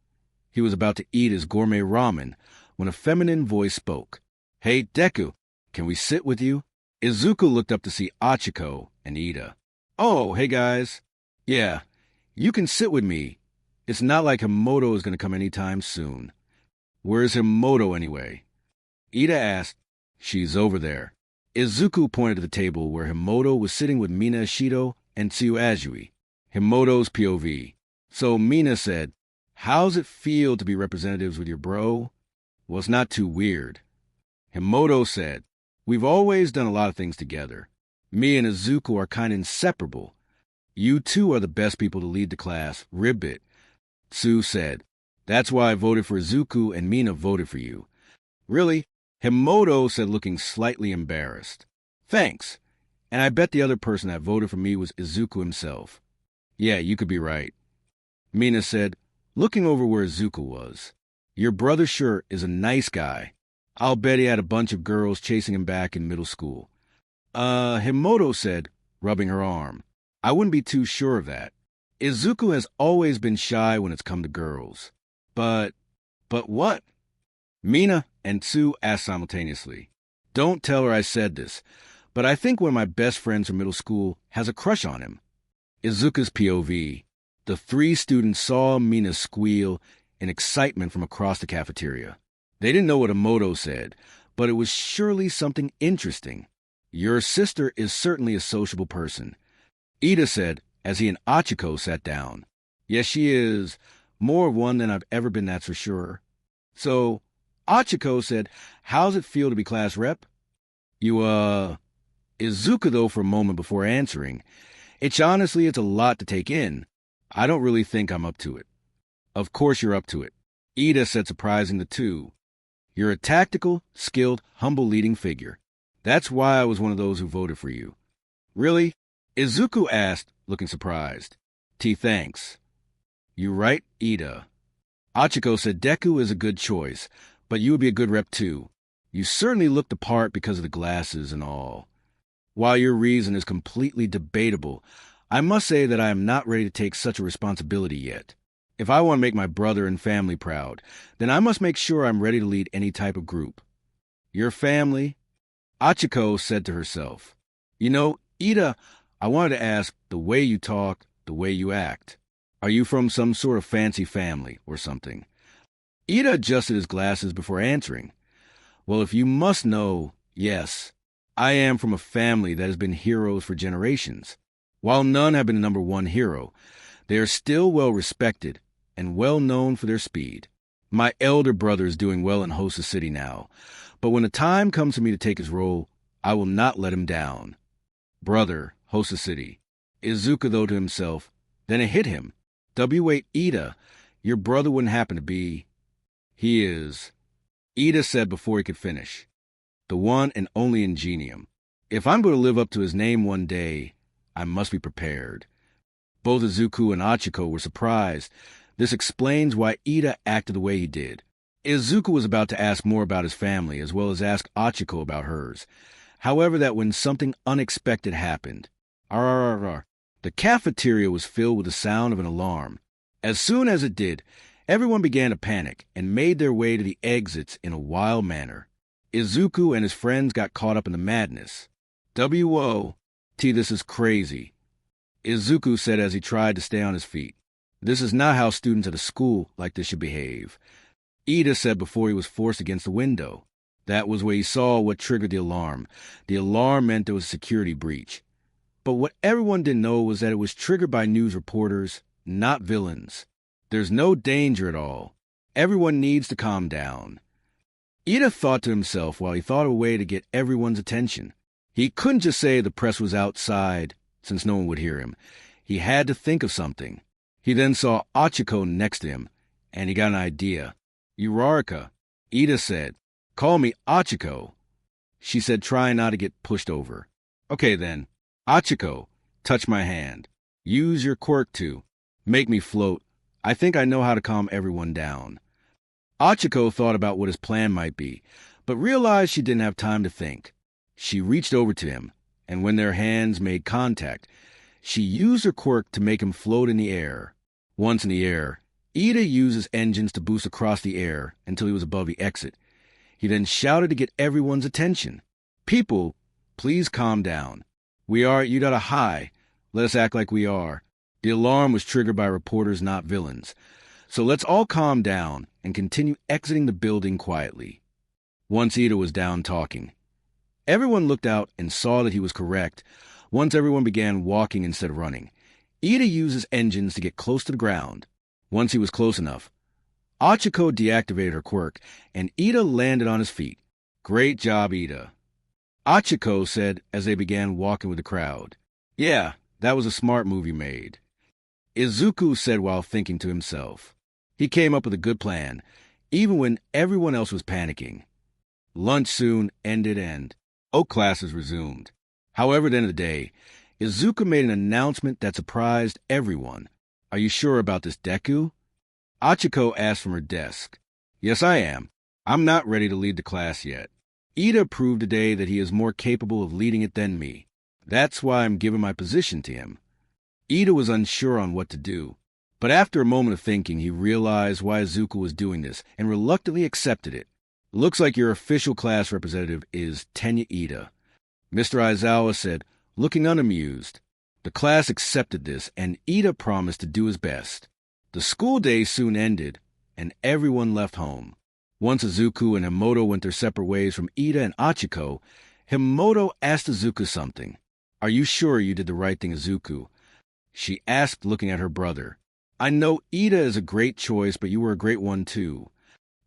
He was about to eat his gourmet ramen when a feminine voice spoke. Hey, Deku, can we sit with you? Izuku looked up to see Achiko and Ida. Oh, hey guys. Yeah, you can sit with me. It's not like Himoto is going to come anytime soon. Where's Himoto anyway? Ida asked. She's over there. Izuku pointed to the table where Himoto was sitting with Mina Ishido and Tsuyu Azui. Himoto's POV. So Mina said, how's it feel to be representatives with your bro? Well, it's not too weird. Himoto said, we've always done a lot of things together. Me and Izuku are kind of inseparable. You two are the best people to lead the class, ribbit. Tsu said, that's why I voted for Izuku and Mina voted for you. Really? Himoto said, looking slightly embarrassed. Thanks. And I bet the other person that voted for me was Izuku himself. Yeah, you could be right. Mina said, looking over where Izuku was. Your brother sure is a nice guy. I'll bet he had a bunch of girls chasing him back in middle school. Himoto said, rubbing her arm. I wouldn't be too sure of that. Izuku has always been shy when it's come to girls. But what? Mina and Tsu asked simultaneously. Don't tell her I said this, but I think one of my best friends from middle school has a crush on him. Izuku's POV. The 3 students saw Mina squeal in excitement from across the cafeteria. They didn't know what Himoto said, but it was surely something interesting. Your sister is certainly a sociable person. Ida said, as he and Achiko sat down. Yes, she is. More of one than I've ever been, that's for sure. So, Achiko said, how's it feel to be class rep? Izuku, though, for a moment before answering. It's a lot to take in. I don't really think I'm up to it. Of course you're up to it. Ida said, surprising the 2. You're a tactical, skilled, humble leading figure. That's why I was one of those who voted for you. Really? Izuku asked, looking surprised. Thanks. You right, Ida. Achiko said Deku is a good choice, but you would be a good rep too. You certainly look the part because of the glasses and all. While your reason is completely debatable, I must say that I am not ready to take such a responsibility yet. If I want to make my brother and family proud, then I must make sure I'm ready to lead any type of group. Your family? Achiko said to herself, "You know, Ida, I wanted to ask, the way you talk, the way you act. Are you from some sort of fancy family or something?" Ida adjusted his glasses before answering. "Well, if you must know, yes. I am from a family that has been heroes for generations. While none have been the number one hero, they are still well respected and well known for their speed. My elder brother is doing well in Hosa City now, but when the time comes for me to take his role, I will not let him down." Brother, Hosa City. Izuku, though, to himself. Then it hit him. W.A. Ida, your brother wouldn't happen to be... He is... Ida said before he could finish. The one and only Ingenium. If I'm going to live up to his name one day, I must be prepared. Both Izuku and Achiko were surprised. This explains why Ida acted the way he did. Izuku was about to ask more about his family, as well as ask Achiko about hers. However, that when something unexpected happened. Arr. The cafeteria was filled with the sound of an alarm. As soon as it did, everyone began to panic and made their way to the exits in a wild manner. Izuku and his friends got caught up in the madness. W.O.T. This is crazy, Izuku said as he tried to stay on his feet. This is not how students at a school like this should behave. Ida said before he was forced against the window. That was where he saw what triggered the alarm. The alarm meant there was a security breach. But what everyone didn't know was that it was triggered by news reporters, not villains. There's no danger at all. Everyone needs to calm down. Ida thought to himself while he thought of a way to get everyone's attention. He couldn't just say the press was outside, since no one would hear him. He had to think of something. He then saw Achiko next to him, and he got an idea. "Uraraka," Ida said. "Call me Achiko," she said, trying not to get pushed over. "Okay then. Achiko, touch my hand. Use your quirk to make me float. I think I know how to calm everyone down." Achiko thought about what his plan might be, but realized she didn't have time to think. She reached over to him, and when their hands made contact, she used her quirk to make him float in the air. Once in the air, Ida used his engines to boost across the air until he was above the exit. He then shouted to get everyone's attention. "People, please calm down. We are at Udata High. Let us act like we are. The alarm was triggered by reporters, not villains. So let's all calm down and continue exiting the building quietly." Once Ida was down talking, everyone looked out and saw that he was correct. Once everyone began walking instead of running. Ida used his engines to get close to the ground. Once he was close enough, Achiko deactivated her quirk, and Ida landed on his feet. "Great job, Ida," Achiko said as they began walking with the crowd. "Yeah, that was a smart move you made," Izuku said while thinking to himself. He came up with a good plan, even when everyone else was panicking. Lunch soon ended and Oak classes resumed. However, at the end of the day, Izuku made an announcement that surprised everyone. "Are you sure about this, Deku?" Achiko asked from her desk. "Yes, I am. I'm not ready to lead the class yet. Ida proved today that he is more capable of leading it than me. That's why I'm giving my position to him." Ida was unsure on what to do, but after a moment of thinking, he realized why Izuku was doing this and reluctantly accepted it. "Looks like your official class representative is Tenya Ida," Mr. Aizawa said, looking unamused. The class accepted this, and Ida promised to do his best. The school day soon ended, and everyone left home. Once Izuku and Himoto went their separate ways from Ida and Achiko, Himoto asked Izuku something. "Are you sure you did the right thing, Izuku?" she asked, looking at her brother. "I know Ida is a great choice, but you were a great one too."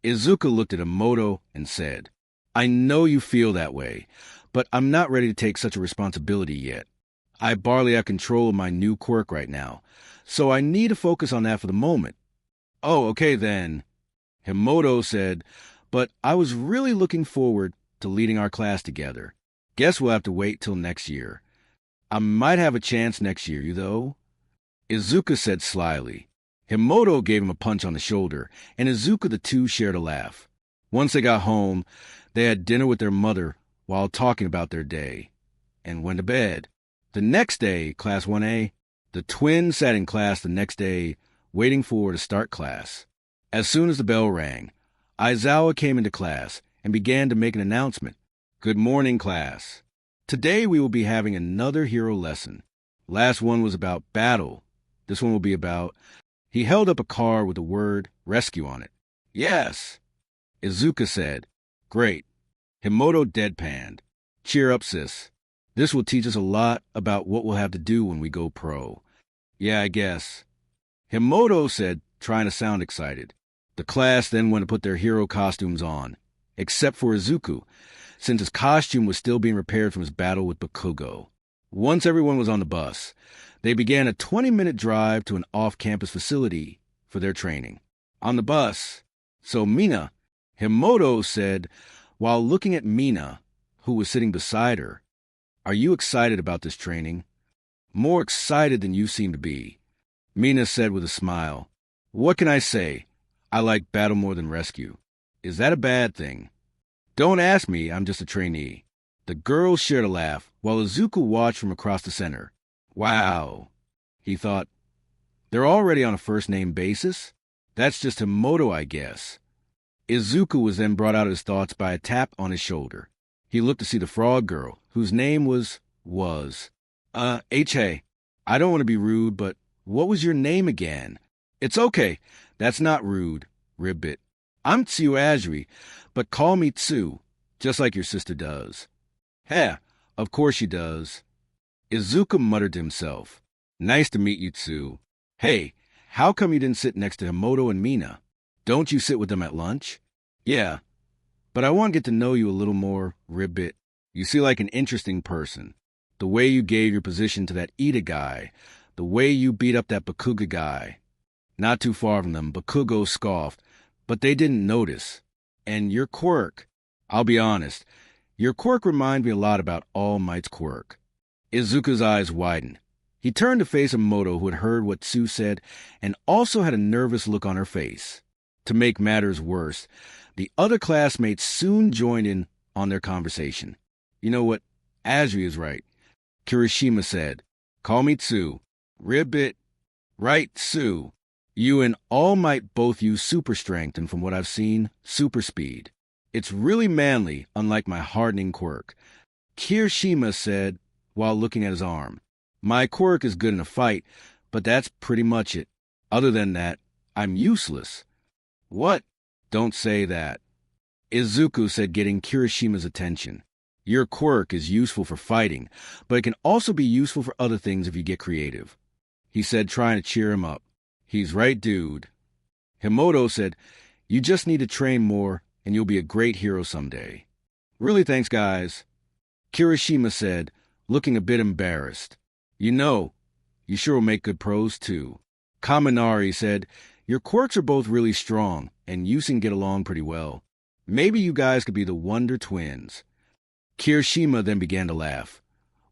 Izuku looked at Himoto and said, "I know you feel that way, but I'm not ready to take such a responsibility yet. I barely have control of my new quirk right now, so I need to focus on that for the moment." "Oh, okay then," Himoto said, "but I was really looking forward to leading our class together. Guess we'll have to wait till next year. I might have a chance next year, though," Izuku said slyly. Himoto gave him a punch on the shoulder, and Izuku the two shared a laugh. Once they got home, they had dinner with their mother while talking about their day, and went to bed. The next day, Class 1A, the twins sat in class the next day, waiting for to start class. As soon as the bell rang, Aizawa came into class and began to make an announcement. Good morning, class. Today we will be having another hero lesson. Last one was about battle. This one will be about... He held up a card with the word rescue on it. Yes, Izuka said. Great. Himoto deadpanned. Cheer up, sis. This will teach us a lot about what we'll have to do when we go pro. Yeah, I guess. Himoto said, trying to sound excited. The class then went to put their hero costumes on, except for Izuku, since his costume was still being repaired from his battle with Bakugo. Once everyone was on the bus, they began a 20-minute drive to an off-campus facility for their training. On the bus, so Mina, Himoto said, while looking at Mina, who was sitting beside her, "Are you excited about this training?" "More excited than you seem to be," Mina said with a smile. "What can I say? I like battle more than rescue. Is that a bad thing?" "Don't ask me, I'm just a trainee." The girls shared a laugh, while Izuku watched from across the center. Wow, he thought. They're already on a first-name basis? That's just Himoto, I guess. Izuku was then brought out of his thoughts by a tap on his shoulder. He looked to see the frog girl, whose name was... H.A. I don't want to be rude, but what was your name again? It's okay. That's not rude, Ribbit. I'm Tsu Azuri, but call me Tsu, just like your sister does. Heh, of course she does. Izuku muttered to himself. Nice to meet you, Tsu. Hey, how come you didn't sit next to Himoto and Mina? Don't you sit with them at lunch? Yeah, but I want to get to know you a little more, Ribbit. You seem like an interesting person. The way you gave your position to that Ida guy, the way you beat up that Bakugo guy. Not too far from them, Bakugo scoffed, but they didn't notice. And your quirk. I'll be honest, your quirk reminds me a lot about All Might's quirk. Izuku's eyes widened. He turned to face Himoto, who had heard what Tsu said and also had a nervous look on her face. To make matters worse, the other classmates soon joined in on their conversation. You know what? Azuri is right. Kirishima said, Call me Tsu. Ribbit. Right, Tsu. You and All Might both use super strength and from what I've seen, super speed. It's really manly, unlike my hardening quirk. Kirishima said, while looking at his arm. My quirk is good in a fight, but that's pretty much it. Other than that, I'm useless. What? Don't say that. Izuku said, getting Kirishima's attention. Your quirk is useful for fighting, but it can also be useful for other things if you get creative. He said, trying to cheer him up. He's right, dude. Himoto said, You just need to train more, and you'll be a great hero someday. Really, thanks, guys. Kirishima said, looking a bit embarrassed. You know, you sure will make good pros, too. Kaminari said, Your quirks are both really strong, and you can get along pretty well. Maybe you guys could be the Wonder Twins. Kirishima then began to laugh,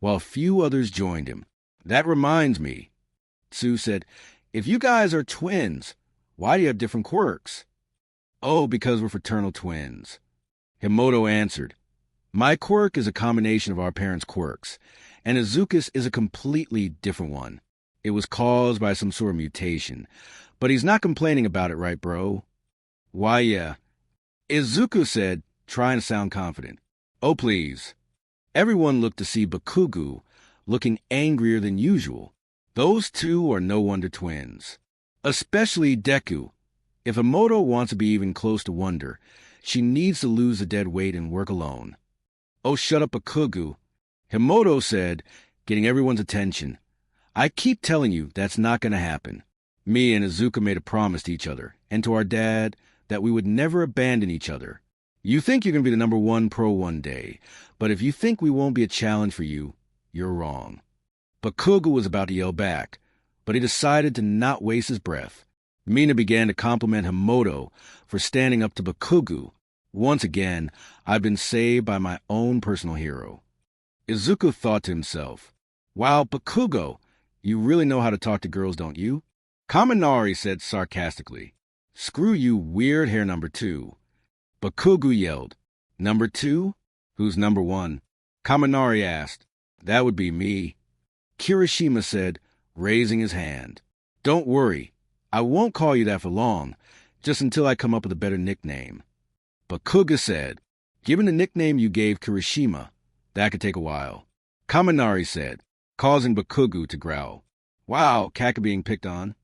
while a few others joined him. That reminds me, Tsu said, if you guys are twins, why do you have different quirks? Oh, because we're fraternal twins. Himoto answered, My quirk is a combination of our parents' quirks, and Izuku's is a completely different one. It was caused by some sort of mutation, but he's not complaining about it, right, bro? Why, yeah. Izuku said, trying to sound confident. Oh, please. Everyone looked to see Bakugo, looking angrier than usual. Those two are no wonder twins. Especially Deku. If Himoto wants to be even close to wonder, she needs to lose the dead weight and work alone. Oh, shut up, Bakugo. Himoto said, getting everyone's attention. I keep telling you that's not going to happen. Me and Izuku made a promise to each other, and to our dad, that we would never abandon each other. You think you're going to be the number one pro one day, but if you think we won't be a challenge for you, you're wrong. Bakugo was about to yell back, but he decided to not waste his breath. Mina began to compliment Himoto for standing up to Bakugo. Once again, I've been saved by my own personal hero. Izuku thought to himself, Wow, Bakugo, you really know how to talk to girls, don't you? Kaminari said sarcastically, Screw you, weird hair number 2. Bakugo yelled, Number 2? Who's number 1? Kaminari asked. That would be me. Kirishima said, raising his hand. Don't worry, I won't call you that for long, just until I come up with a better nickname. Bakugo said, Given the nickname you gave Kirishima, that could take a while. Kaminari said, causing Bakugu to growl. Wow, Kaka being picked on.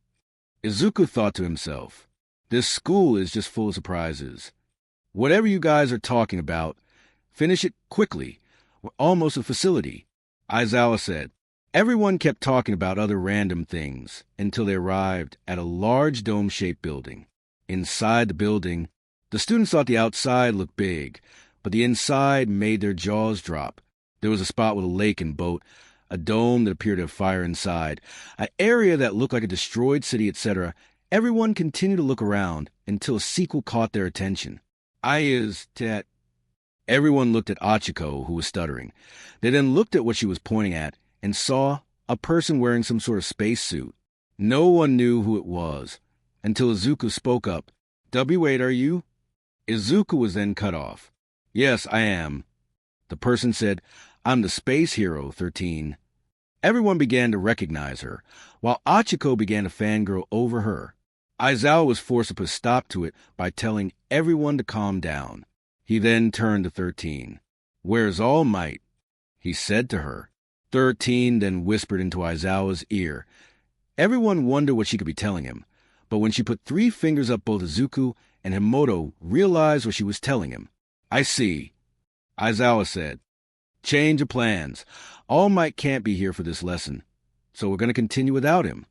Izuku thought to himself, this school is just full of surprises. Whatever you guys are talking about, finish it quickly. We're almost a facility. Aizawa said. Everyone kept talking about other random things until they arrived at a large dome-shaped building. Inside the building, the students thought the outside looked big, but the inside made their jaws drop. There was a spot with a lake and boat, a dome that appeared to have fire inside, an area that looked like a destroyed city, etc. Everyone continued to look around until a sequel caught their attention. Everyone looked at Achiko, who was stuttering. They then looked at what she was pointing at and saw a person wearing some sort of spacesuit. No one knew who it was until Izuku spoke up. W8, are you? Izuku was then cut off. Yes, I am. The person said, I'm the space hero, 13. Everyone began to recognize her, while Achiko began to fangirl over her. Aizawa was forced to put a stop to it by telling everyone to calm down. He then turned to 13. Where's All Might? He said to her. 13 then whispered into Aizawa's ear. Everyone wondered what she could be telling him, but when she put 3 fingers up, both Izuku and Himoto realized what she was telling him. I see. Aizawa said. Change of plans. All Might can't be here for this lesson, so we're going to continue without him.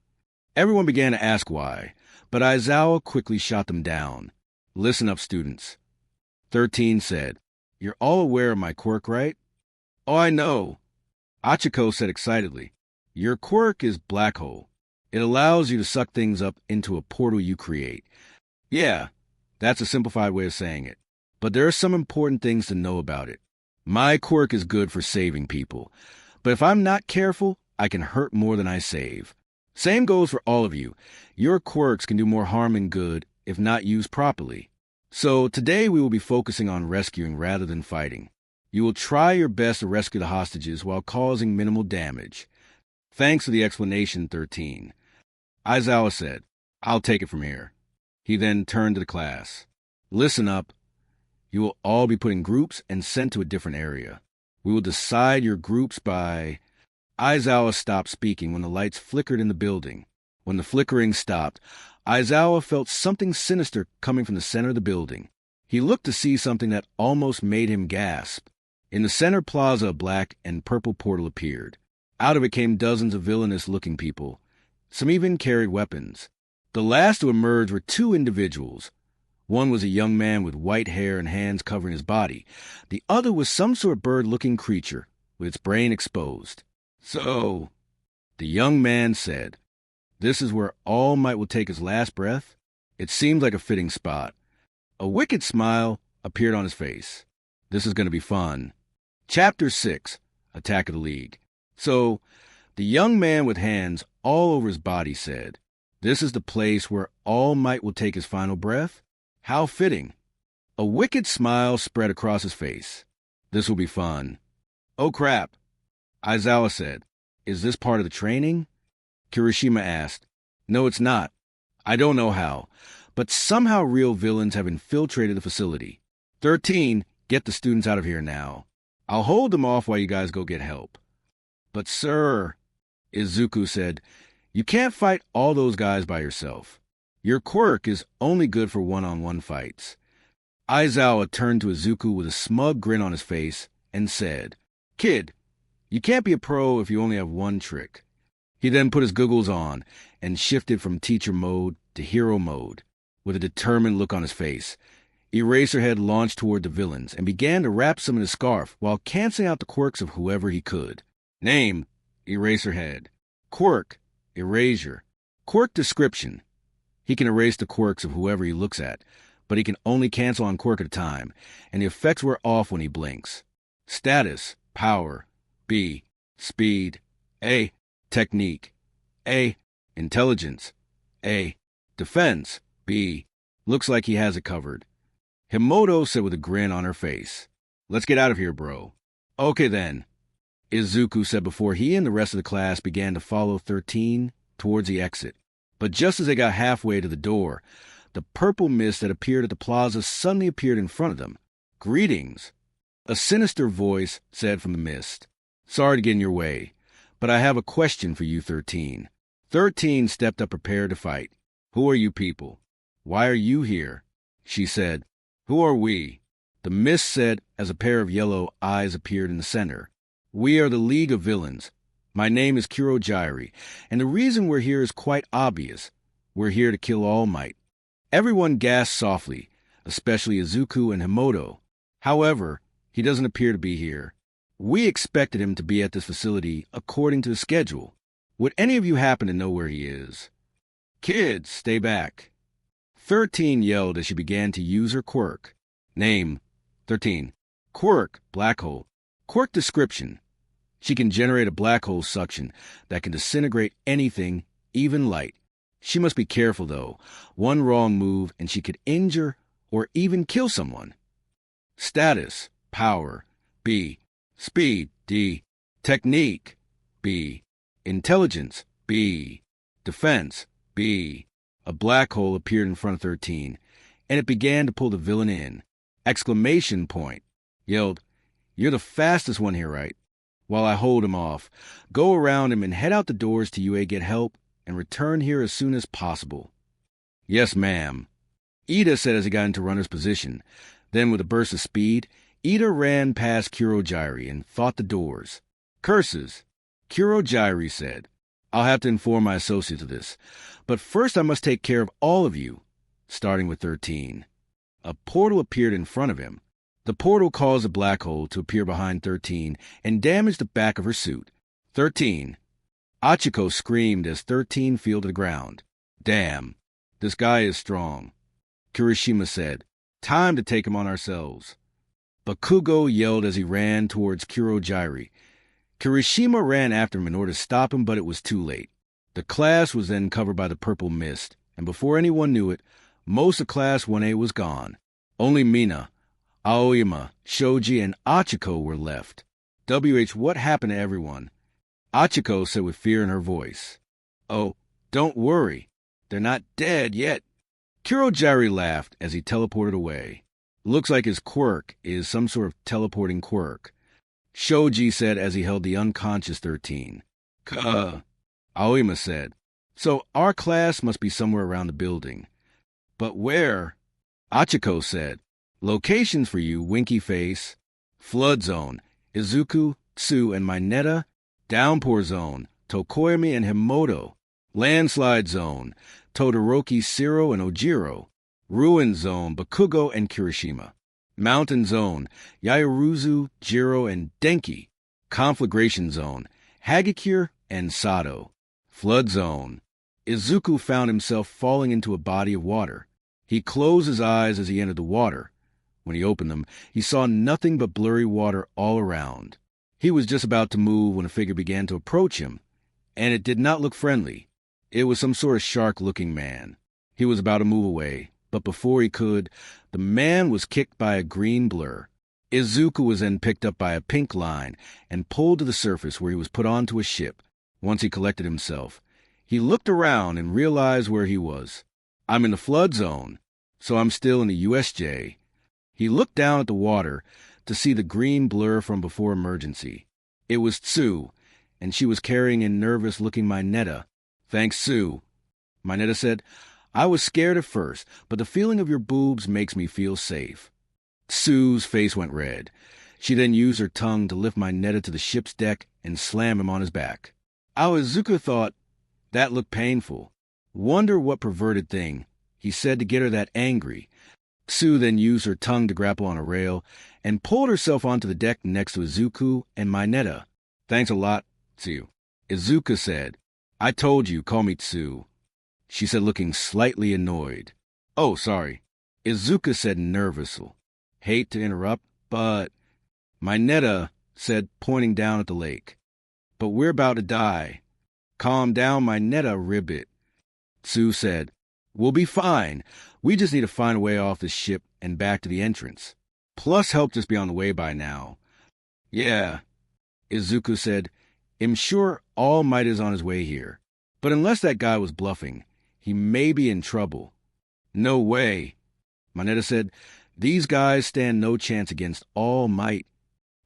Everyone began to ask why, but Aizawa quickly shot them down. Listen up, students. 13 said, You're all aware of my quirk, right? Oh, I know. Achiko said excitedly, Your quirk is Black Hole. It allows you to suck things up into a portal you create. Yeah, that's a simplified way of saying it. But there are some important things to know about it. My quirk is good for saving people, but if I'm not careful, I can hurt more than I save. Same goes for all of you. Your quirks can do more harm than good if not used properly. So today we will be focusing on rescuing rather than fighting. You will try your best to rescue the hostages while causing minimal damage. Thanks for the explanation, 13. Aizawa said, I'll take it from here. He then turned to the class. Listen up. You will all be put in groups and sent to a different area. We will decide your groups by... Aizawa stopped speaking when the lights flickered in the building. When the flickering stopped, Aizawa felt something sinister coming from the center of the building. He looked to see something that almost made him gasp. In the center plaza, a black and purple portal appeared. Out of it came dozens of villainous-looking people. Some even carried weapons. The last to emerge were 2 individuals. One was a young man with white hair and hands covering his body. The other was some sort of bird-looking creature with its brain exposed. So, the young man said, This is where All Might will take his last breath? It seemed like a fitting spot. A wicked smile appeared on his face. This is going to be fun. Chapter 6, Attack of the League. So, the young man with hands all over his body said, This is the place where All Might will take his final breath? How fitting. A wicked smile spread across his face. This will be fun. Oh crap. Aizawa said, Is this part of the training? Kirishima asked. No, it's not. I don't know how, but somehow real villains have infiltrated the facility. 13, get the students out of here now. I'll hold them off while you guys go get help. But sir, Izuku said, you can't fight all those guys by yourself. Your quirk is only good for one-on-one fights. Aizawa turned to Izuku with a smug grin on his face and said, Kid, you can't be a pro if you only have one trick. He then put his goggles on and shifted from teacher mode to hero mode. With a determined look on his face, Eraserhead launched toward the villains and began to wrap some in his scarf while canceling out the quirks of whoever he could. Name, Eraserhead. Quirk, Erasure. Quirk description. He can erase the quirks of whoever he looks at, but he can only cancel on quirk at a time, and the effects wear off when he blinks. Status, power. B, speed. A, technique. A, intelligence. A, defense. B, looks like he has it covered. Himoto said with a grin on her face, Let's get out of here, bro. Okay then, Izuku said before he and the rest of the class began to follow 13 towards the exit. But just as they got halfway to the door, the purple mist that appeared at the plaza suddenly appeared in front of them. Greetings, A sinister voice said from the mist, "Sorry to get in your way, but I have a question for you, 13. 13 stepped up prepared to fight. "Who are you people? Why are you here?" She said, "Who are we?" The mist said as a pair of yellow eyes appeared in the center. "We are the League of Villains. My name is Kurojiri, and the reason we're here is quite obvious. We're here to kill All Might." Everyone gasped softly, especially Izuku and Himoto. However, he doesn't appear to be here. We expected him to be at this facility according to the schedule. Would any of you happen to know where he is? "Kids, stay back." 13 yelled as she began to use her quirk. Name, 13. Quirk, black hole. Quirk description. She can generate a black hole suction that can disintegrate anything, even light. She must be careful, though. One wrong move and she could injure or even kill someone. Status, power, B. Speed, D. Technique, B. Intelligence, B. Defense, B. A black hole appeared in front of 13, and it began to pull the villain in. Exclamation point. Yelled, "You're the fastest one here, right? While I hold him off, go around him and head out the doors to UA get help and return here as soon as possible." "Yes, ma'am." Ida said as he got into runner's position. Then with a burst of speed, Ida ran past Kurojiri and fought the doors. "Curses." Kurojiri said, "I'll have to inform my associates of this, but first I must take care of all of you," starting with 13. A portal appeared in front of him. The portal caused a black hole to appear behind 13 and damaged the back of her suit. 13. Achiko screamed as 13 fell to the ground. "Damn, this guy is strong." Kirishima said, "Time to take him on ourselves." Bakugo yelled as he ran towards Kurojiri. Kirishima ran after him in order to stop him, but it was too late. The class was then covered by the purple mist, and before anyone knew it, most of Class 1A was gone. Only Mina, Aoyama, Shoji, and Achiko were left. What happened to everyone? Achiko said with fear in her voice. "Oh, don't worry. They're not dead yet." Kurojiri laughed as he teleported away. "Looks like his quirk is some sort of teleporting quirk," Shoji said as he held the unconscious 13. Aoyama said, "So our class must be somewhere around the building. But where?" Achiko said, "Locations for you, winky face. Flood zone, Izuku, Tsu, and Mineta. Downpour zone, Tokoyami and Himoto. Landslide zone, Todoroki, Shiro, and Ojiro. Ruin zone, Bakugo and Kirishima. Mountain zone, Yaoruzu, Jiro, and Denki. Conflagration zone, Hagakure and Sato. Flood zone. Izuku found himself falling into a body of water. He closed his eyes as he entered the water. When he opened them, he saw nothing but blurry water all around. He was just about to move when a figure began to approach him, and it did not look friendly. It was some sort of shark-looking man. He was about to move away, but before he could, the man was kicked by a green blur. Izuku was then picked up by a pink line and pulled to the surface where he was put onto a ship. Once he collected himself, he looked around and realized where he was. "I'm in the flood zone, so I'm still in the USJ." He looked down at the water to see the green blur from before emergency. It was Tsu, and she was carrying a nervous-looking Mineta. "Thanks, Tsu." Mineta said, "I was scared at first, but the feeling of your boobs makes me feel safe." Tsu's face went red. She then used her tongue to lift Mineta to the ship's deck and slam him on his back. Izuku thought that looked painful. Wonder what perverted thing he said to get her that angry. Tsu then used her tongue to grapple on a rail and pulled herself onto the deck next to Izuku and Mineta. "Thanks a lot, Tsu." Izuku said, "I told you, call me Tsu." She said, looking slightly annoyed. "Oh, sorry." Izuku said nervously. "Hate to interrupt, but..." Mineta said, pointing down at the lake. "But we're about to die." "Calm down, Mineta, ribbit." Tsu said, "We'll be fine. We just need to find a way off this ship and back to the entrance. Plus help just be on the way by now." "Yeah," Izuku said, "I'm sure All Might is on his way here. But unless that guy was bluffing, he may be in trouble." "No way." Mineta said, "These guys stand no chance against All Might.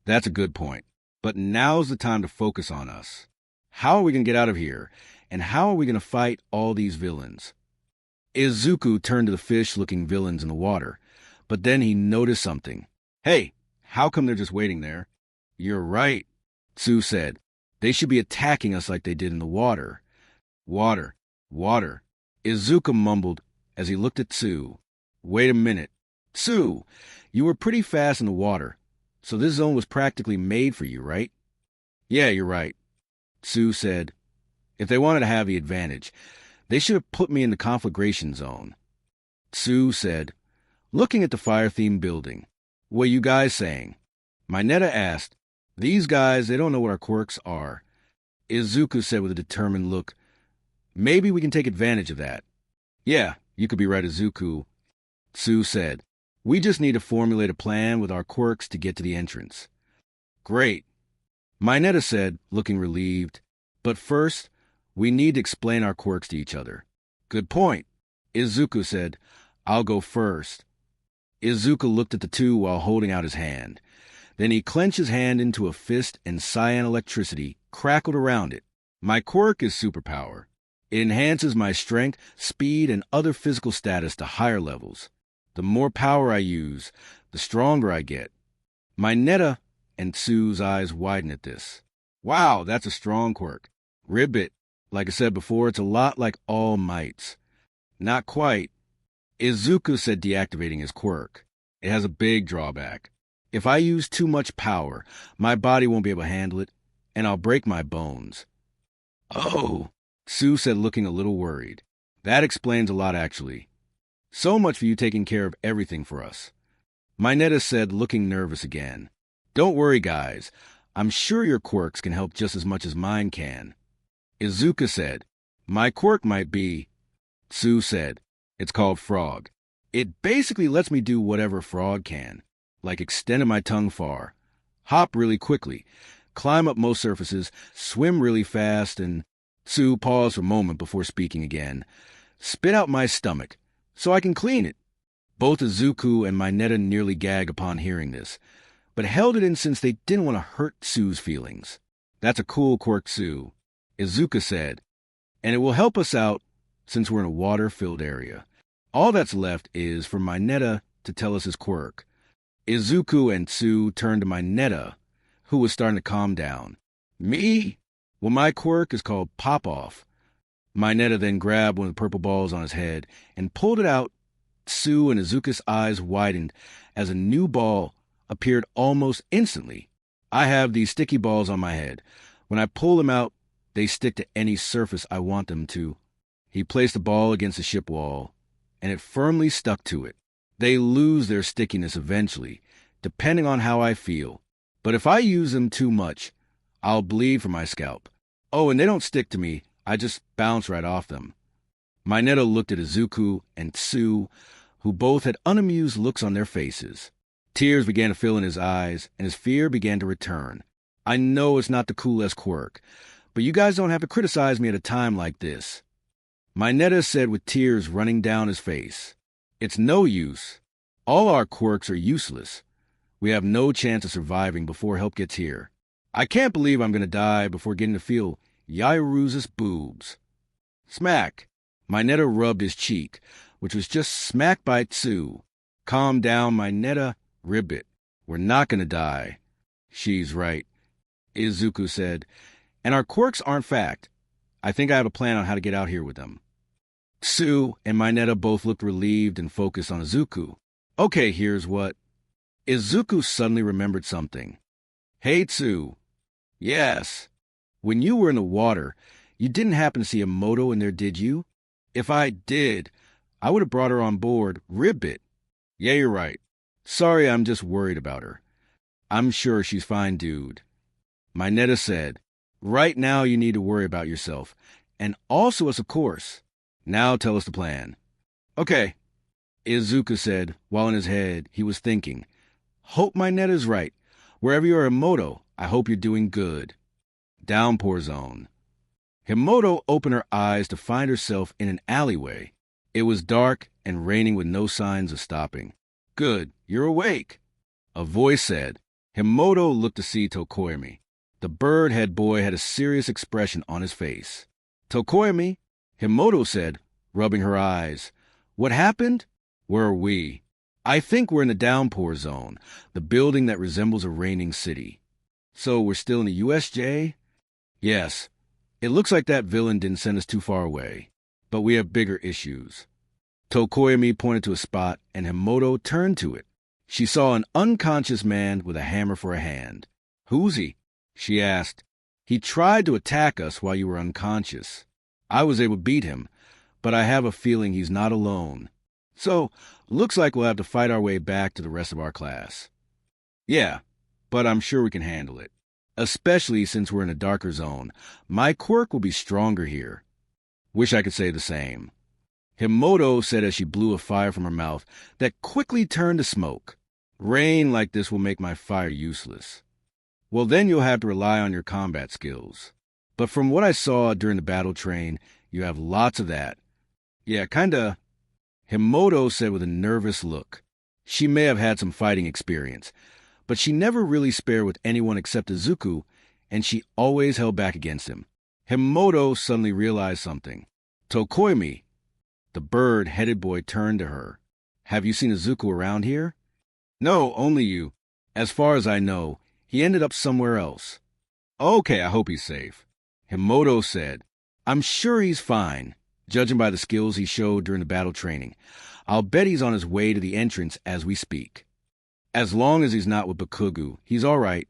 That's a good point. But now's the time to focus on us. How are we going to get out of here? And how are we going to fight all these villains? Izuku turned to the fish-looking villains in the water, but then he noticed something. Hey, how come they're just waiting there? You're right, Tsu said. They should be attacking us like they did in the water. Water, water. Izuku mumbled as he looked at Tsu. Wait a minute. Tsu, you were pretty fast in the water, so this zone was practically made for you, right? Yeah, you're right, Tsu said. If they wanted to have the advantage, they should have put me in the conflagration zone. Tsu said, looking at the fire-themed building. What are you guys saying? Mineta asked. These guys, they don't know what our quirks are. Izuku said with a determined look. Maybe we can take advantage of that. Yeah, you could be right, Izuku. Tsu said. We just need to formulate a plan with our quirks to get to the entrance. Great. Mineta said, looking relieved. But first, we need to explain our quirks to each other. Good point. Izuku said, I'll go first. Izuku looked at the two while holding out his hand. Then he clenched his hand into a fist and cyan electricity crackled around it. My quirk is superpower. It enhances my strength, speed, and other physical status to higher levels. The more power I use, the stronger I get. Mineta and Tsu's eyes widened at this. Wow, that's a strong quirk. Ribbit. Like I said before, it's a lot like All Might's. Not quite. Izuku said, deactivating his quirk. It has a big drawback. If I use too much power, my body won't be able to handle it, and I'll break my bones. Oh, Tsu said, looking a little worried. That explains a lot, actually. So much for you taking care of everything for us. Mineta said, looking nervous again. Don't worry, guys. I'm sure your quirks can help just as much as mine can. Izuku said, my quirk might be... Tsu said, it's called Frog. It basically lets me do whatever Frog can, like extending my tongue far, hop really quickly, climb up most surfaces, swim really fast, and... Tsu paused for a moment before speaking again. Spit out my stomach, so I can clean it. Both Izuku and Mineta nearly gagged upon hearing this, but held it in since they didn't want to hurt Tsu's feelings. That's a cool quirk, Tsu, Izuku said, and it will help us out since we're in a water-filled area. All that's left is for Mineta to tell us his quirk. Izuku and Tsu turned to Mineta, who was starting to calm down. Me? Well, my quirk is called Pop-Off. Mineta then grabbed one of the purple balls on his head and pulled it out. Tsu and Izuku's eyes widened as a new ball appeared almost instantly. I have these sticky balls on my head. When I pull them out, they stick to any surface I want them to. He placed the ball against the ship wall, and it firmly stuck to it. They lose their stickiness eventually, depending on how I feel. But if I use them too much, I'll bleed from my scalp. Oh, and they don't stick to me. I just bounce right off them. Mineta looked at Izuku and Tsu, who both had unamused looks on their faces. Tears began to fill in his eyes, and his fear began to return. I know it's not the coolest quirk, but you guys don't have to criticize me at a time like this. Mineta said with tears running down his face. It's no use. All our quirks are useless. We have no chance of surviving before help gets here. I can't believe I'm going to die before getting to feel Yairu's boobs. Smack. Mineta rubbed his cheek, which was just smacked by Tsu. Calm down, Mineta. Ribbit. We're not going to die. She's right, Izuku said. And our quirks aren't fact. I think I have a plan on how to get out here with them. Tsu and Mineta both looked relieved and focused on Izuku. Okay, here's what. Izuku suddenly remembered something. Hey, Tsu. Yes. When you were in the water, you didn't happen to see a Moto in there, did you? If I did, I would have brought her on board, Ribbit. Yeah, you're right. Sorry, I'm just worried about her. I'm sure she's fine, dude. Mineta said, right now you need to worry about yourself, and also us, of course. Now tell us the plan. Okay, Izuku said, while in his head he was thinking, hope Mineta's right. Wherever you're a Moto, I hope you're doing good. Downpour zone. Himoto opened her eyes to find herself in an alleyway. It was dark and raining with no signs of stopping. Good, you're awake, a voice said. Himoto looked to see Tokoyami. The bird-head boy had a serious expression on his face. Tokoyami, Himoto said, rubbing her eyes. What happened? Where are we? I think we're in the downpour zone, the building that resembles a raining city. So we're still in the USJ? Yes. It looks like that villain didn't send us too far away. But we have bigger issues. Tokoyami pointed to a spot, and Himoto turned to it. She saw an unconscious man with a hammer for a hand. Who's he? She asked. He tried to attack us while you were unconscious. I was able to beat him, but I have a feeling he's not alone. So, looks like we'll have to fight our way back to the rest of our class. Yeah, but I'm sure we can handle it. Especially since we're in a darker zone. My quirk will be stronger here. Wish I could say the same. Himoto said as she blew a fire from her mouth that quickly turned to smoke. Rain like this will make my fire useless. Well, then you'll have to rely on your combat skills. But from what I saw during the battle train, you have lots of that. Yeah, kinda, Himoto said with a nervous look. She may have had some fighting experience, but she never really spared with anyone except Izuku, and she always held back against him. Himoto suddenly realized something. Tokoyami, the bird-headed boy, turned to her. Have you seen Izuku around here? No, only you. As far as I know, he ended up somewhere else. Okay, I hope he's safe. Himoto said, I'm sure he's fine, judging by the skills he showed during the battle training. I'll bet he's on his way to the entrance as we speak. As long as he's not with Bakugo, he's all right.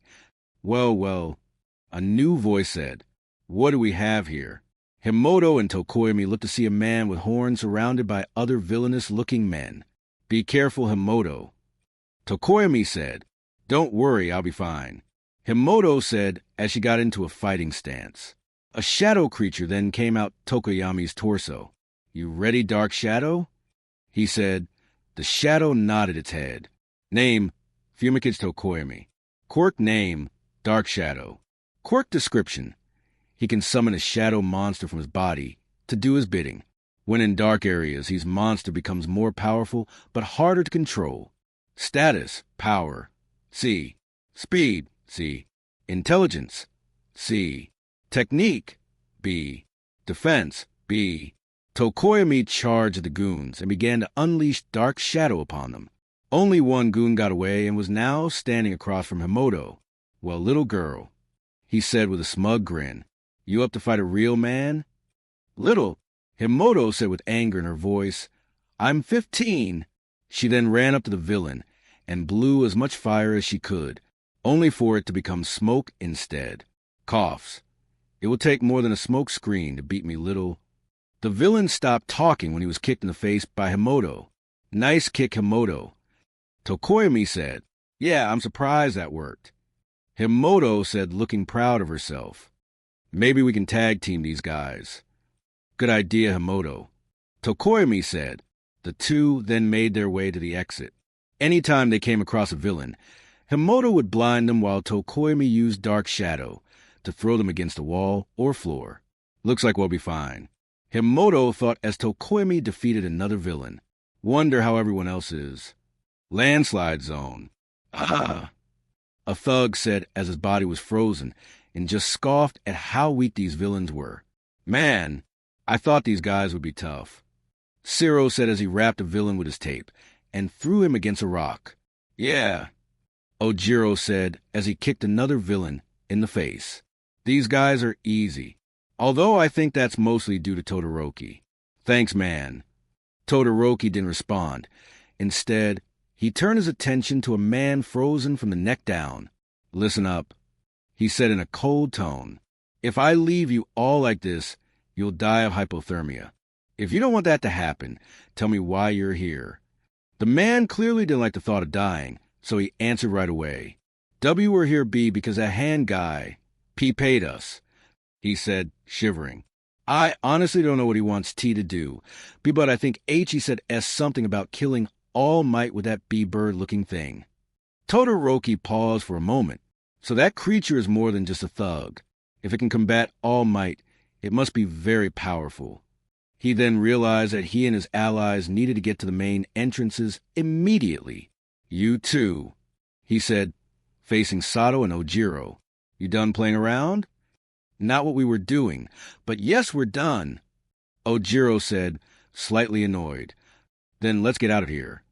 Well, a new voice said, What do we have here? Himoto and Tokoyami looked to see a man with horns surrounded by other villainous-looking men. Be careful, Himoto. Tokoyami said, Don't worry, I'll be fine. Himoto said as she got into a fighting stance. A shadow creature then came out Tokoyami's torso. You ready, Dark Shadow? He said. The shadow nodded its head. Name, Fumikage Tokoyami. Quirk name, Dark Shadow. Quirk description. He can summon a shadow monster from his body to do his bidding. When in dark areas, his monster becomes more powerful but harder to control. Status, power, C. Speed, C. Intelligence, C. Technique, B. Defense, B. Tokoyami charged the goons and began to unleash Dark Shadow upon them. Only one goon got away and was now standing across from Himoto. Well, little girl, he said with a smug grin. You up to fight a real man? Little, Himoto said with anger in her voice. I'm 15. She then ran up to the villain and blew as much fire as she could, only for it to become smoke instead. Coughs. It will take more than a smoke screen to beat me, little. The villain stopped talking when he was kicked in the face by Himoto. Nice kick, Himoto. Tokoyami said, Yeah, I'm surprised that worked. Himoto said, looking proud of herself. Maybe we can tag team these guys. Good idea, Himoto. Tokoyami said. The two then made their way to the exit. Anytime they came across a villain, Himoto would blind them while Tokoyami used Dark Shadow to throw them against the wall or floor. Looks like we'll be fine. Himoto thought as Tokoyami defeated another villain. Wonder how everyone else is. Landslide zone. Ah! A thug said as his body was frozen and just scoffed at how weak these villains were. Man, I thought these guys would be tough. Ciro said as he wrapped a villain with his tape and threw him against a rock. Yeah. Ojiro said as he kicked another villain in the face. These guys are easy. Although I think that's mostly due to Todoroki. Thanks, man. Todoroki didn't respond. Instead, he turned his attention to a man frozen from the neck down. Listen up, he said in a cold tone. If I leave you all like this, you'll die of hypothermia. If you don't want that to happen, tell me why you're here. The man clearly didn't like the thought of dying, so he answered right away. W, we're here, B, because that hand guy, P, paid us, he said, shivering. I honestly don't know what he wants T to do, B, but I think H, he said S something about killing All Might with that bee-bird-looking thing. Todoroki paused for a moment. So that creature is more than just a thug. If it can combat All Might, it must be very powerful. He then realized that he and his allies needed to get to the main entrances immediately. You too, he said, facing Sato and Ojiro. You done playing around? Not what we were doing, but yes, we're done, Ojiro said, slightly annoyed. Then let's get out of here.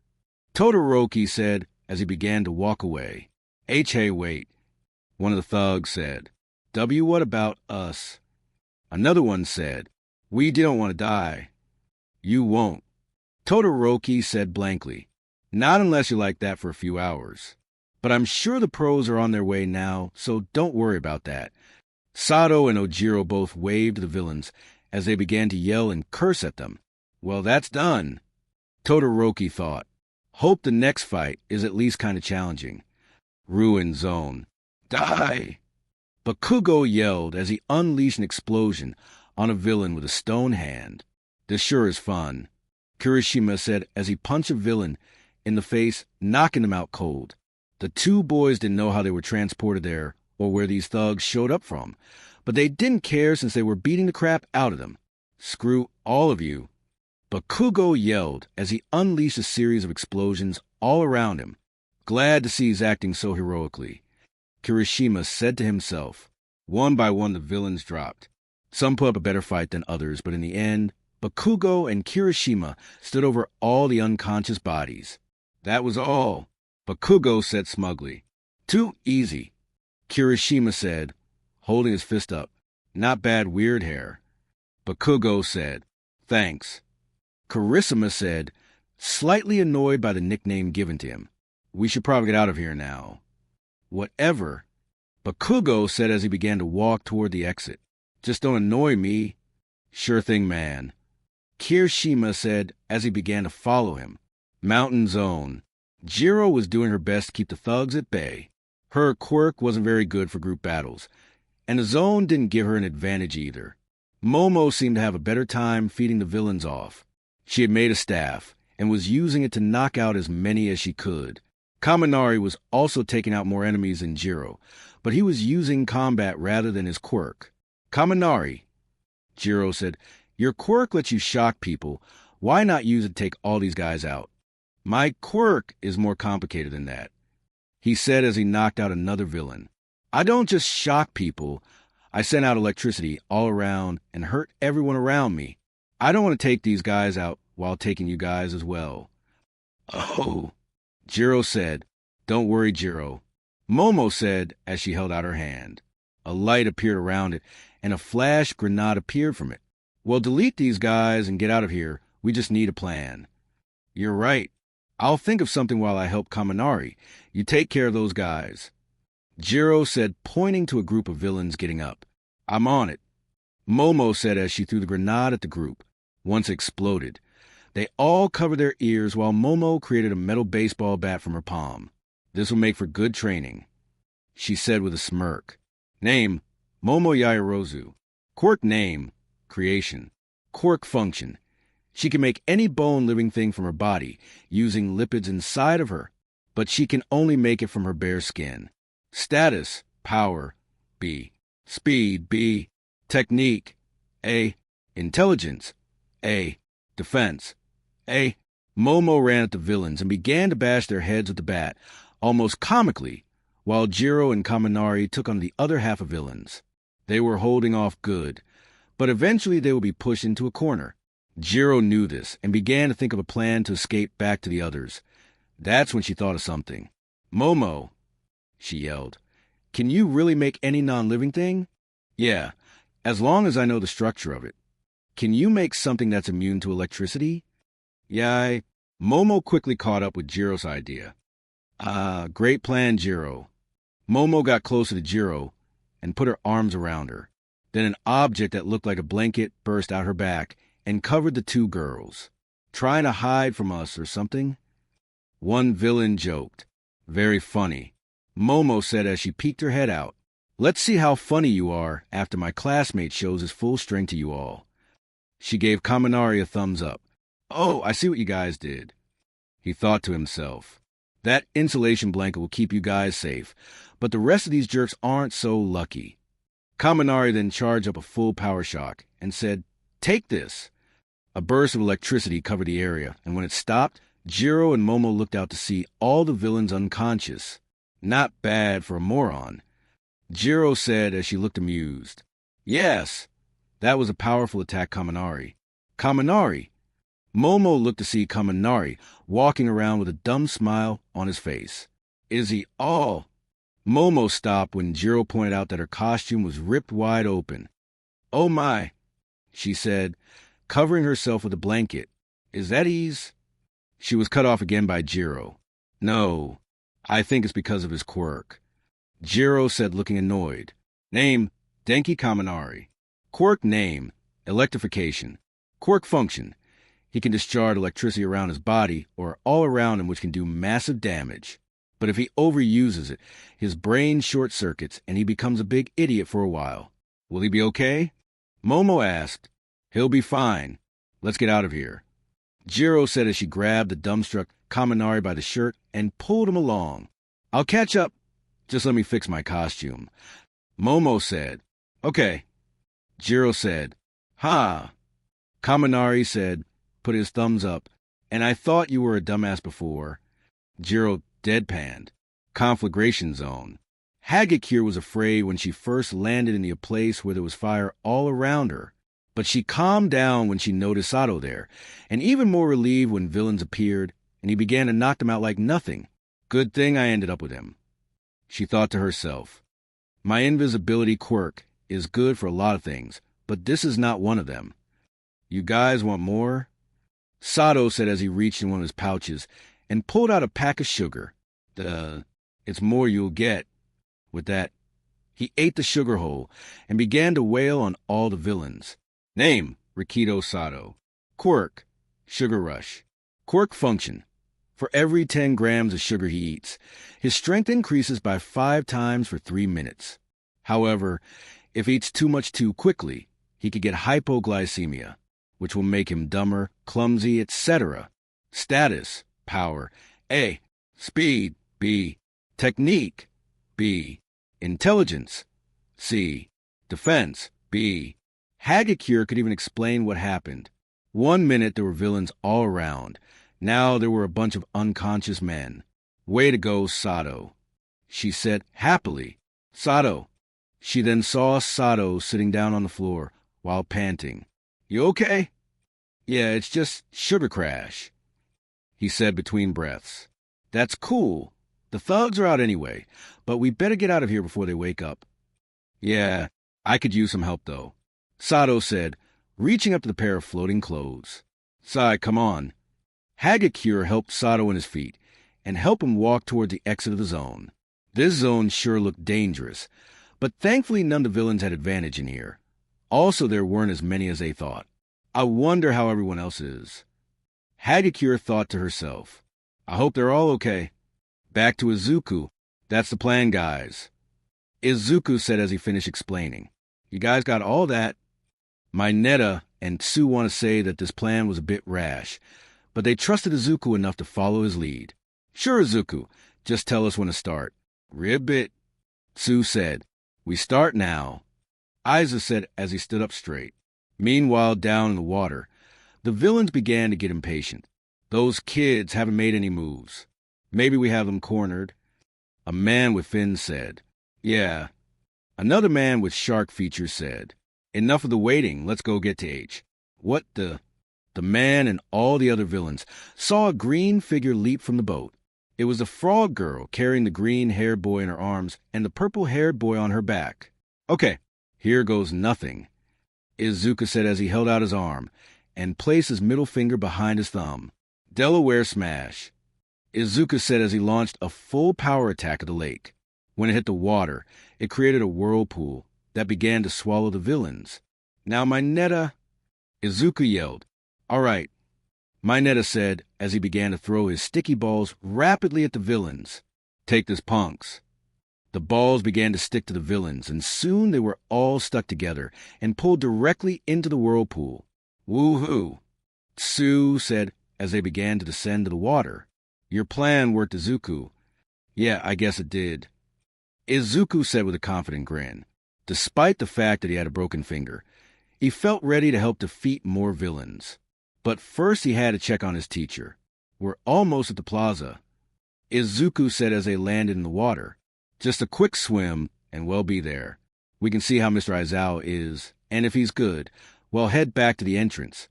Todoroki said as he began to walk away. Hey, wait, one of the thugs said. W, what about us? Another one said, we don't want to die. You won't, Todoroki said blankly. Not unless you're like that for a few hours. But I'm sure the pros are on their way now, so don't worry about that. Sato and Ojiro both waved to the villains as they began to yell and curse at them. Well, that's done, Todoroki thought. Hope the next fight is at least kind of challenging. Ruin zone. Die! Bakugo yelled as he unleashed an explosion on a villain with a stone hand. This sure is fun, Kirishima said as he punched a villain in the face, knocking him out cold. The two boys didn't know how they were transported there or where these thugs showed up from, but they didn't care since they were beating the crap out of them. Screw all of you, Bakugo yelled as he unleashed a series of explosions all around him. Glad to see he's acting so heroically, Kirishima said to himself. One by one the villains dropped. Some put up a better fight than others, but in the end, Bakugo and Kirishima stood over all the unconscious bodies. That was all, Bakugo said smugly. Too easy, Kirishima said, holding his fist up. Not bad weird hair. Bakugo said, thanks. Kirishima said, slightly annoyed by the nickname given to him. We should probably get out of here now. Whatever, Bakugo said as he began to walk toward the exit. Just don't annoy me. Sure thing, man, Kirishima said as he began to follow him. Mountain Zone. Jiro was doing her best to keep the thugs at bay. Her quirk wasn't very good for group battles, and the zone didn't give her an advantage either. Momo seemed to have a better time feeding the villains off. She had made a staff and was using it to knock out as many as she could. Kaminari was also taking out more enemies than Jiro, but he was using combat rather than his quirk. Kaminari, Jiro said, your quirk lets you shock people. Why not use it to take all these guys out? My quirk is more complicated than that, he said as he knocked out another villain. I don't just shock people. I send out electricity all around and hurt everyone around me. I don't want to take these guys out while taking you guys as well. Oh, Jiro said. Don't worry, Jiro, Momo said as she held out her hand. A light appeared around it, and a flash grenade appeared from it. Well, delete these guys and get out of here. We just need a plan. You're right. I'll think of something while I help Kaminari. You take care of those guys, Jiro said, pointing to a group of villains getting up. I'm on it, Momo said as she threw the grenade at the group. Once it exploded, they all covered their ears while Momo created a metal baseball bat from her palm. This will make for good training, she said with a smirk. Name, Momo Yaoyorozu. Quirk name, creation. Quirk function. She can make any bone living thing from her body using lipids inside of her, but she can only make it from her bare skin. Status, power, B. Speed, B. Technique, A. Intelligence, A. Defense, A. Momo ran at the villains and began to bash their heads with the bat, almost comically, while Jiro and Kaminari took on the other half of villains. They were holding off good, but eventually they would be pushed into a corner. Jiro knew this and began to think of a plan to escape back to the others. That's when she thought of something. Momo, she yelled, can you really make any non-living thing? Yeah, as long as I know the structure of it. Can you make something that's immune to electricity? Yeah, Momo quickly caught up with Jiro's idea. Great plan, Jiro. Momo got closer to Jiro and put her arms around her. Then an object that looked like a blanket burst out her back and covered the two girls. Trying to hide from us or something? One villain joked. Very funny, Momo said as she peeked her head out. Let's see how funny you are after my classmate shows his full strength to you all. She gave Kaminari a thumbs up. Oh, I see what you guys did, he thought to himself. That insulation blanket will keep you guys safe, but the rest of these jerks aren't so lucky. Kaminari then charged up a full power shock and said, take this. A burst of electricity covered the area, and when it stopped, Jiro and Momo looked out to see all the villains unconscious. Not bad for a moron, Jiro said as she looked amused. Yes, that was a powerful attack, Kaminari. Kaminari! Momo looked to see Kaminari walking around with a dumb smile on his face. Is he all? Momo stopped when Jiro pointed out that her costume was ripped wide open. Oh my, she said, covering herself with a blanket. Is that ease? She was cut off again by Jiro. No, I think it's because of his quirk. Jiro said, looking annoyed. Name, Denki Kaminari. Quirk name, electrification. Quirk function, he can discharge electricity around his body or all around him, which can do massive damage. But if he overuses it, his brain short-circuits and he becomes a big idiot for a while. Will he be okay? Momo asked. He'll be fine. Let's get out of here. Jiro said as she grabbed the dumbstruck Kaminari by the shirt and pulled him along. I'll catch up. Just let me fix my costume. Momo said. Okay. Jiro said. Ha. Kaminari said, put his thumbs up, and I thought you were a dumbass before. Jiro deadpanned. Conflagration zone. Hagakure was afraid when she first landed in the place where there was fire all around her, but she calmed down when she noticed Sato there, and even more relieved when villains appeared, and he began to knock them out like nothing. Good thing I ended up with him. She thought to herself, my invisibility quirk is good for a lot of things, but this is not one of them. You guys want more? Sato said as he reached in one of his pouches and pulled out a pack of sugar. It's more you'll get. With that, he ate the sugar whole and began to wail on all the villains. Name, Rikido Sato. Quirk, sugar rush. Quirk function. For every 10 grams of sugar he eats, his strength increases by 5 times for 3 minutes. However, if he eats too much too quickly, he could get hypoglycemia, which will make him dumber, clumsy, etc. Status, power, A. Speed, B. Technique, B. Intelligence, C. Defense, B. Hagakure could even explain what happened. 1 minute there were villains all around. Now there were a bunch of unconscious men. Way to go, Sato, she said happily. Sato. She then saw Sato sitting down on the floor while panting. You okay? Yeah, it's just sugar crash, he said between breaths. That's cool. The thugs are out anyway, but we better get out of here before they wake up. Yeah, I could use some help though, Sato said, reaching up to the pair of floating clothes. Sai, come on. Hagakure helped Sato in his feet and helped him walk toward the exit of the zone. This zone sure looked dangerous, but thankfully none of the villains had advantage in here. Also, there weren't as many as they thought. I wonder how everyone else is. Hagakure thought to herself, I hope they're all okay. Back to Izuku. That's the plan, guys. Izuku said as he finished explaining. You guys got all that? My Netta and Tsu want to say that this plan was a bit rash, but they trusted Izuku enough to follow his lead. Sure, Izuku. Just tell us when to start. Ribbit, Tsu said. We start now, Aiza said as he stood up straight. Meanwhile, down in the water, the villains began to get impatient. Those kids haven't made any moves. Maybe we have them cornered. A man with fins said. Yeah. Another man with shark features said. Enough of the waiting, let's go get to H. What the... The man and all the other villains saw a green figure leap from the boat. It was the frog girl carrying the green-haired boy in her arms and the purple-haired boy on her back. Okay, here goes nothing, Izuku said as he held out his arm and placed his middle finger behind his thumb. Delaware Smash, Izuku said as he launched a full power attack at the lake. When it hit the water, it created a whirlpool that began to swallow the villains. Now my Netta, Izuku yelled. All right, my Netta said as he began to throw his sticky balls rapidly at the villains. Take this, punks. The balls began to stick to the villains, and soon they were all stuck together and pulled directly into the whirlpool. Woo-hoo, Tsu said as they began to descend to the water. Your plan worked, Izuku. Yeah, I guess it did, Izuku said with a confident grin. Despite the fact that he had a broken finger, he felt ready to help defeat more villains. But first he had to check on his teacher. We're almost at the plaza. Izuku said as they landed in the water. Just a quick swim, and we'll be there. We can see how Mr. Aizawa is, and if he's good, we'll head back to the entrance.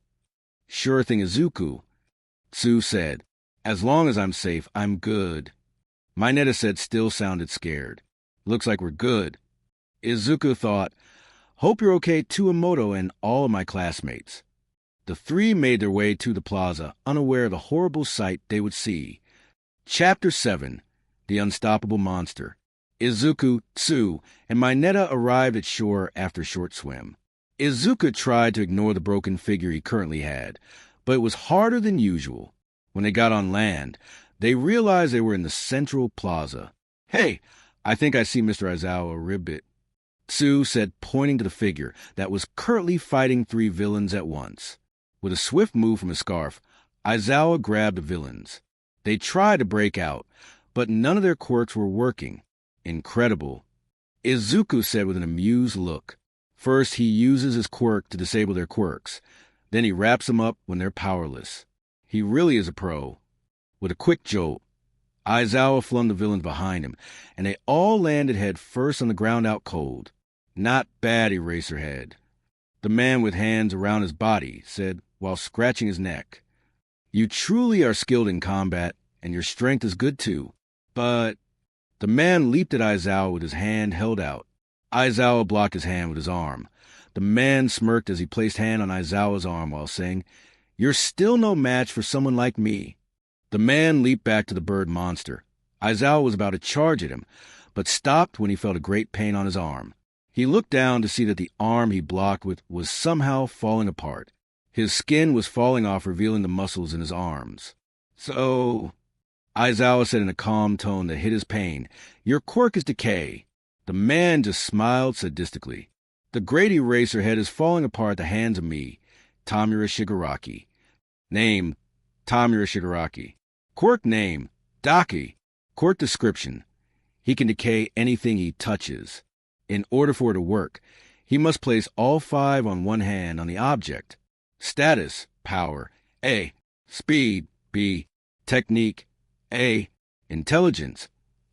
Sure thing, Izuku, Tsu said. As long as I'm safe, I'm good. Mineta said still sounded scared. Looks like we're good. Izuku thought, hope you're okay too, Emoto and all of my classmates. The three made their way to the plaza, unaware of the horrible sight they would see. Chapter 7. The Unstoppable Monster. Izuku, Tsu, and Mineta arrived at shore after a short swim. Izuku tried to ignore the broken figure he currently had, but it was harder than usual. When they got on land, they realized they were in the central plaza. Hey, I think I see Mr. Aizawa Ribbit, Tsu said, pointing to the figure that was currently fighting three villains at once. With a swift move from his scarf, Aizawa grabbed the villains. They tried to break out, but none of their quirks were working. Incredible, Izuku said with an amused look. First, he uses his quirk to disable their quirks. Then he wraps them up when they're powerless. He really is a pro. With a quick jolt, Aizawa flung the villains behind him, and they all landed head first on the ground out cold. Not bad, Eraserhead, the man with hands around his body said while scratching his neck. You truly are skilled in combat, and your strength is good too. But the man leaped at Aizawa with his hand held out. Aizawa blocked his hand with his arm. The man smirked as he placed hand on Aizawa's arm while saying, You're still no match for someone like me. The man leaped back to the bird monster. Aizawa was about to charge at him, but stopped when he felt a great pain on his arm. He looked down to see that the arm he blocked with was somehow falling apart. His skin was falling off, revealing the muscles in his arms. So, Aizawa said in a calm tone that hid his pain, Your quirk is decay. The man just smiled sadistically. The great Eraserhead is falling apart at the hands of me, Tamura Shigaraki. Name, Tamura Shigaraki. Quirk name, Daki. Quirk description. He can decay anything he touches. In order for it to work, he must place all 5 on one hand on the object. Status, power, A. Speed, B. Technique, A. Intelligence,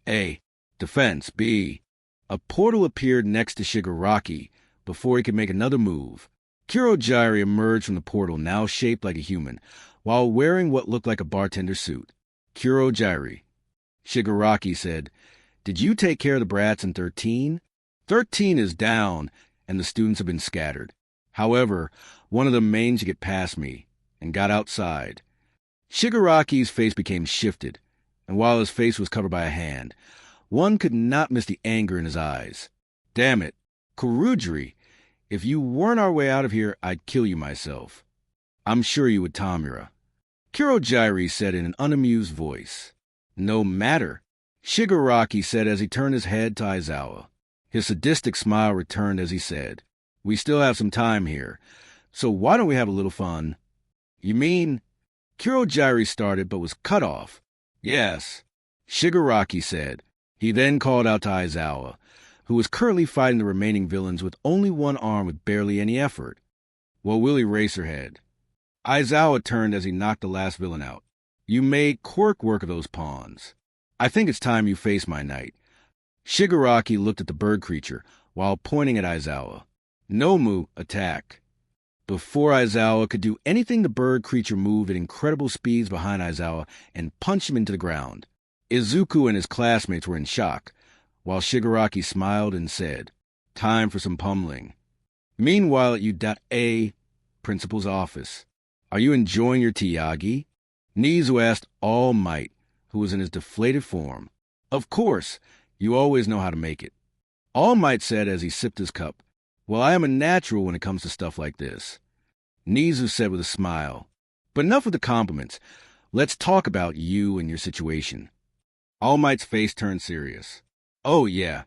A. Defense, B. A portal appeared next to Shigaraki before he could make another move. Kurogyari emerged from the portal, now shaped like a human, while wearing what looked like a bartender's suit. Kurogyari. Shigaraki said, Did you take care of the brats in 13? 13 is down, and the students have been scattered. However, one of them managed to get past me and got outside. Shigaraki's face became shifted, and while his face was covered by a hand, one could not miss the anger in his eyes. Damn it, Kurogyari, if you weren't our way out of here, I'd kill you myself. I'm sure you would, Tamura. Kurogyari said in an unamused voice. No matter, Shigaraki said as he turned his head to Aizawa. His sadistic smile returned as he said, We still have some time here, so why don't we have a little fun? You mean? Kurogyari started but was cut off. Yes, Shigaraki said. He then called out to Aizawa, who was currently fighting the remaining villains with only one arm with barely any effort. Well, will Eraserhead? Aizawa turned as he knocked the last villain out. You made quirk work of those pawns. I think it's time you face my knight. Shigaraki looked at the bird creature while pointing at Aizawa. Nomu, attack. Before Aizawa could do anything, the bird creature moved at incredible speeds behind Aizawa and punched him into the ground. Izuku and his classmates were in shock, while Shigaraki smiled and said, Time for some pummeling. Meanwhile at U.A, principal's office. Are you enjoying your Tiyagi? Nizu asked All Might, who was in his deflated form. Of course, you always know how to make it. All Might said as he sipped his cup. Well, I am a natural when it comes to stuff like this. Nizu said with a smile. But enough with the compliments. Let's talk about you and your situation. All Might's face turned serious. Oh, yeah.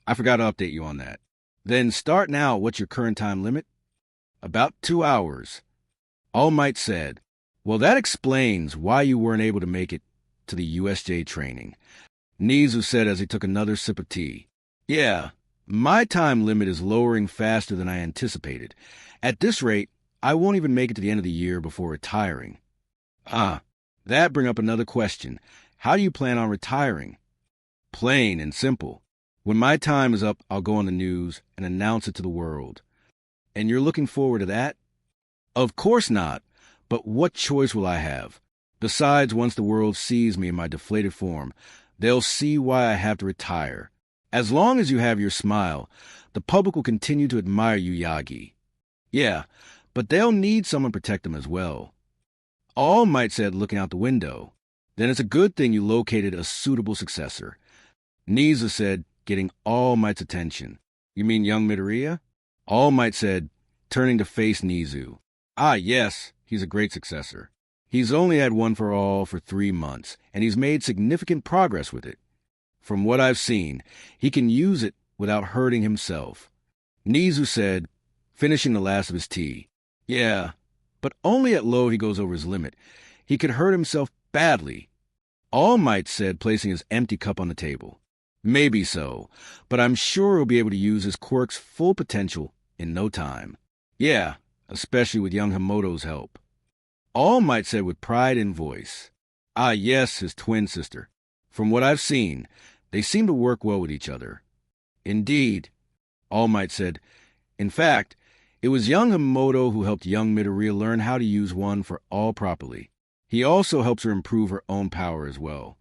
I forgot to update you on that. Then start now. What's your current time limit? About 2 hours. All Might said, Well, that explains why you weren't able to make it to the USJ training. Nizu said as he took another sip of tea. Yeah, my time limit is lowering faster than I anticipated. At this rate, I won't even make it to the end of the year before retiring. That brings up another question. How do you plan on retiring? Plain and simple. When my time is up, I'll go on the news and announce it to the world. And you're looking forward to that? Of course not. But what choice will I have? Besides, once the world sees me in my deflated form, they'll see why I have to retire. As long as you have your smile, the public will continue to admire you, Yagi. Yeah, but they'll need someone to protect them as well. All Might said, looking out the window. Then it's a good thing you located a suitable successor. Nizu said, getting All Might's attention. You mean young Midoriya? All Might said, turning to face Nizu. Ah, yes, he's a great successor. He's only had One for All for 3 months, and he's made significant progress with it. From what I've seen, he can use it without hurting himself. Nizu said, finishing the last of his tea. Yeah, but only at low he goes over his limit. He could hurt himself badly. All Might said, placing his empty cup on the table. Maybe so, but I'm sure he'll be able to use his quirk's full potential in no time. Yeah, especially with young Himoto's help. All Might said with pride in voice. Ah, yes, his twin sister. From what I've seen, they seem to work well with each other. Indeed, All Might said. In fact, it was young Himoto who helped young Midoriya learn how to use One for All properly. He also helps her improve her own power as well.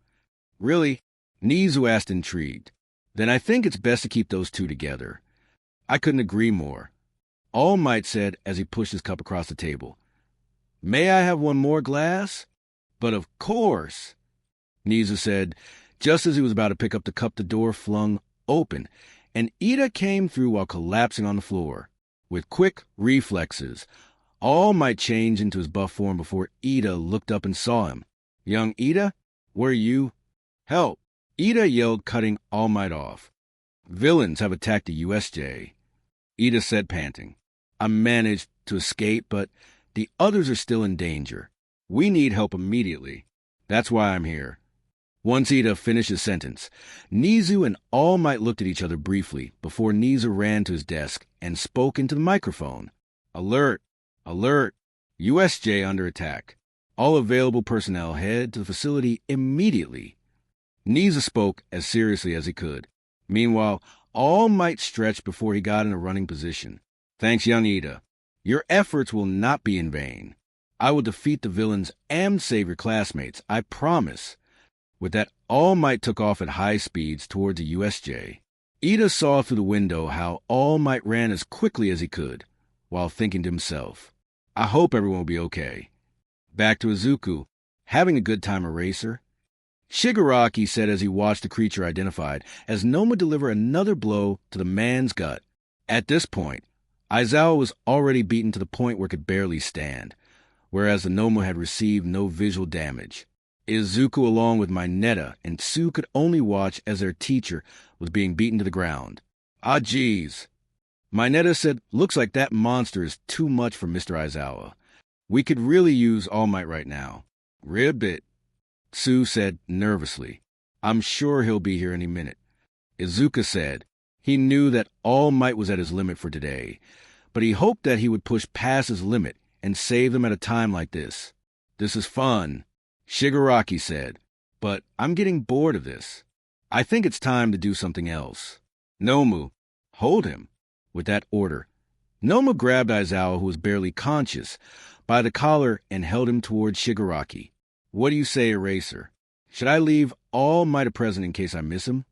Really? Nizu asked, intrigued. Then I think it's best to keep those two together. I couldn't agree more. All Might said as he pushed his cup across the table. May I have one more glass? But of course. Nizu said, just as he was about to pick up the cup, the door flung open, and Ida came through while collapsing on the floor. With quick reflexes, All Might change into his buff form before Ida looked up and saw him. Young Ida, where are you? Help! Ida yelled, cutting All Might off. Villains have attacked the USJ. Ida said, panting. I managed to escape, but the others are still in danger. We need help immediately. That's why I'm here. Once Ida finished his sentence, Nizu and All Might looked at each other briefly before Nizu ran to his desk and spoke into the microphone. Alert! Alert! USJ under attack. All available personnel head to the facility immediately. Nizu spoke as seriously as he could. Meanwhile, All Might stretched before he got in a running position. Thanks, young Ida. Your efforts will not be in vain. I will defeat the villains and save your classmates, I promise. With that, All Might took off at high speeds towards the USJ. Ida saw through the window how All Might ran as quickly as he could, while thinking to himself, I hope everyone will be okay. Back to Izuku, having a good time, Eraser. Shigaraki said as he watched the creature identified as Noma deliver another blow to the man's gut. At this point, Aizawa was already beaten to the point where it could barely stand, whereas the Noma had received no visual damage. Izuku, along with Mineta and Tsu, could only watch as their teacher was being beaten to the ground. Ah, geez. Mineta said, looks like that monster is too much for Mr. Aizawa. We could really use All Might right now. Ribbit. Tsu said nervously. I'm sure he'll be here any minute. Izuku said he knew that All Might was at his limit for today, but he hoped that he would push past his limit and save them at a time like this. This is fun, Shigaraki said, but I'm getting bored of this. I think it's time to do something else. Nomu, hold him. With that order, Noma grabbed Aizawa, who was barely conscious, by the collar and held him towards Shigaraki. What do you say, Eraser? Should I leave All Might present in case I miss him?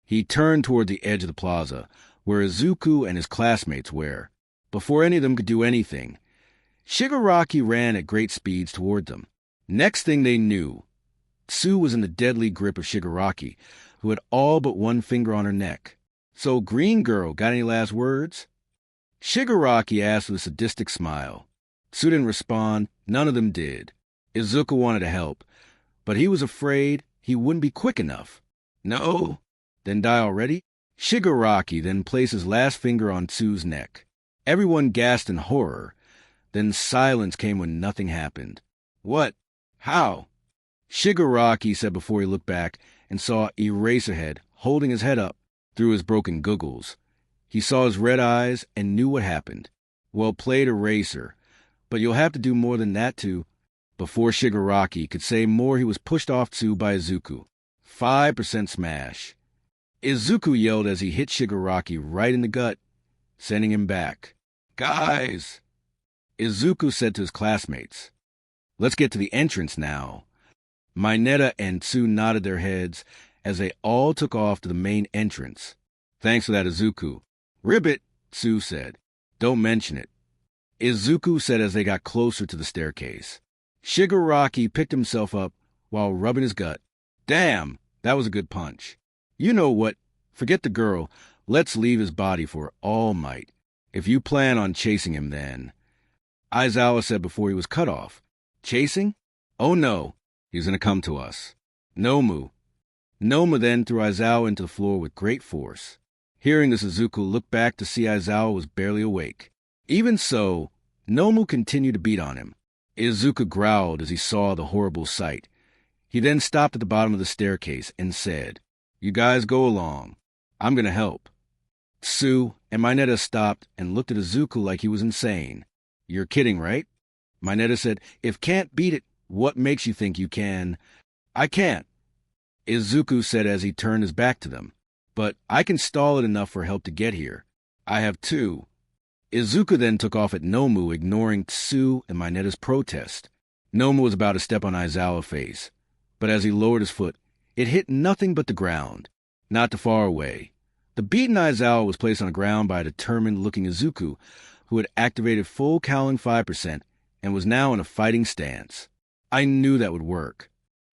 He turned toward the edge of the plaza, where Izuku and his classmates were. Before any of them could do anything, Shigaraki ran at great speeds toward them. Next thing they knew, Tsu was in the deadly grip of Shigaraki, who had all but one finger on her neck. So, Green Girl, got any last words? Shigaraki asked with a sadistic smile. Tsu didn't respond. None of them did. Izuku wanted to help, but he was afraid he wouldn't be quick enough. No? Then die already? Shigaraki then placed his last finger on Tsu's neck. Everyone gasped in horror. Then silence came when nothing happened. What? How? Shigaraki said before he looked back and saw Eraserhead holding his head up through his broken goggles. He saw his red eyes and knew what happened. Well played, Eraser, but you'll have to do more than that to... Before Shigaraki could say more, he was pushed off Tsu by Izuku. 5% smash. Izuku yelled as he hit Shigaraki right in the gut, sending him back. Guys! Izuku said to his classmates, let's get to the entrance now. Mineta and Tsu nodded their heads as they all took off to the main entrance. Thanks for that, Izuku. Ribbit, Tsu said. Don't mention it. Izuku said as they got closer to the staircase. Shigaraki picked himself up while rubbing his gut. Damn, that was a good punch. You know what? Forget the girl. Let's leave his body for All Might. If you plan on chasing him, then. Aizawa said before he was cut off. Chasing? Oh no, he's gonna come to us. Nomu. Noma then threw Aizawa into the floor with great force. Hearing this, Izuku looked back to see Aizawa was barely awake. Even so, Nomu continued to beat on him. Izuku growled as he saw the horrible sight. He then stopped at the bottom of the staircase and said, You guys go along. I'm gonna help. Tsu and Mineta stopped and looked at Izuku like he was insane. You're kidding, right? Mineta said, If can't beat it, what makes you think you can? I can't. Izuku said as he turned his back to them. But I can stall it enough for help to get here. I have two. Izuku then took off at Nomu, ignoring Tsu and Mineta's protest. Nomu was about to step on Aizawa's face, but as he lowered his foot, it hit nothing but the ground, not too far away. The beaten Aizawa was placed on the ground by a determined-looking Izuku, who had activated full Cowling 5% and was now in a fighting stance. I knew that would work.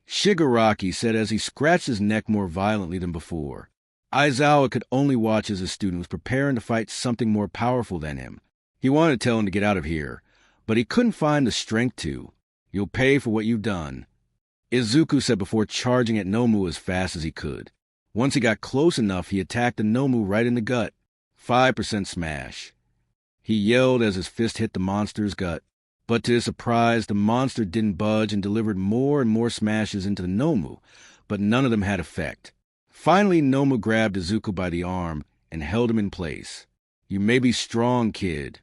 Shigaraki said as he scratched his neck more violently than before. Aizawa could only watch as his student was preparing to fight something more powerful than him. He wanted to tell him to get out of here, but he couldn't find the strength to. You'll pay for what you've done. Izuku said before charging at Nomu as fast as he could. Once he got close enough, he attacked the Nomu right in the gut. 5% smash. He yelled as his fist hit the monster's gut. But to his surprise, the monster didn't budge and delivered more and more smashes into the Nomu, but none of them had effect. Finally, Nomu grabbed Izuku by the arm and held him in place. You may be strong, kid,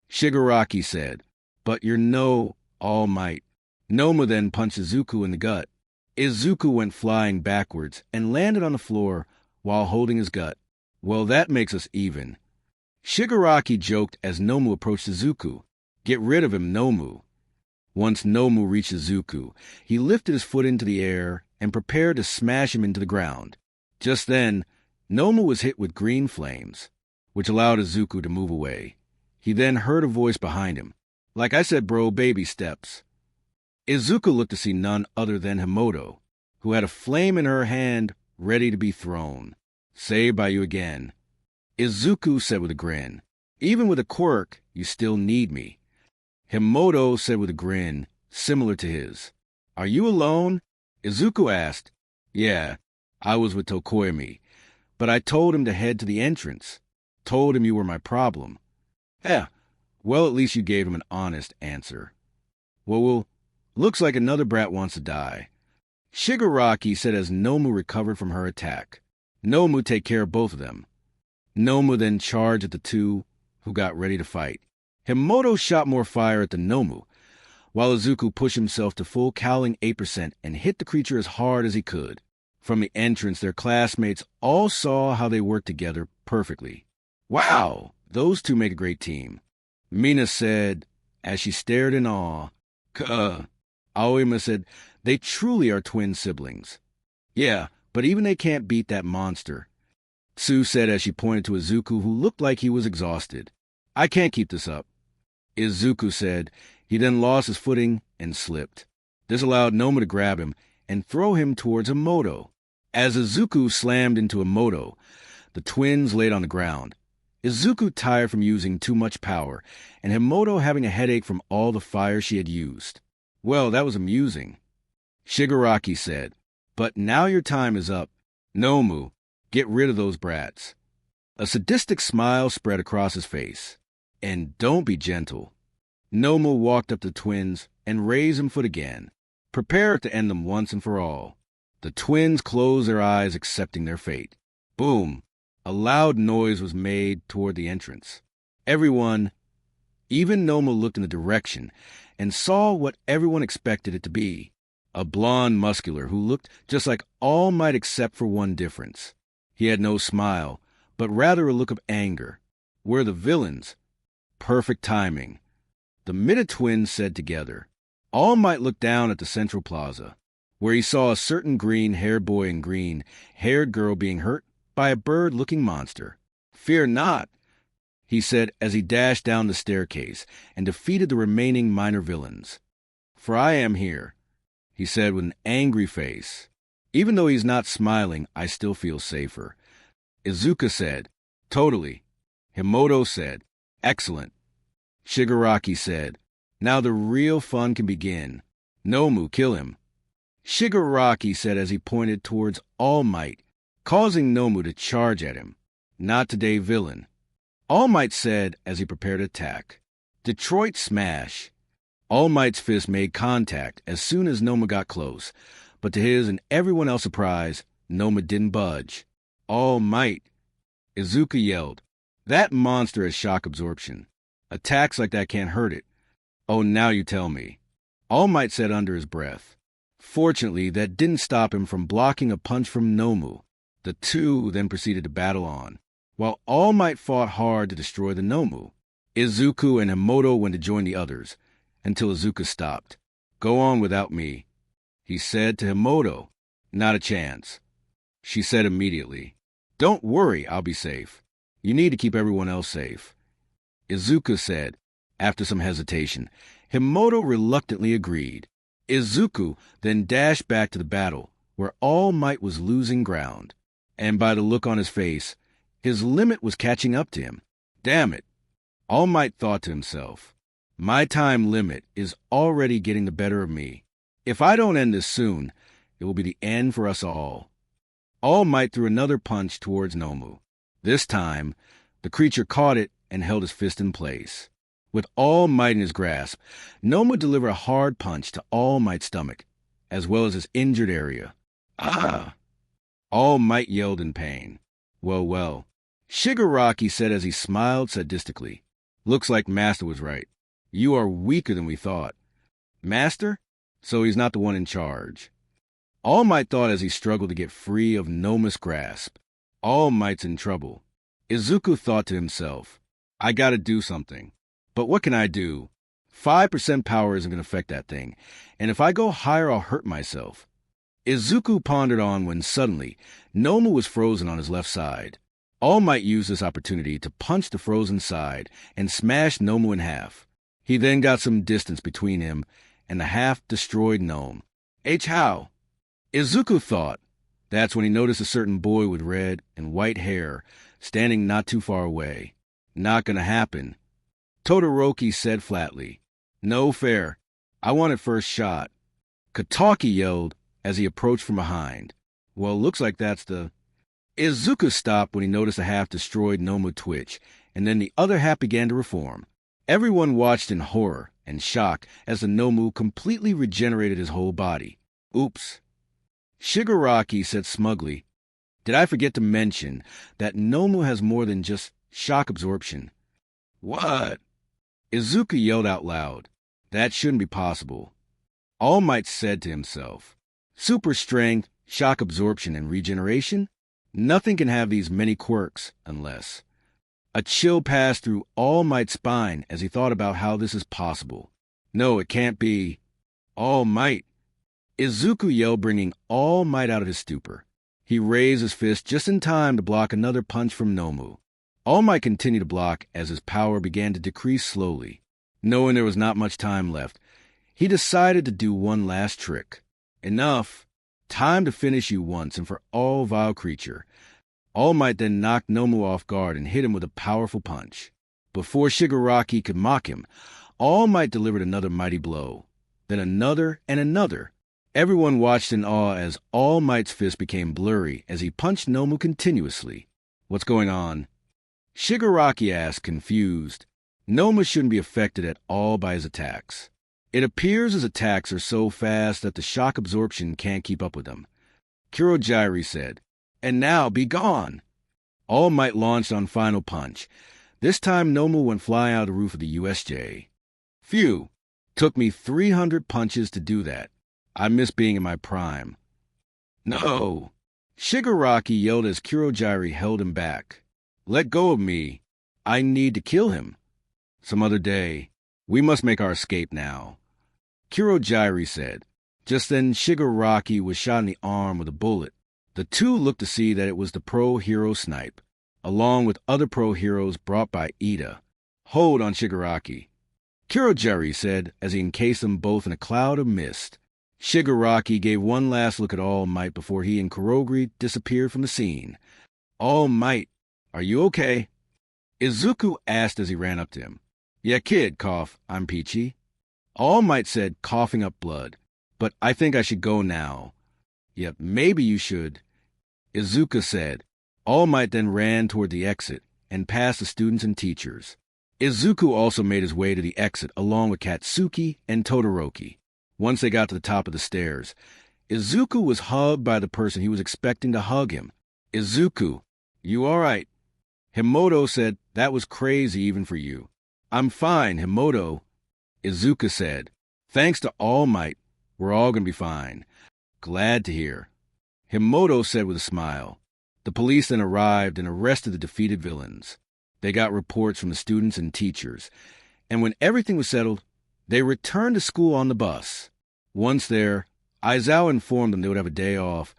Shigaraki said, but you're no All Might. Nomu then punched Izuku in the gut. Izuku went flying backwards and landed on the floor while holding his gut. Well, that makes us even. Shigaraki joked as Nomu approached Izuku. Get rid of him, Nomu. Once Nomu reached Izuku, he lifted his foot into the air and prepared to smash him into the ground. Just then, Nomu was hit with green flames, which allowed Izuku to move away. He then heard a voice behind him. Like I said, bro, baby steps. Izuku looked to see none other than Himoto, who had a flame in her hand ready to be thrown. Saved by you again. Izuku said with a grin. Even with a quirk, you still need me. Himoto said with a grin, similar to his. Are you alone? Izuku asked. Yeah, I was with Tokoyami, but I told him to head to the entrance. Told him you were my problem. Yeah, well, at least you gave him an honest answer. Well, looks like another brat wants to die. Shigaraki said as Nomu recovered from her attack. Nomu take care of both of them. Nomu then charged at the two who got ready to fight. Himoto shot more fire at the Nomu, while Izuku pushed himself to full Cowling 8% and hit the creature as hard as he could. From the entrance, their classmates all saw how they worked together perfectly. Wow, those two make a great team. Mina said, as she stared in awe. Aoyama said, they truly are twin siblings. Yeah, but even they can't beat that monster. Tsu said as she pointed to Izuku, who looked like he was exhausted. I can't keep this up. Izuku said. He then lost his footing and slipped. This allowed Noma to grab him and throw him towards Himoto. As Izuku slammed into Himoto, the twins laid on the ground. Izuku tired from using too much power, and Himoto having a headache from all the fire she had used. Well, that was amusing. Shigaraki said, but now your time is up. Nomu, get rid of those brats. A sadistic smile spread across his face. And don't be gentle. Nomu walked up to the twins and raised him foot again, prepared to end them once and for all. The twins closed their eyes, accepting their fate. Boom! A loud noise was made toward the entrance. Everyone, even Nomu, looked in the direction and saw what everyone expected it to be. A blonde muscular who looked just like All Might except for one difference. He had no smile, but rather a look of anger. We're the villains. Perfect timing. The Midotwins said together. All Might looked down at the central plaza, where he saw a certain green-haired boy and green-haired girl being hurt by a bird-looking monster. Fear not, he said as he dashed down the staircase and defeated the remaining minor villains. For I am here, he said with an angry face. Even though he's not smiling, I still feel safer. Izuka said, totally. Himoto said, excellent. Shigaraki said, now the real fun can begin. Nomu, kill him. Shigaraki said as he pointed towards All Might, causing Nomu to charge at him. Not today, villain. All Might said as he prepared to attack. Detroit Smash. All Might's fist made contact as soon as Nomu got close, but to his and everyone else's surprise, Nomu didn't budge. All Might. Izuka yelled, that monster has shock absorption. Attacks like that can't hurt it. Oh, now you tell me. All Might said under his breath. Fortunately, that didn't stop him from blocking a punch from Nomu. The two then proceeded to battle on, while All Might fought hard to destroy the Nomu. Izuku and Himoto went to join the others, until Izuka stopped. Go on without me, he said to Himoto. Not a chance, she said immediately. Don't worry, I'll be safe. You need to keep everyone else safe, Izuka said. After some hesitation, Himoto reluctantly agreed. Izuku then dashed back to the battle, where All Might was losing ground. And by the look on his face, his limit was catching up to him. Damn it, All Might thought to himself. My time limit is already getting the better of me. If I don't end this soon, it will be the end for us all. All Might threw another punch towards Nomu. This time, the creature caught it and held his fist in place. With All Might in his grasp, Nomu delivered a hard punch to All Might's stomach, as well as his injured area. Ah! All Might yelled in pain. Well, well. Shigaraki said as he smiled sadistically. Looks like Master was right. You are weaker than we thought. Master? So he's not the one in charge. All Might thought as he struggled to get free of Nomu's grasp. All Might's in trouble. Izuku thought to himself, I gotta do something. But what can I do? 5% power isn't going to affect that thing, and if I go higher, I'll hurt myself. Izuku pondered on when suddenly, Nomu was frozen on his left side. All Might used this opportunity to punch the frozen side and smash Nomu in half. He then got some distance between him and the half-destroyed gnome. How? Izuku thought. That's when he noticed a certain boy with red and white hair standing not too far away. Not gonna happen. Todoroki said flatly. No fair. I want it first shot. Kataki yelled as he approached from behind. Well, looks like that's the... Izuku stopped when he noticed a half-destroyed Nomu twitch, and then the other half began to reform. Everyone watched in horror and shock as the Nomu completely regenerated his whole body. Oops. Shigaraki said smugly, Did I forget to mention that Nomu has more than just shock absorption? What? Izuku yelled out loud. That shouldn't be possible. All Might said to himself, super strength, shock absorption, and regeneration? Nothing can have these many quirks unless... A chill passed through All Might's spine as he thought about how this is possible. No, it can't be. All Might. Izuku yelled, bringing All Might out of his stupor. He raised his fist just in time to block another punch from Nomu. All Might continued to block as his power began to decrease slowly. Knowing there was not much time left, he decided to do one last trick. Enough. Time to finish you once and for all, vile creature. All Might then knocked Nomu off guard and hit him with a powerful punch. Before Shigaraki could mock him, All Might delivered another mighty blow. Then another and another. Everyone watched in awe as All Might's fist became blurry as he punched Nomu continuously. What's going on? Shigaraki asked, confused. Nomu shouldn't be affected at all by his attacks. It appears his attacks are so fast that the shock absorption can't keep up with them. Kurojairi said, And now be gone. All Might launched on final punch. This time Nomu went flying out of the roof of the USJ. Phew, Took me 300 punches to do that. I miss being in my prime. No! Shigaraki yelled as Kurojiri held him back. Let go of me. I need to kill him. Some other day. We must make our escape now. Kurojiri said. Just then Shigaraki was shot in the arm with a bullet. The two looked to see that it was the pro hero Snipe, along with other pro heroes brought by Ida. Hold on, Shigaraki, Kurojiri said as he encased them both in a cloud of mist. Shigaraki gave one last look at All Might before he and Kurogiri disappeared from the scene. All Might, are you okay? Izuku asked as he ran up to him. Yeah, kid, cough, I'm peachy. All Might said, coughing up blood. But I think I should go now. Yep, maybe you should. Izuku said. All Might then ran toward the exit and past the students and teachers. Izuku also made his way to the exit along with Katsuki and Todoroki. Once they got to the top of the stairs, Izuku was hugged by the person he was expecting to hug him. Izuku, you all right? Himoto said, that was crazy even for you. I'm fine, Himoto. Izuku said, thanks to All Might, we're all going to be fine. Glad to hear. Himoto said with a smile. The police then arrived and arrested the defeated villains. They got reports from the students and teachers, and when everything was settled, they returned to school on the bus. Once there, Aizawa informed them they would have a day off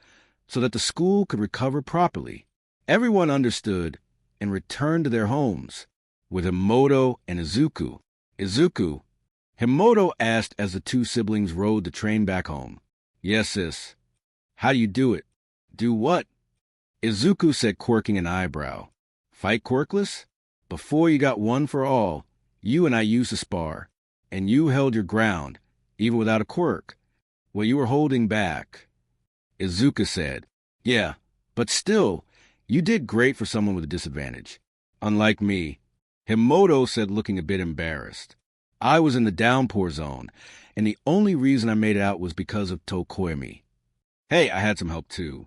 so that the school could recover properly. Everyone understood and returned to their homes, with Himoto and Izuku. Izuku, Himoto asked as the two siblings rode the train back home. Yes, sis. How do you do it? Do what? Izuku said, quirking an eyebrow. Fight quirkless? Before you got one for all, you and I used to spar, and you held your ground, even without a quirk. Well, you were holding back. Izuku said, yeah, but still, you did great for someone with a disadvantage. Unlike me, Himoto said, looking a bit embarrassed. I was in the downpour zone, and the only reason I made it out was because of Tokoemi. Hey, I had some help too.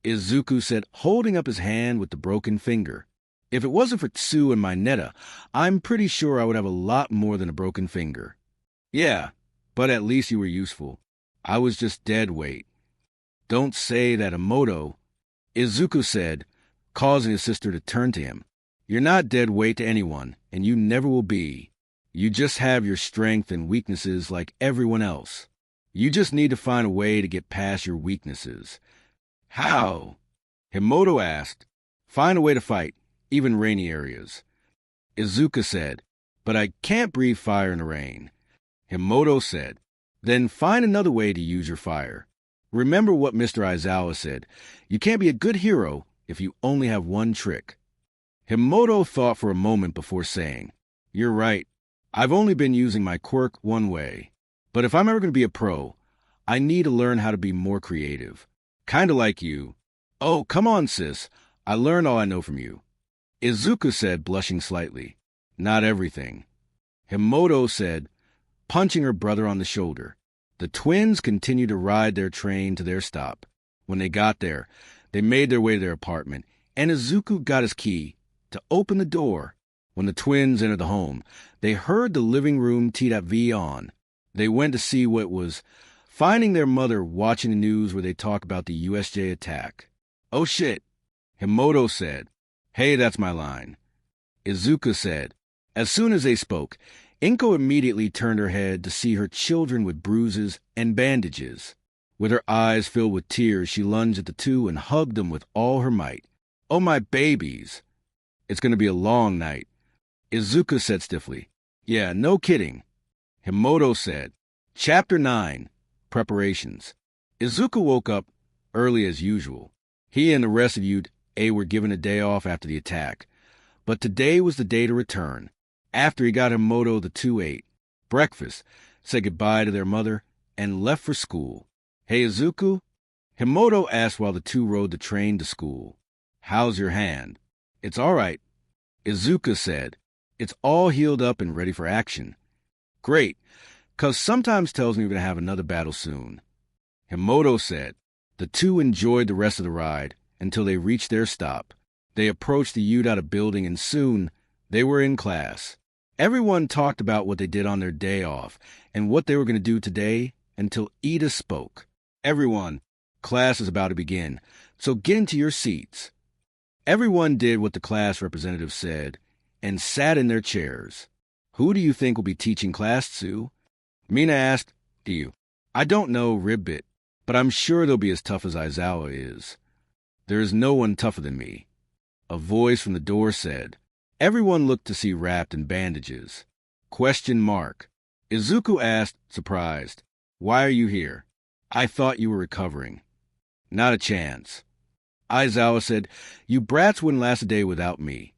Izuku said, holding up his hand with the broken finger. If it wasn't for Tsu and Mineta, I'm pretty sure I would have a lot more than a broken finger. Yeah, but at least you were useful. I was just dead weight. Don't say that, Himoto, Izuku said, causing his sister to turn to him. You're not dead weight to anyone, and you never will be. You just have your strength and weaknesses like everyone else. You just need to find a way to get past your weaknesses. How? Himoto asked. Find a way to fight, even rainy areas. Izuku said, but I can't breathe fire in the rain. Himoto said, then find another way to use your fire. Remember what Mr. Aizawa said, you can't be a good hero if you only have one trick. Himoto thought for a moment before saying, you're right, I've only been using my quirk one way. But if I'm ever going to be a pro, I need to learn how to be more creative. Kinda like you. Oh, come on, sis, I learned all I know from you. Izuku said, blushing slightly. Not everything. Himoto said, punching her brother on the shoulder. The twins continued to ride their train to their stop. When they got there, they made their way to their apartment, and Izuku got his key to open the door. When the twins entered the home, they heard the living room TV on. They went to see what it was, finding their mother watching the news where they talk about the USJ attack. Oh shit, Himoto said. Hey, that's my line. Izuku said. As soon as they spoke, Inko immediately turned her head to see her children with bruises and bandages. With her eyes filled with tears, she lunged at the two and hugged them with all her might. Oh, my babies. It's going to be a long night. Izuku said stiffly. Yeah, no kidding. Himoto said. Chapter 9. Preparations. Izuku woke up early as usual. He and the rest of UA were given a day off after the attack. But today was the day to return. After he got Himoto, the two ate breakfast, said goodbye to their mother, and left for school. Hey, Izuku? Himoto asked while the two rode the train to school. How's your hand? It's all right. Izuku said. It's all healed up and ready for action. Great, 'cause sometimes tells me we're going to have another battle soon. Himoto said. The two enjoyed the rest of the ride until they reached their stop. They approached the Udata building and soon they were in class. Everyone talked about what they did on their day off and what they were going to do today until Ida spoke. Everyone, class is about to begin, so get into your seats. Everyone did what the class representative said and sat in their chairs. Who do you think will be teaching class, Sue? Mina asked. Do you? I don't know, Ribbit, but I'm sure they'll be as tough as Aizawa is. There is no one tougher than me. A voice from the door said. Everyone looked to see wrapped in bandages. Question mark. Izuku asked, surprised. Why are you here? I thought you were recovering. Not a chance. Aizawa said, You brats wouldn't last a day without me.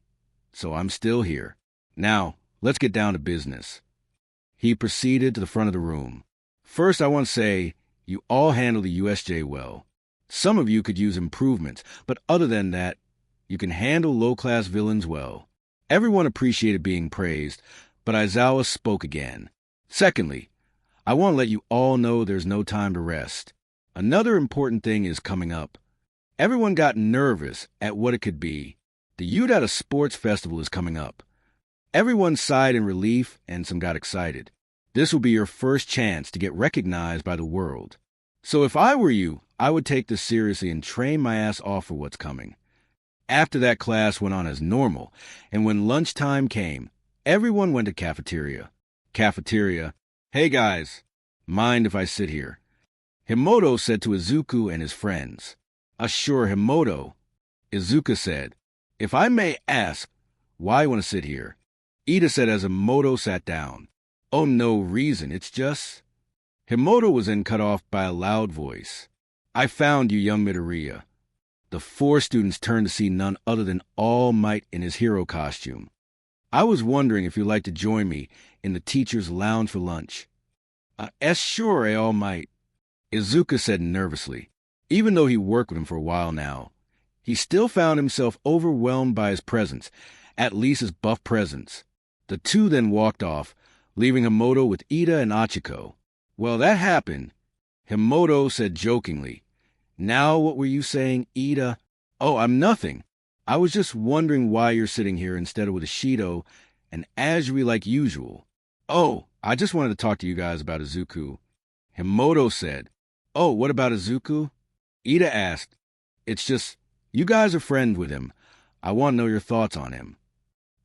So I'm still here. Now, let's get down to business. He proceeded to the front of the room. First, I want to say, you all handled the USJ well. Some of you could use improvements, but other than that, you can handle low-class villains well. Everyone appreciated being praised, but Aizawa spoke again. Secondly, I want to let you all know there's no time to rest. Another important thing is coming up. Everyone got nervous at what it could be. The Udata Sports Festival is coming up. Everyone sighed in relief, and some got excited. This will be your first chance to get recognized by the world. So if I were you, I would take this seriously and train my ass off for what's coming. After that, class went on as normal, and when lunchtime came, everyone went to cafeteria. Cafeteria. Hey guys, mind if I sit here? Himoto said to Izuku and his friends. Sure, Himoto. Izuku said, If I may ask, why want to sit here? Ida said as Himoto sat down. Oh, no reason, it's just... Himoto was then cut off by a loud voice. I found you, young Midoriya. The 4 students turned to see none other than All Might in his hero costume. I was wondering if you'd like to join me in the teacher's lounge for lunch. Sure, All Might. Izuku said nervously. Even though he worked with him for a while now, he still found himself overwhelmed by his presence, at least his buff presence. The two then walked off, leaving Himoto with Ida and Achiko. Well, that happened. Himoto said jokingly, Now what were you saying, Ida? Oh, I'm nothing. I was just wondering why you're sitting here instead of with Ishido and Azuri like usual. Oh, I just wanted to talk to you guys about Izuku. Himoto said, Oh, what about Izuku? Ida asked, It's just, you guys are friends with him. I want to know your thoughts on him.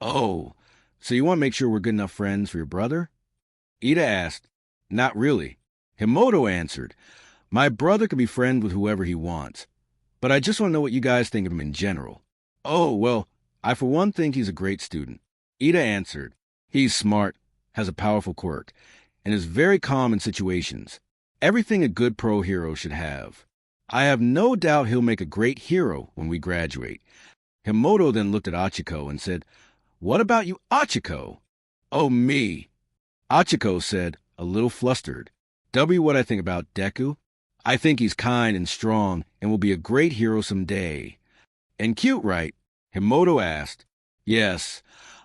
Oh, so you want to make sure we're good enough friends for your brother? Ida asked, Not really. Himoto answered, My brother can be friends with whoever he wants, but I just want to know what you guys think of him in general. Oh, well, I for one think he's a great student. Ida answered, He's smart, has a powerful quirk, and is very calm in situations. Everything a good pro hero should have. I have no doubt he'll make a great hero when we graduate. Himoto then looked at Achiko and said, What about you, Achiko? Oh, me. Achiko said, a little flustered, What I think about Deku? I think he's kind and strong and will be a great hero someday. And cute, right? Himoto asked. Yes,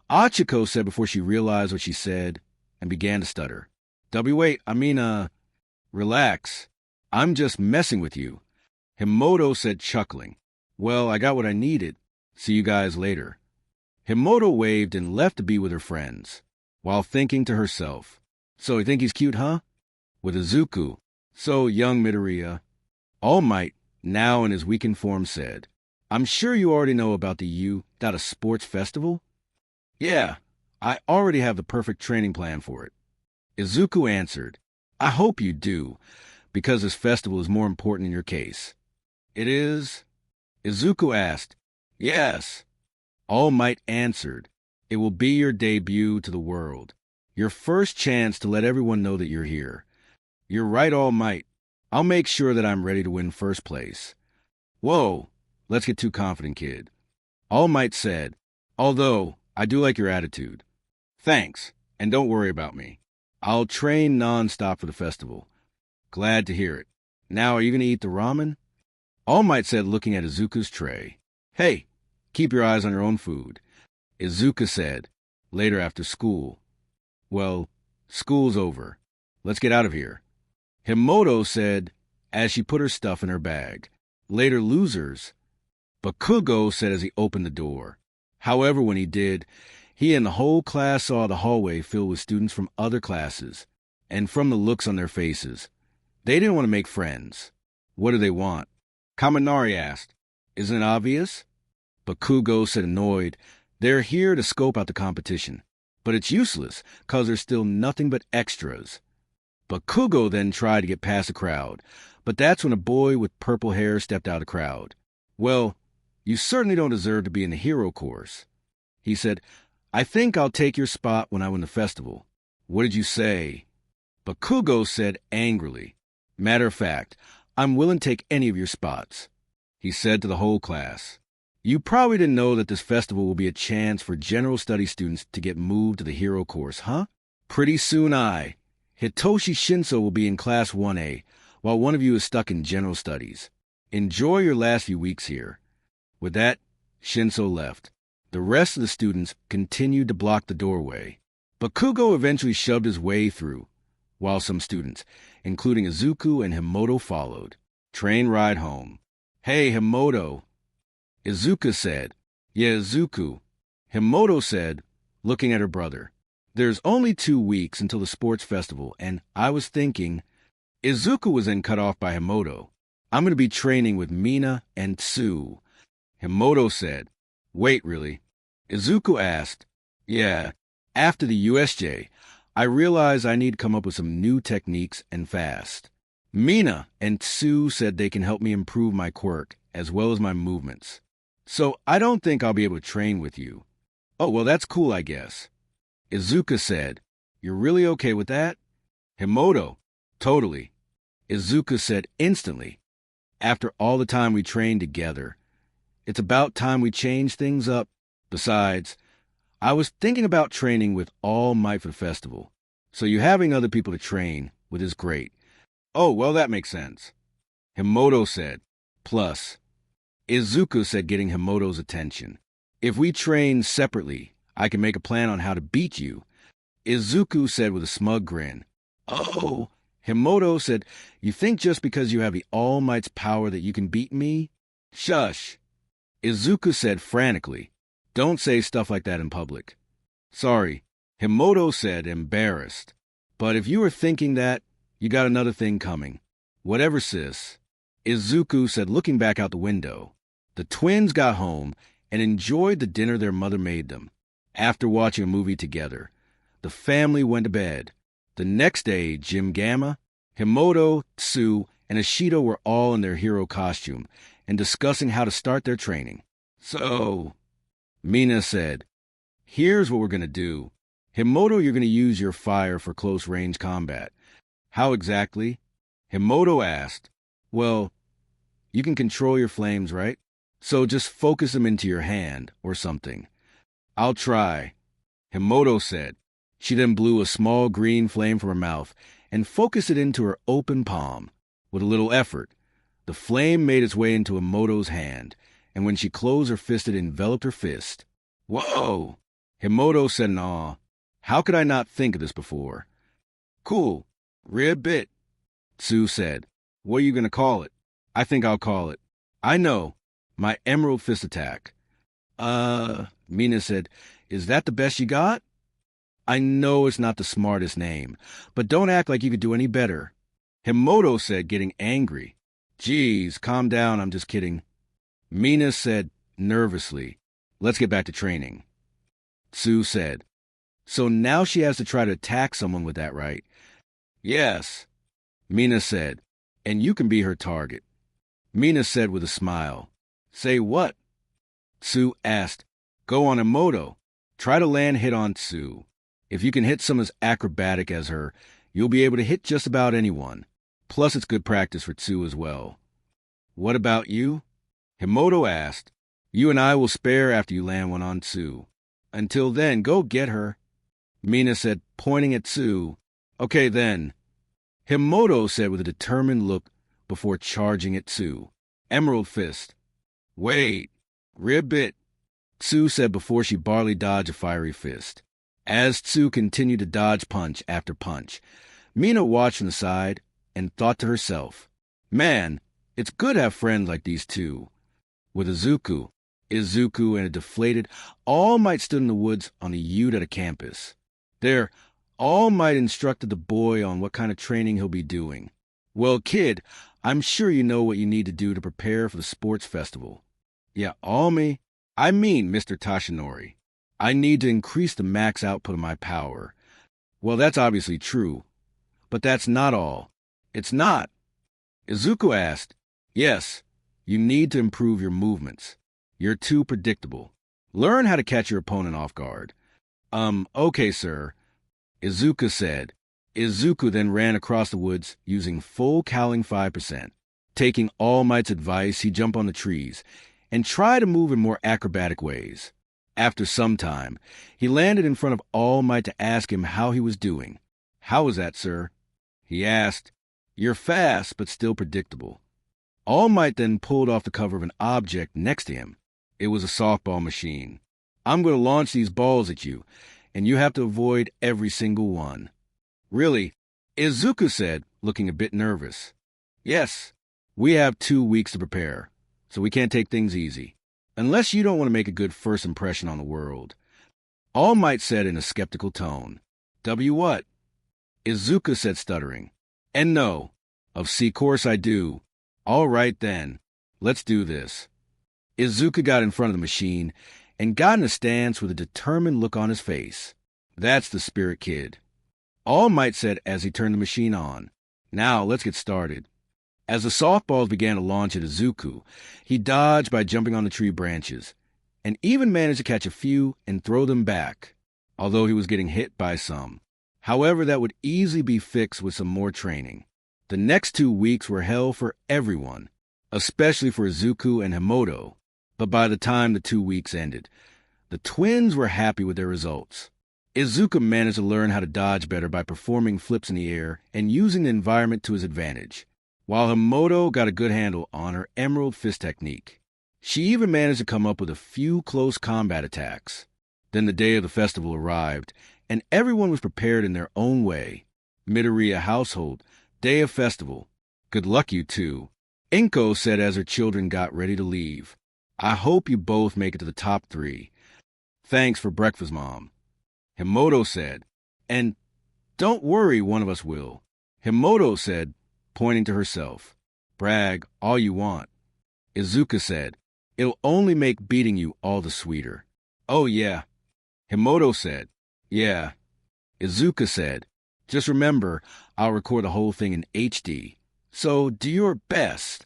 Achiko said before she realized what she said and began to stutter. Wait, relax. I'm just messing with you. Himoto said, chuckling. Well, I got what I needed. See you guys later. Himoto waved and left to be with her friends, while thinking to herself, So you think he's cute, huh? With Izuku. So, young Midoriya. All Might, now in his weakened form, said, I'm sure you already know about the Udata Sports Festival? Yeah, I already have the perfect training plan for it. Izuku answered, I hope you do, because this festival is more important in your case. It is? Izuku asked. Yes. All Might answered, It will be your debut to the world. Your first chance to let everyone know that you're here. You're right, All Might. I'll make sure that I'm ready to win first place. Whoa, let's get too confident, kid. All Might said, Although, I do like your attitude. Thanks, and don't worry about me. I'll train non-stop for the festival. Glad to hear it. Now, are you going to eat the ramen? All Might said, looking at Izuku's tray. Hey, keep your eyes on your own food. Izuku said, later after school. Well, school's over. Let's get out of here. Himoto said, as she put her stuff in her bag. Later, losers. Bakugo said as he opened the door. However, when he did, He and the whole class saw the hallway filled with students from other classes, and from the looks on their faces, they didn't want to make friends. What do they want? Kaminari asked. Isn't it obvious? Bakugo said annoyed. They're here to scope out the competition, but it's useless, 'cause there's still nothing but extras. Bakugo then tried to get past the crowd, but that's when a boy with purple hair stepped out of the crowd. Well, you certainly don't deserve to be in the hero course. He said, I think I'll take your spot when I win the festival. What did you say? Bakugo said angrily, Matter of fact, I'm willing to take any of your spots. He said to the whole class, You probably didn't know that this festival will be a chance for general study students to get moved to the hero course, huh? Pretty soon Hitoshi Shinso will be in Class 1A, while one of you is stuck in general studies. Enjoy your last few weeks here. With that, Shinso left. The rest of the students continued to block the doorway. Bakugo eventually shoved his way through, while some students, including Izuku and Himoto, followed. Train ride home. Hey, Himoto, Izuku said. Yeah, Izuku, Himoto said, looking at her brother. There's only 2 weeks until the sports festival, and I was thinking... Izuku was then cut off by Himoto. I'm going to be training with Mina and Tsu. Himoto said, Wait, really? Izuku asked, Yeah, after the USJ, I realized I need to come up with some new techniques and fast. Mina and Tsu said they can help me improve my quirk as well as my movements. So I don't think I'll be able to train with you. Oh, well, that's cool, I guess. Izuku said, You're really okay with that? Himoto, Totally. Izuku said instantly, After all the time we trained together, it's about time we change things up. Besides, I was thinking about training with All Might for the festival, so you having other people to train with is great. Oh, well, that makes sense. Himoto said. Plus, Izuku said, getting Himoto's attention, If we train separately, I can make a plan on how to beat you. Izuku said with a smug grin. Oh, Himoto said, You think just because you have the All Might's power that you can beat me? Shush. Izuku said frantically, Don't say stuff like that in public. Sorry, Himoto said, embarrassed. But if you were thinking that, you got another thing coming. Whatever, sis. Izuku said, looking back out the window. The twins got home and enjoyed the dinner their mother made them. After watching a movie together, the family went to bed. The next day, Jim Gamma, Himoto, Tsu, and Ashido were all in their hero costume and discussing how to start their training. So, Mina said, Here's what we're going to do. Himoto, you're going to use your fire for close-range combat. How exactly? Himoto asked. Well, you can control your flames, right? So just focus them into your hand or something. I'll try, Himoto said. She then blew a small green flame from her mouth and focused it into her open palm. With a little effort, the flame made its way into Himoto's hand, and when she closed her fist, it enveloped her fist. Whoa! Himoto said in awe. How could I not think of this before? Cool. Ribbit, Tsu said. What are you going to call it? I think I'll call it. I know. My Emerald Fist Attack. Mina said, Is that the best you got? I know it's not the smartest name, but don't act like you could do any better. Himoto said, getting angry. Geez, calm down, I'm just kidding. Mina said nervously, Let's get back to training. Tsu said, So now she has to try to attack someone with that, right? Yes, Mina said, and you can be her target. Mina said with a smile. Say what? Tsu asked. Go on Himoto. Try to land hit on Tsu. If you can hit someone as acrobatic as her, you'll be able to hit just about anyone. Plus, it's good practice for Tsu as well. What about you? Himoto asked. You and I will spare after you land one on Tsu. Until then, go get her. Mina said, pointing at Tsu. Okay, then. Himoto said with a determined look before charging at Tsu. Emerald Fist. Wait. Ribbit, Tsu said before she barely dodged a fiery fist. As Tsu continued to dodge punch after punch, Mina watched from the side and thought to herself, Man, it's good to have friends like these two. With Izuku, Izuku and a deflated All Might stood in the woods on the Udata campus. There, All Might instructed the boy on what kind of training he'll be doing. Well, kid, I'm sure you know what you need to do to prepare for the sports festival. Yeah, I mean, Mr. Tashinori. I need to increase the max output of my power. Well, that's obviously true. But that's not all. It's not. Izuku asked. Yes, you need to improve your movements. You're too predictable. Learn how to catch your opponent off guard. Okay, sir, Izuku said. Izuku then ran across the woods using full cowling 5%. Taking All Might's advice, he jumped on the trees and tried to move in more acrobatic ways. After some time, he landed in front of All Might to ask him how he was doing. How was that, sir? He asked. You're fast, but still predictable. All Might then pulled off the cover of an object next to him. It was a softball machine. I'm going to launch these balls at you, and you have to avoid every single one. Really? Izuku said, looking a bit nervous. Yes, we have 2 weeks to prepare, so we can't take things easy. Unless you don't want to make a good first impression on the world. All Might said in a skeptical tone. W what? Izuku said, stuttering. And no. Of course I do. All right then. Let's do this. Izuku got in front of the machine and got in a stance with a determined look on his face. That's the spirit, kid. All Might said as he turned the machine on. Now let's get started. As the softballs began to launch at Izuku, he dodged by jumping on the tree branches, and even managed to catch a few and throw them back, although he was getting hit by some. However, that would easily be fixed with some more training. The next 2 weeks were hell for everyone, especially for Izuku and Himoto. But by the time the 2 weeks ended, the twins were happy with their results. Izuku managed to learn how to dodge better by performing flips in the air and using the environment to his advantage, while Himoto got a good handle on her Emerald Fist technique. She even managed to come up with a few close combat attacks. Then the day of the festival arrived, and everyone was prepared in their own way. Midoriya household, day of festival. Good luck, you two. Inko said as her children got ready to leave. I hope you both make it to the top 3. Thanks for breakfast, Mom. Himoto said. And don't worry, one of us will. Himoto said, pointing to herself. Brag all you want. Izuku said. It'll only make beating you all the sweeter. Oh, yeah. Himoto said. Yeah. Izuku said. Just remember, I'll record the whole thing in HD. So do your best.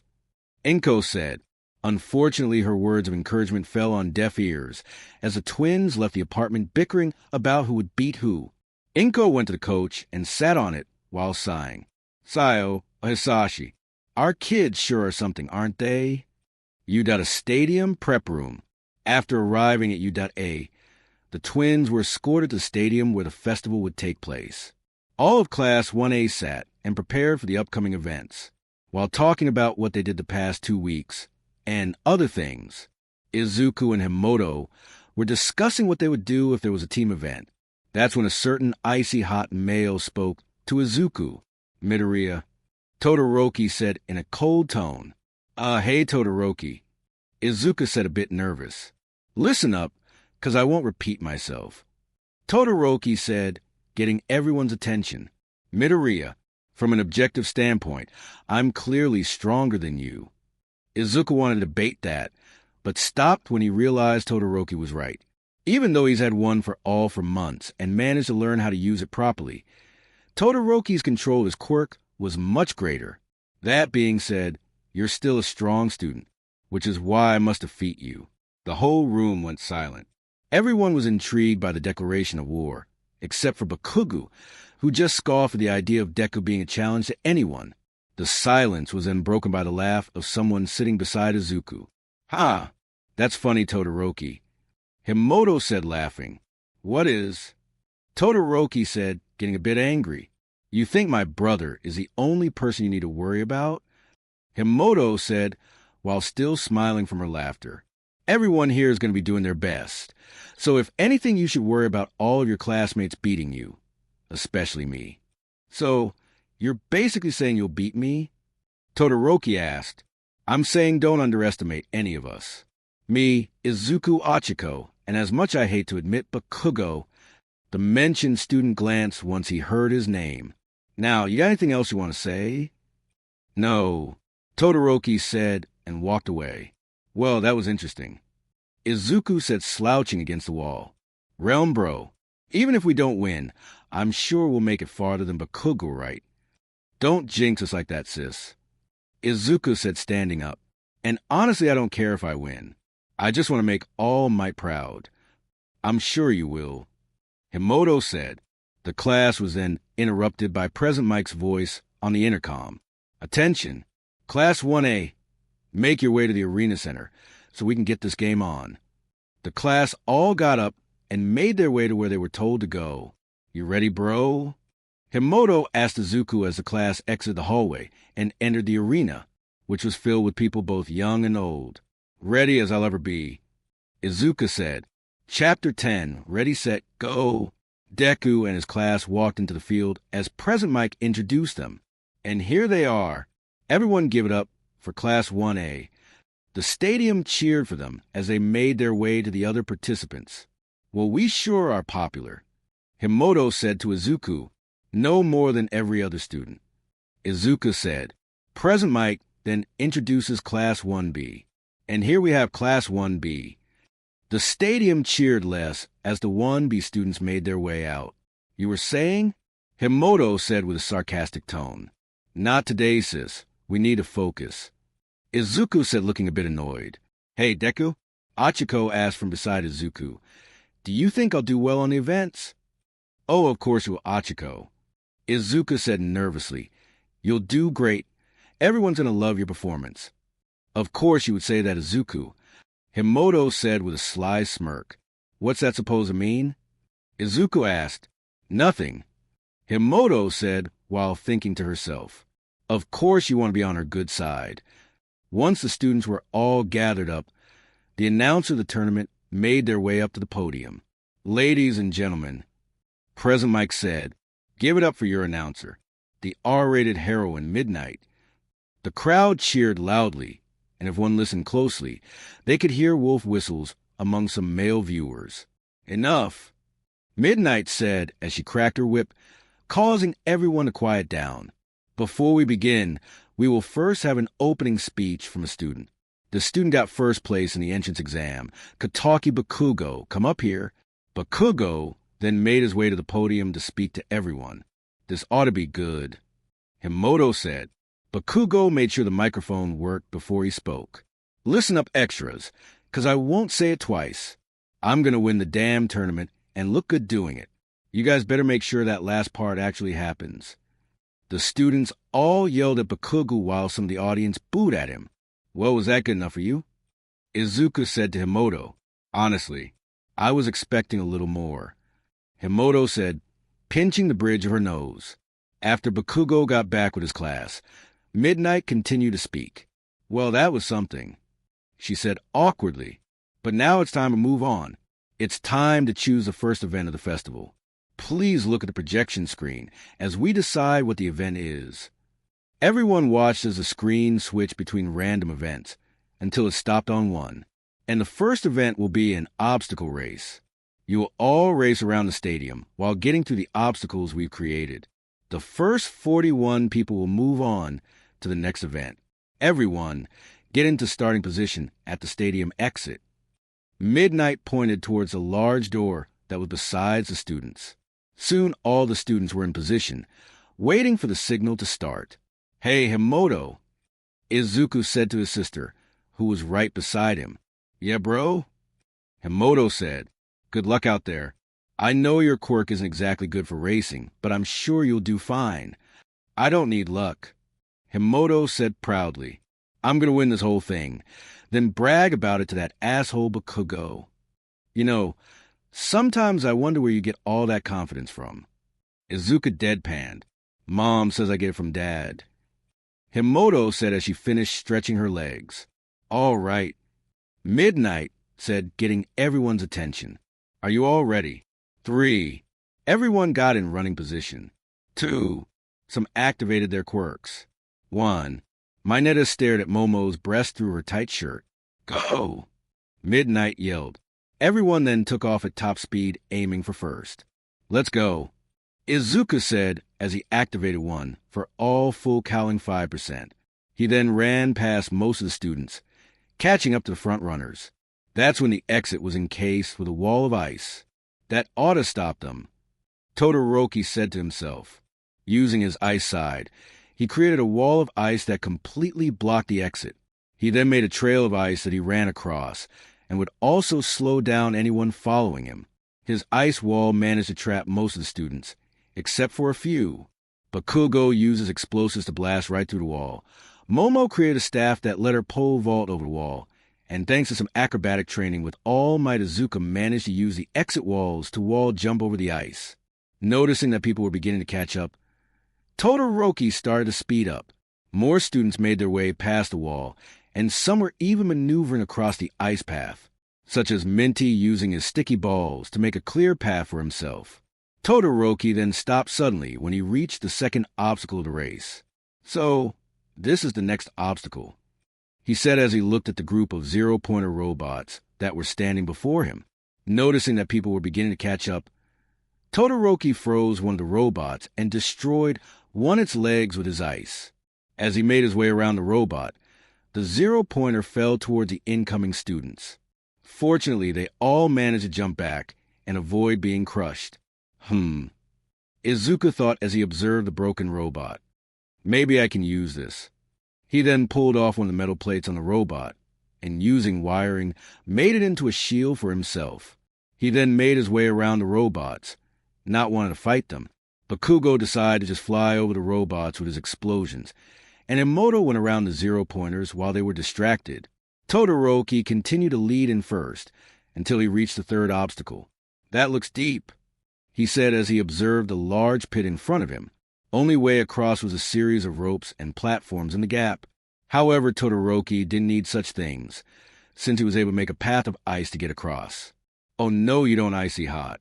Inko said. Unfortunately, her words of encouragement fell on deaf ears as the twins left the apartment bickering about who would beat who. Inko went to the coach and sat on it while sighing. Sayo, Hisashi, our kids sure are something, aren't they? Udata Stadium prep room. After arriving at Udata, the twins were escorted to the stadium where the festival would take place. All of Class 1A sat and prepared for the upcoming events. While talking about what they did the past 2 weeks, and other things, Izuku and Himoto were discussing what they would do if there was a team event. That's when a certain icy hot male spoke to Izuku. Midoriya. Todoroki said in a cold tone. Hey Todoroki. Izuku said a bit nervous. Listen up, 'cause I won't repeat myself. Todoroki said, getting everyone's attention. Midoriya, from an objective standpoint, I'm clearly stronger than you. Izuku wanted to debate that, but stopped when he realized Todoroki was right. Even though he's had one for all for months and managed to learn how to use it properly, Todoroki's control of his quirk was much greater. That being said, you're still a strong student, which is why I must defeat you. The whole room went silent. Everyone was intrigued by the declaration of war, except for Bakugu, who just scoffed at the idea of Deku being a challenge to anyone. The silence was then broken by the laugh of someone sitting beside Izuku. Ha! That's funny, Todoroki. Himoto said, laughing. What is? Todoroki said, getting a bit angry. You think my brother is the only person you need to worry about? Himoto said, while still smiling from her laughter. Everyone here is going to be doing their best. So if anything, you should worry about all of your classmates beating you. Especially me. So, you're basically saying you'll beat me? Todoroki asked. I'm saying don't underestimate any of us. Me, Izuku Achiko, and as much I hate to admit, Bakugo, the mentioned student glanced once he heard his name. Now, you got anything else you want to say? No, Todoroki said and walked away. Well, that was interesting. Izuku said, slouching against the wall. Realm bro, even if we don't win, I'm sure we'll make it farther than Bakugo, right? Don't jinx us like that, sis. Izuku said, standing up. And honestly, I don't care if I win. I just want to make All Might proud. I'm sure you will. Himoto said. The class was then interrupted by President Mike's voice on the intercom. Attention, Class 1A, make your way to the arena center so we can get this game on. The class all got up and made their way to where they were told to go. You ready, bro? Himoto asked Izuku as the class exited the hallway and entered the arena, which was filled with people both young and old. Ready as I'll ever be. Izuku said, Chapter 10, ready, set, go. Deku and his class walked into the field as President Mike introduced them. And here they are. Everyone give it up for Class 1A. The stadium cheered for them as they made their way to the other participants. Well, we sure are popular. Himoto said to Izuku, no more than every other student. Izuku said, President Mike then introduces Class 1B. And here we have Class 1B. The stadium cheered less as the 1B students made their way out. You were saying? Himoto said with a sarcastic tone. Not today, sis. We need to focus. Izuku said, looking a bit annoyed. Hey, Deku? Achiko asked from beside Izuku. Do you think I'll do well on the events? Oh, of course you will, Achiko. Izuku said nervously. You'll do great. Everyone's going to love your performance. Of course you would say that, Izuku. Himoto said with a sly smirk. What's that supposed to mean? Izuku asked. Nothing. Himoto said while thinking to herself. Of course you want to be on her good side. Once the students were all gathered up, the announcer of the tournament made their way up to the podium. Ladies and gentlemen, President Mike said, give it up for your announcer, the R-rated heroine Midnight. The crowd cheered loudly, and if one listened closely, they could hear wolf whistles among some male viewers. Enough, Midnight said as she cracked her whip, causing everyone to quiet down. Before we begin, we will first have an opening speech from a student. The student got first place in the entrance exam. Kataki Bakugo, come up here. Bakugo then made his way to the podium to speak to everyone. This ought to be good. Himoto said. Bakugo made sure the microphone worked before he spoke. Listen up, extras, 'cause I won't say it twice. I'm going to win the damn tournament and look good doing it. You guys better make sure that last part actually happens. The students all yelled at Bakugo while some of the audience booed at him. Well, was that good enough for you? Izuku said to Himoto, honestly, I was expecting a little more. Himoto said, pinching the bridge of her nose. After Bakugo got back with his class, Midnight continued to speak. Well, that was something, she said awkwardly. But now it's time to move on. It's time to choose the first event of the festival. Please look at the projection screen as we decide what the event is. Everyone watched as the screen switched between random events until it stopped on one. And the first event will be an obstacle race. You will all race around the stadium while getting through the obstacles we've created. The first 41 people will move on to the next event. Everyone get into starting position at the stadium exit. Midnight pointed towards a large door that was beside the students. Soon all the students were in position, waiting for the signal to start. Hey, Himoto, Izuku said to his sister, who was right beside him. Yeah, bro? Himoto said, good luck out there. I know your quirk isn't exactly good for racing, but I'm sure you'll do fine. I don't need luck. Himoto said proudly, I'm going to win this whole thing, then brag about it to that asshole Bakugo. You know, sometimes I wonder where you get all that confidence from. Izuku deadpanned. Mom says I get it from Dad. Himoto said as she finished stretching her legs. All right. Midnight said, getting everyone's attention. Are you all ready? 3. Everyone got in running position. 2. Some activated their quirks. 1. Mineta stared at Momo's breast through her tight shirt. Go! Midnight yelled. Everyone then took off at top speed, aiming for first. Let's go, Izuku said as he activated one for all full cowling 5%. He then ran past most of the students, catching up to the front runners. That's when the exit was encased with a wall of ice. That ought to stop them, Todoroki said to himself. Using his ice side, he created a wall of ice that completely blocked the exit. He then made a trail of ice that he ran across and would also slow down anyone following him. His ice wall managed to trap most of the students, except for a few. Bakugo uses explosives to blast right through the wall. Momo created a staff that let her pole vault over the wall, and thanks to some acrobatic training with All Might, Izuku managed to use the exit walls to wall jump over the ice. Noticing that people were beginning to catch up, Todoroki started to speed up. More students made their way past the wall, and some were even maneuvering across the ice path, such as Minty using his sticky balls to make a clear path for himself. Todoroki then stopped suddenly when he reached the second obstacle of the race. So, this is the next obstacle, he said as he looked at the group of zero-pointer robots that were standing before him. Noticing that people were beginning to catch up, Todoroki froze one of the robots and destroyed one of its legs with his ice. As he made his way around the robot, the zero-pointer fell toward the incoming students. Fortunately, they all managed to jump back and avoid being crushed. Izuku thought as he observed the broken robot. Maybe I can use this. He then pulled off one of the metal plates on the robot and, using wiring, made it into a shield for himself. He then made his way around the robots, not wanting to fight them. Bakugo decided to just fly over the robots with his explosions, and Emoto went around the zero-pointers while they were distracted. Todoroki continued to lead in first until he reached the third obstacle. That looks deep, he said as he observed the large pit in front of him. Only way across was a series of ropes and platforms in the gap. However, Todoroki didn't need such things, since he was able to make a path of ice to get across. Oh no, you don't, Icy Hot,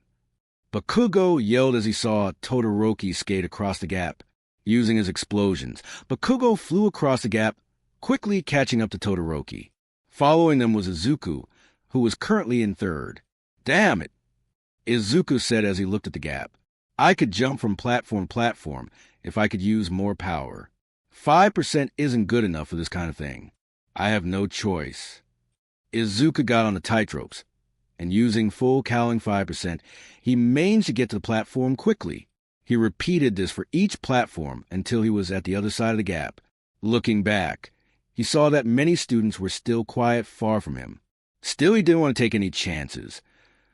Bakugo yelled as he saw Todoroki skate across the gap. Using his explosions, Bakugo flew across the gap, quickly catching up to Todoroki. Following them was Izuku, who was currently in third. Damn it, Izuku said as he looked at the gap. I could jump from platform to platform if I could use more power. 5% isn't good enough for this kind of thing. I have no choice. Izuku got on the tightropes, and using full cowling 5%, he managed to get to the platform quickly. He repeated this for each platform until he was at the other side of the gap. Looking back, he saw that many students were still quiet far from him. Still, he didn't want to take any chances,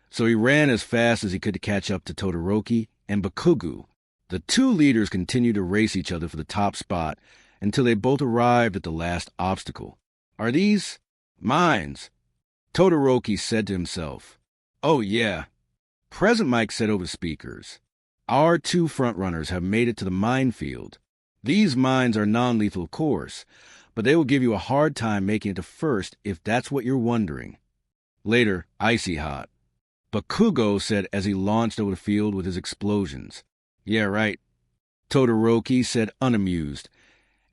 so he ran as fast as he could to catch up to Todoroki and Bakugo. The two leaders continued to race each other for the top spot until they both arrived at the last obstacle. Are these mines? Todoroki said to himself. Oh yeah. Present Mike said over speakers. Our two frontrunners have made it to the minefield. These mines are non-lethal, of course, but they will give you a hard time making it to first if that's what you're wondering. Later, Icy Hot, Bakugo said as he launched over the field with his explosions. Yeah, right, Todoroki said unamused,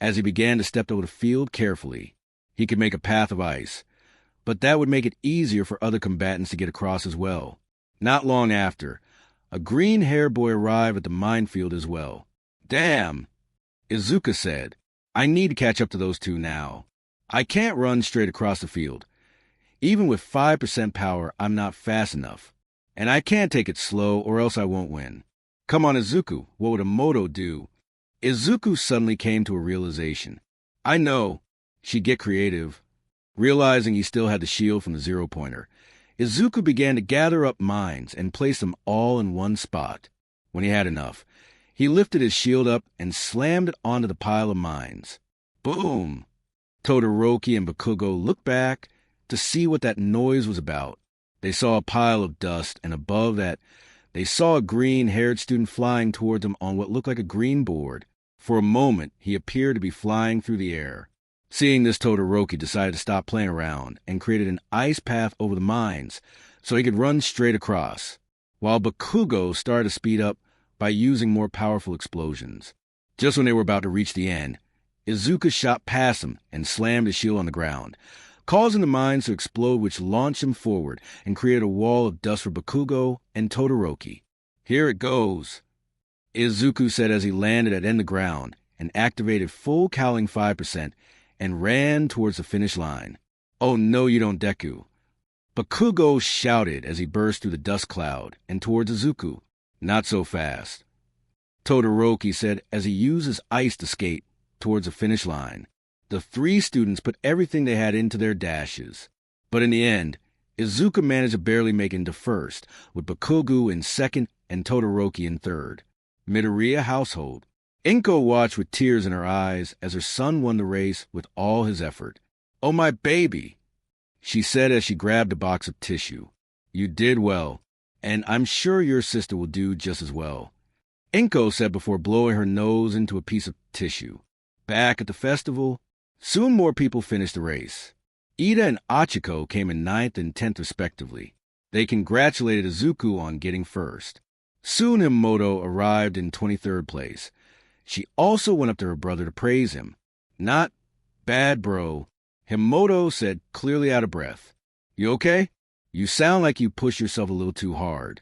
as he began to step over the field carefully. He could make a path of ice, but that would make it easier for other combatants to get across as well. Not long after, a green hair boy arrived at the minefield as well. Damn, Izuku said. I need to catch up to those two now. I can't run straight across the field. Even with 5% power, I'm not fast enough. And I can't take it slow or else I won't win. Come on, Izuku, what would Emoto do? Izuku suddenly came to a realization. I know. She'd get creative. Realizing he still had the shield from the zero-pointer, Izuku began to gather up mines and place them all in one spot. When he had enough, he lifted his shield up and slammed it onto the pile of mines. Boom! Todoroki and Bakugo looked back to see what that noise was about. They saw a pile of dust, and above that, they saw a green-haired student flying toward them on what looked like a green board. For a moment, he appeared to be flying through the air. Seeing this, Todoroki decided to stop playing around and created an ice path over the mines so he could run straight across, while Bakugo started to speed up by using more powerful explosions. Just when they were about to reach the end, Izuku shot past him and slammed his shield on the ground, causing the mines to explode, which launched them forward and created a wall of dust for Bakugo and Todoroki. "Here it goes," Izuku said as he landed at the ground and activated full cowling 5% and ran towards the finish line. "Oh no you don't, Deku," Bakugo shouted as he burst through the dust cloud and towards Izuku. "Not so fast," Todoroki said as he used his ice to skate towards the finish line. The three students put everything they had into their dashes. But in the end, Izuku managed to barely make it into first, with Bakugo in second and Todoroki in third. Midoriya household. Inko watched with tears in her eyes as her son won the race with all his effort. "Oh, my baby," she said as she grabbed a box of tissue. "You did well, and I'm sure your sister will do just as well," Inko said before blowing her nose into a piece of tissue. Back at the festival, soon more people finished the race. Ida and Achiko came in 9th and 10th respectively. They congratulated Izuku on getting first. Soon Himoto arrived in 23rd place. She also went up to her brother to praise him. "Not bad, bro," Himoto said, clearly out of breath. "You okay? You sound like you pushed yourself a little too hard,"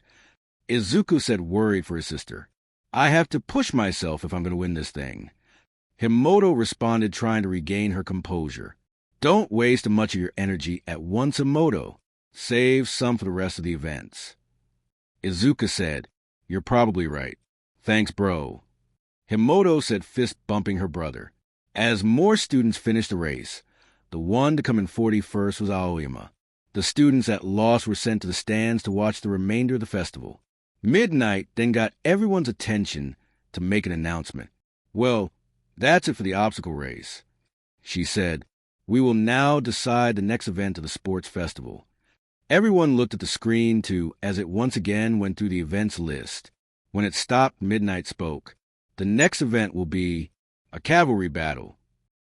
Izuku said, worried for his sister. "I have to push myself if I'm going to win this thing," Himoto responded, trying to regain her composure. "Don't waste much of your energy at once, Himoto. Save some for the rest of the events." Izuku said, "You're probably right. Thanks, bro," Himoto said, fist bumping her brother. As more students finished the race, the one to come in 41st was Aoyama. The students at loss were sent to the stands to watch the remainder of the festival. Midnight then got everyone's attention to make an announcement. "Well, that's it for the obstacle race," she said. "We will now decide the next event of the sports festival." Everyone looked at the screen too, as it once again went through the events list. When it stopped, Midnight spoke. "The next event will be a cavalry battle.